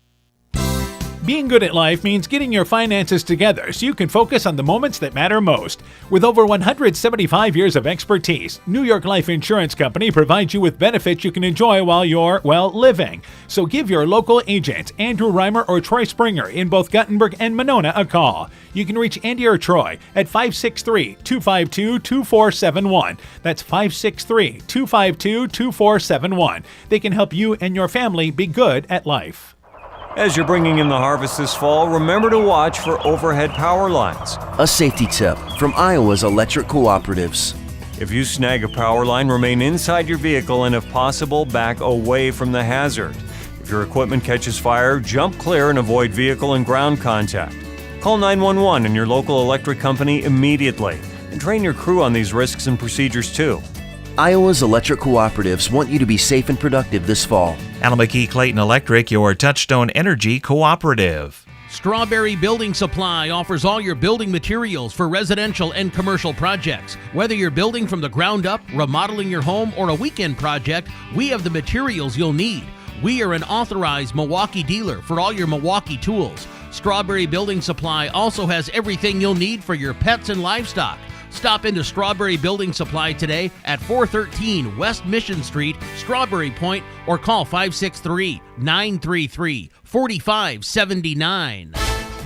Being good at life means getting your finances together so you can focus on the moments that matter most. With over 175 years of expertise, New York Life Insurance Company provides you with benefits you can enjoy while you're, living. So give your local agents, Andrew Reimer or Troy Springer in both Guttenberg and Monona, a call. You can reach Andy or Troy at 563-252-2471. That's 563-252-2471. They can help you and your family be good at life.
As you're bringing in the harvest this fall, remember to watch for overhead power lines.
A safety tip from Iowa's electric cooperatives.
If you snag a power line, remain inside your vehicle and if possible, back away from the hazard. If your equipment catches fire, jump clear and avoid vehicle and ground contact. Call 911 and your local electric company immediately and train your crew on these risks and procedures too.
Iowa's electric cooperatives want you to be safe and productive this fall.
Alameda Clayton Electric, your Touchstone Energy cooperative.
Strawberry Building Supply offers all your building materials for residential and commercial projects. Whether you're building from the ground up, remodeling your home, or a weekend project, we have the materials you'll need. We are an authorized Milwaukee dealer for all your Milwaukee tools. Strawberry Building Supply also has everything you'll need for your pets and livestock. Stop into Strawberry Building Supply today at 413 West Mission Street, Strawberry Point, or call 563-933-4579.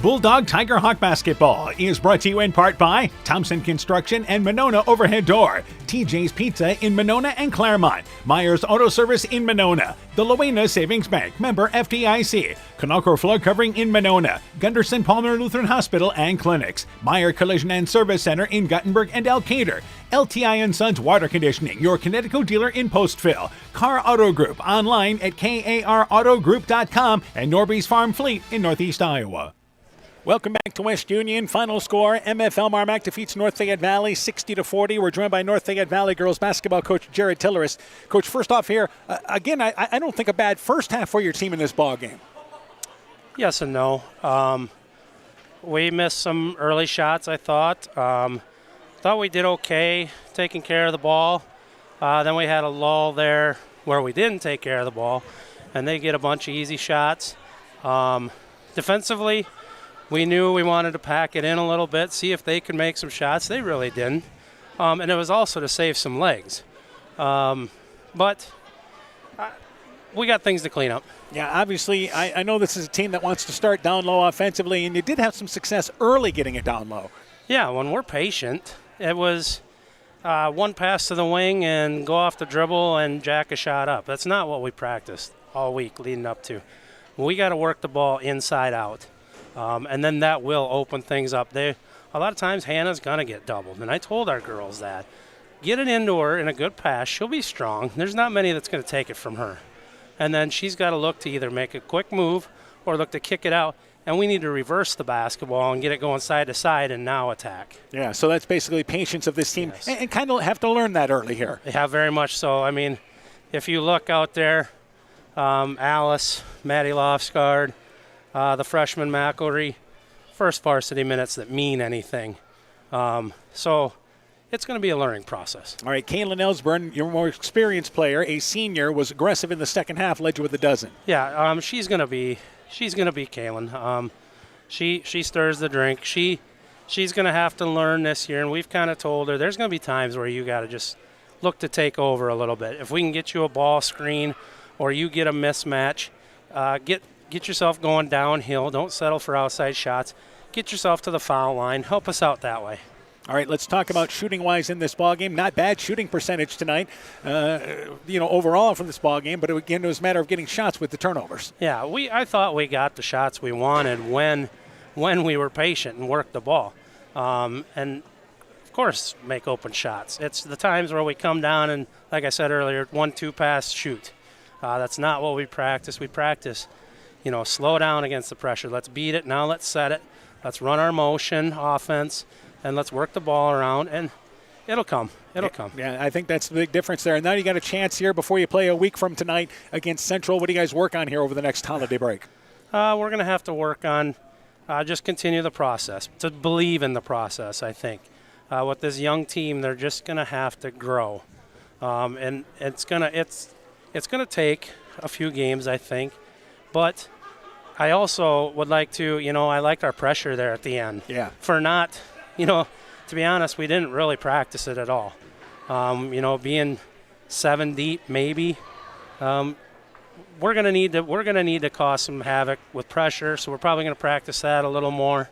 Bulldog Tiger Hawk Basketball is brought to you in part by Thompson Construction and Monona Overhead Door, TJ's Pizza in Monona and Claremont, Myers Auto Service in Monona, the Loena Savings Bank, member FDIC, Conoco Flood Covering in Monona, Gunderson Palmer Lutheran Hospital and Clinics, Meyer Collision and Service Center in Guttenberg and Elkader, LTI & Sons Water Conditioning, your Connecticut dealer in Postville, Car Auto Group online at karautogroup.com, and Norby's Farm Fleet in Northeast Iowa. Welcome back to West Union. Final score, MFL MarMac defeats North Fayette Valley 60-40. We're joined by North Fayette Valley girls basketball coach Jared Tilleris. Coach, first off here, again, I don't think a bad first half for your team in this ball game.
Yes and no. We missed some early shots, I thought. Thought we did okay taking care of the ball. Then we had a lull there where we didn't take care of the ball, and they get a bunch of easy shots. Defensively, we knew we wanted to pack it in a little bit, see if they could make some shots. They really didn't. And it was also to save some legs. But we got things to clean up.
Yeah, obviously, I know this is a team that wants to start down low offensively, and you did have some success early getting it down low.
Yeah, when we're patient, it was one pass to the wing and go off the dribble and jack a shot up. That's not what we practiced all week leading up to. We got to work the ball inside out. And then that will open things up. A lot of times Hannah's going to get doubled, and I told our girls that. Get it into her in a good pass. She'll be strong. There's not many that's going to take it from her. And then she's got to look to either make a quick move or look to kick it out, and we need to reverse the basketball and get it going side to side and now attack.
Yeah, so that's basically patience of this team, yes. and kind of have to learn that early here.
Yeah, very much so. I mean, if you look out there, Alice, Maddie Lofsgaard, the freshman McElry, first varsity minutes that mean anything. So it's going to be a learning process.
All right, Kaylin Ellsburn, your more experienced player, a senior, was aggressive in the second half, led you with a dozen.
Yeah, she's going to be Kaylin. She stirs the drink. She's going to have to learn this year, and we've kind of told her there's going to be times where you got to just look to take over a little bit. If we can get you a ball screen or you get a mismatch, get yourself going downhill. Don't settle for outside shots. Get yourself to the foul line. Help us out that way.
All right, let's talk about shooting-wise in this ballgame. Not bad shooting percentage tonight, overall from this ballgame, but again, it was a matter of getting shots with the turnovers.
Yeah, I thought we got the shots we wanted when we were patient and worked the ball. And, of course, make open shots. It's the times where we come down and, like I said earlier, 1-2 pass, shoot. That's not what we practice. We practice, slow down against the pressure. Let's beat it. Now let's set it. Let's run our motion offense, and let's work the ball around, and it'll come. It'll come.
Yeah, I think that's the big difference there. And now you got a chance here before you play a week from tonight against Central. What do you guys work on here over the next holiday break?
We're going to have to work on just continue the process, to believe in the process, I think. With this young team, they're just going to have to grow. And it's going to take a few games, I think. But I also would like to, I liked our pressure there at the end.
Yeah.
For not, to be honest, we didn't really practice it at all. Being 7 deep, maybe. We're gonna need to cause some havoc with pressure, so we're probably gonna practice that a little more.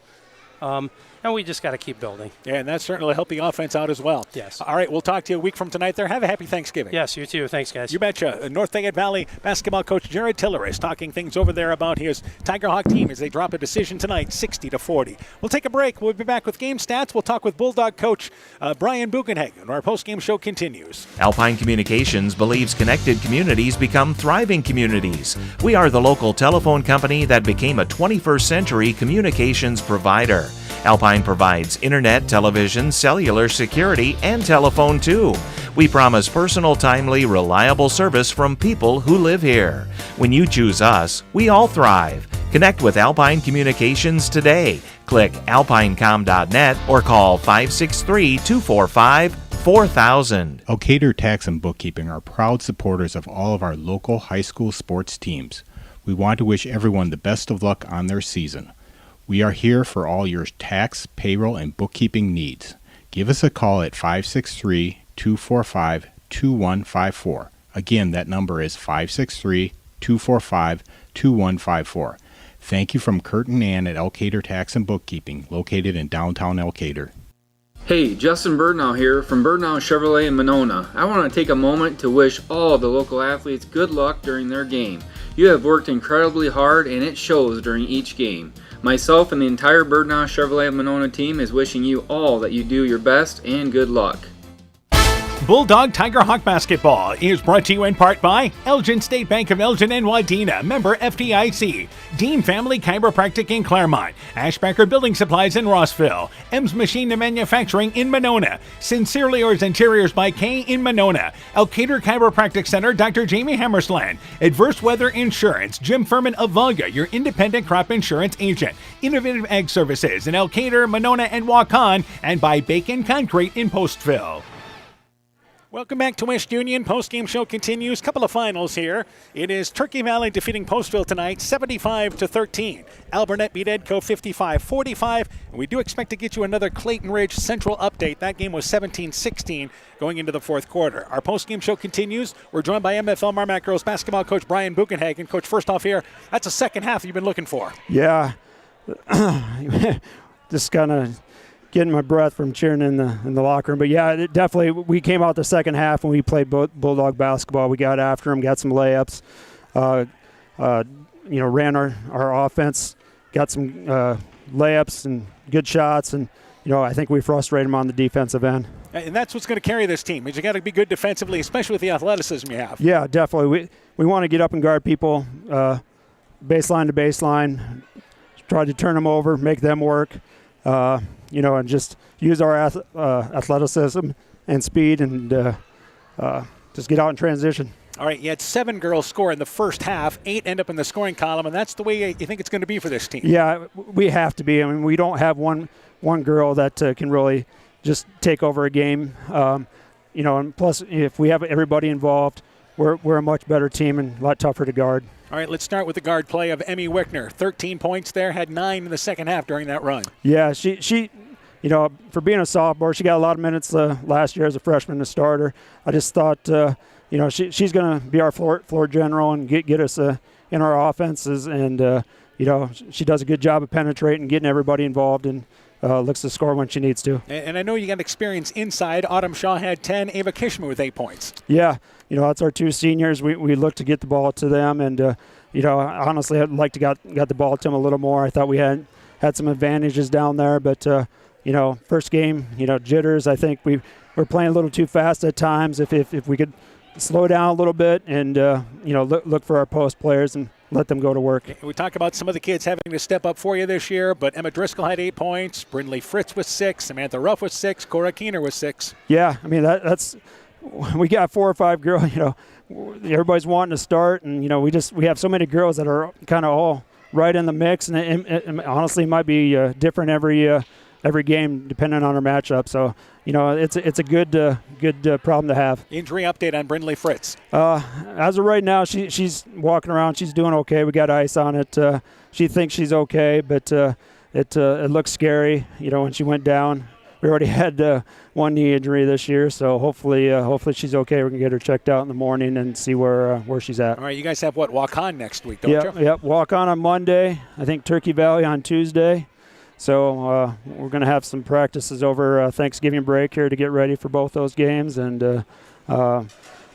And we just got to keep building.
Yeah, and that certainly helped the offense out as well.
Yes.
All right, we'll talk to you a week from tonight there. Have a happy Thanksgiving.
Yes, you too. Thanks, guys.
You betcha. North Fayette Valley basketball coach Jared Tilleris talking things over there about his Tiger Hawk team as they drop a decision tonight, 60-40. We'll take a break. We'll be back with game stats. We'll talk with Bulldog coach Brian Buchenhagen. Our postgame show continues.
Alpine Communications believes connected communities become thriving communities. We are the local telephone company that became a 21st century communications provider. Alpine provides internet, television, cellular security, and telephone too. We promise personal, timely, reliable service from people who live here. When you choose us, we all thrive. Connect with Alpine Communications today. Click alpinecom.net or call 563-245-4000.
Elkader Tax and Bookkeeping are proud supporters of all of our local high school sports teams. We want to wish everyone the best of luck on their season. We are here for all your tax, payroll, and bookkeeping needs. Give us a call at 563-245-2154. Again, that number is 563-245-2154. Thank you from Kurt and Ann at Elkader Tax and Bookkeeping, located in downtown Elkader.
Hey, Justin Birdnow here from Birdnow Chevrolet in Monona. I want to take a moment to wish all the local athletes good luck during their game. You have worked incredibly hard and it shows during each game. Myself and the entire Birdnow Chevrolet Monona team is wishing you all that you do your best and good luck.
Bulldog Tiger Hawk Basketball is brought to you in part by Elgin State Bank of Elgin and Wadena, member FDIC, Dean Family Chiropractic in Claremont, Ashbacker Building Supplies in Rossville, M's Machine and Manufacturing in Monona, Sincerely Yours Interiors by K in Monona, Elkader Chiropractic Center, Dr. Jamie Hammersland, Adverse Weather Insurance, Jim Furman of Volga, your independent crop insurance agent, Innovative Ag Services in Elkader, Monona, and Waukon, and by Bacon Concrete in Postville. Welcome back to West Union. Post-game show continues. Couple of finals here. It is Turkey Valley defeating Postville tonight, 75-13. Alburnett beat Edco 55-45. And we do expect to get you another Clayton Ridge Central update. That game was 17-16 going into the fourth quarter. Our post-game show continues. We're joined by MFL MarMac girls basketball coach Brian Buchenhagen. Coach, first off here, that's a second half you've been looking for.
Yeah. Just kind of getting my breath from cheering in the locker room. But yeah, definitely we came out the second half and we played Bulldog basketball. We got after them, got some layups, ran our offense, got some layups and good shots, and I think we frustrated them on the defensive end.
And that's what's going to carry this team. Is you got to be good defensively, especially with the athleticism you have.
Yeah, definitely. We want to get up and guard people, baseline to baseline, try to turn them over, make them work. And just use our athleticism and speed and just get out in transition.
All right, you had 7 girls score in the first half, 8 end up in the scoring column, and that's the way you think it's going to be for this team.
Yeah, we have to be. I mean, we don't have one girl that can really just take over a game. And plus, if we have everybody involved, we're a much better team and a lot tougher to guard.
All right, let's start with the guard play of Emmy Wickner. 13 points there, had 9 in the second half during that run.
Yeah, she for being a sophomore, she got a lot of minutes last year as a freshman and starter. I just thought, she's going to be our floor general and get us in our offenses. And, she does a good job of penetrating, getting everybody involved, and looks to score when she needs to.
And I know you got experience inside. Autumn Shaw had 10, Ava Kishman with 8 points.
Yeah, that's our 2 seniors. We look to get the ball to them, and honestly, I'd like to got the ball to them a little more. I thought we had some advantages down there, but first game, jitters. I think we're playing a little too fast at times. If we could slow down a little bit and look for our post players and let them go to work.
We talk about some of the kids having to step up for you this year, but Emma Driscoll had 8 points, Brindley Fritz with 6, Samantha Ruff with 6, Cora Keener with 6.
Yeah, I mean that's we got 4 or 5 girls. Everybody's wanting to start, and we have so many girls that are kind of all right in the mix, and it honestly might be different every game depending on our matchup. So it's a good problem to have.
Injury update on Brindley Fritz.
As of right now, she's walking around. She's doing okay. We got ice on it. She thinks she's okay, but it looks scary. When she went down, we already had one knee injury this year, so hopefully she's okay. We can get her checked out in the morning and see where she's at.
All right, you guys have walk-on next week, don't you?
Yep, walk-on on Monday. I think Turkey Valley on Tuesday. So we're going to have some practices over Thanksgiving break here to get ready for both those games, and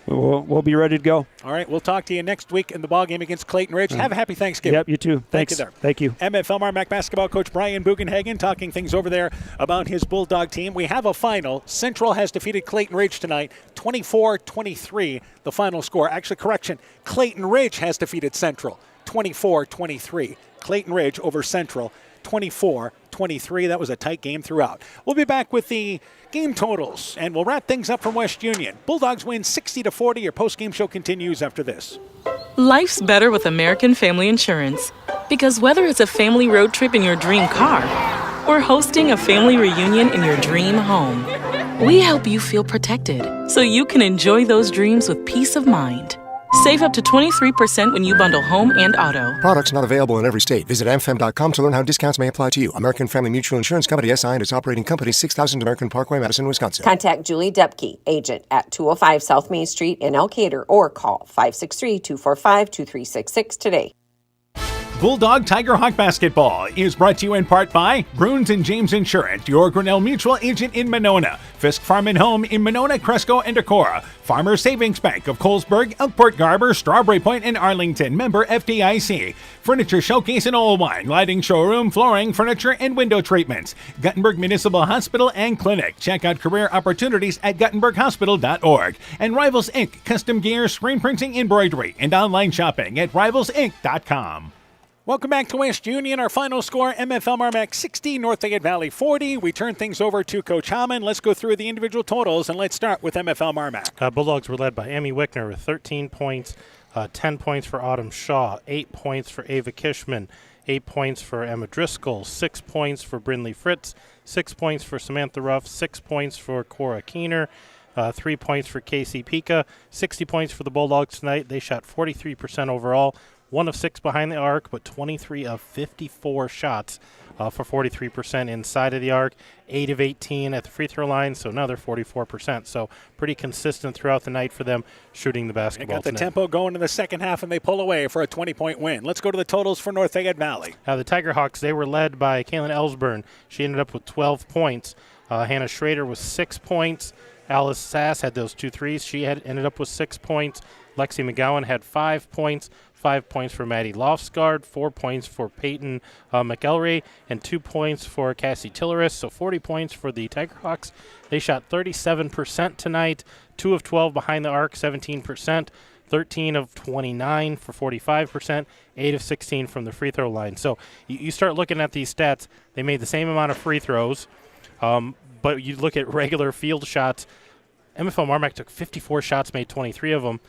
we'll be ready to go.
All right, we'll talk to you next week in the ball game against Clayton Ridge. Have a happy Thanksgiving.
Yep, you too. Thanks.
Thank you. MFL MarMac basketball coach Brian Buchenhagen talking things over there about his Bulldog team. We have a final. Central has defeated Clayton Ridge tonight, 24-23, the final score. Actually, correction, Clayton Ridge has defeated Central, 24-23. Clayton Ridge over Central, 24-23. That was a tight game throughout. We'll be back with the game totals, and we'll wrap things up from West Union. Bulldogs win 60-40. Your post-game show continues after this.
Life's better with American Family Insurance.
Because whether it's a family road trip in your dream car or hosting a family reunion in your dream home, we help you feel protected so you can enjoy those dreams with peace of mind. Save up to 23% when you bundle home and auto.
Products not available in every state. Visit amfam.com to learn how discounts may apply to you. American Family Mutual Insurance Company, SI, and its operating company, 6000 American Parkway, Madison, Wisconsin.
Contact Julie Depke, agent at 205 South Main Street in Elkader, or call 563-245-2366 today.
Bulldog Tiger Hawk Basketball is brought to you in part by Bruins and James Insurance, your Grinnell Mutual agent in Monona, Fisk Farm and Home in Monona, Cresco, and Decorah, Farmer Savings Bank of Colesburg, Elkport Garber, Strawberry Point, and Arlington, member FDIC, Furniture Showcase in Old Wine, Lighting Showroom, Flooring, Furniture, and Window Treatments, Guttenberg Municipal Hospital and Clinic. Check out career opportunities at GuttenbergHospital.org. And Rivals Inc., custom gear, screen printing, embroidery, and online shopping at RivalsInc.com. Welcome back to West Union. Our final score, MFL MarMac 60, North Fayette Valley 40. We turn things over to Coach Hammond. Let's go through the individual totals, and let's start with MFL MarMac.
Bulldogs were led by Emmy Wickner with 13 points, 10 points for Autumn Shaw, 8 points for Ava Kishman, 8 points for Emma Driscoll, 6 points for Brindley Fritz, 6 points for Samantha Ruff, 6 points for Cora Keener, 3 points for Casey Pika, 60 points for the Bulldogs tonight. They shot 43% overall. 1 of 6 behind the arc, but 23 of 54 shots for 43% inside of the arc. 8 of 18 at the free throw line, so another 44%. So pretty consistent throughout the night for them shooting the basketball.
They got the tempo going in the second half, and they pull away for a 20-point win. Let's go to the totals for North Fayette Valley.
The Tiger Hawks, they were led by Kaylin Ellsburn. She ended up with 12 points. Hannah Schrader with 6 points. Alice Sass had those 2 threes. She had ended up with 6 points. Lexi McGowan had 5 points. 5 points for Maddie Lofsgaard, 4 points for Peyton McElray, and 2 points for Cassie Tilleris. So 40 points for the Tiger Hawks. They shot 37% tonight, 2 of 12 behind the arc, 17%, 13 of 29 for 45%, 8 of 16 from the free throw line. So you start looking at these stats, they made the same amount of free throws, but you look at regular field shots, MFL MarMac took 54 shots, made 23 of them.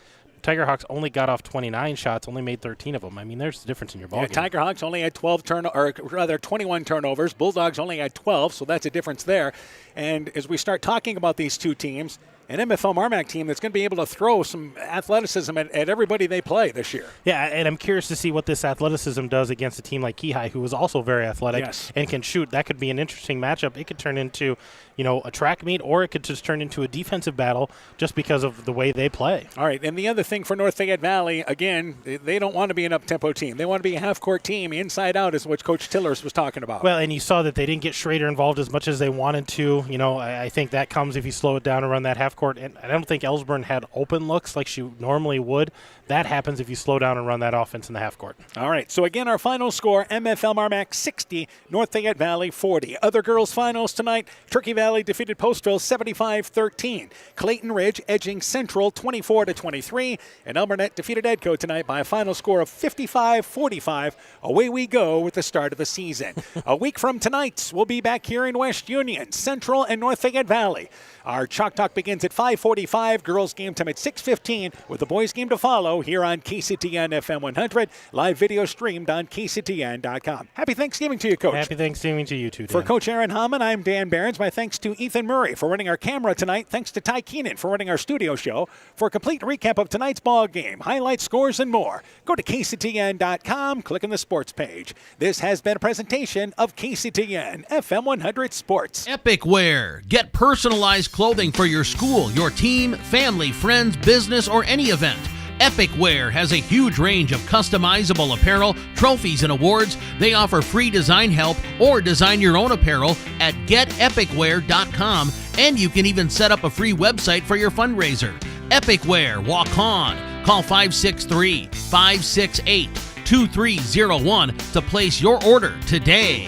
Tiger Hawks only got off 29 shots, only made 13 of them. I mean, there's a difference in your ballgame.
Tiger Hawks only had 21 turnovers. Bulldogs only had 12, so that's a difference there. And as we start talking about these two teams, an MFL MarMac team that's going to be able to throw some athleticism at everybody they play this year.
Yeah, and I'm curious to see what this athleticism does against a team like Keyhigh, who is also very athletic and can shoot. That could be an interesting matchup. It could turn into, a track meet, or it could just turn into a defensive battle just because of the way they play.
All right, and the other thing for North Fayette Valley, again, they don't want to be an up-tempo team. They want to be a half-court team. Inside out is what Coach Tillers was talking about.
Well, and you saw that they didn't get Schrader involved as much as they wanted to. I think that comes if you slow it down and run that half-court. And I don't think Ellsburn had open looks like she normally would. That happens if you slow down and run that offense in the half-court.
All right, so again, our final score, MFL MarMac 60, North Fayette Valley 40. Other girls' finals tonight, Turkey Valley defeated Postville 75-13. Clayton Ridge edging Central 24-23. And Elmernet defeated Edco tonight by a final score of 55-45. Away we go with the start of the season. A week from tonight, we'll be back here in West Union, Central and North Fayette Valley. Our Chalk Talk begins at 5:45. Girls game time at 6:15 with the boys game to follow here on KCTN FM 100. Live video streamed on KCTN.com. Happy Thanksgiving to you, Coach.
Happy Thanksgiving to you, too, Dan.
For Coach Aaron Hammond, I'm Dan Behrens. My thanks to Ethan Murray for running our camera tonight. Thanks to Ty Keenan for running our studio show. For a complete recap of tonight's ball game, highlights, scores, and more, go to KCTN.com, click on the sports page. This has been a presentation of KCTN FM 100 Sports.
Epic Wear. Get personalized clothing for your school, your team, family, friends, business, or any event. Epic Wear has a huge range of customizable apparel, trophies, and awards. They offer free design help or design your own apparel at getepicwear.com, and you can even set up a free website for your fundraiser. Epic Wear, walk on. Call 563-568-2301 to place your order today.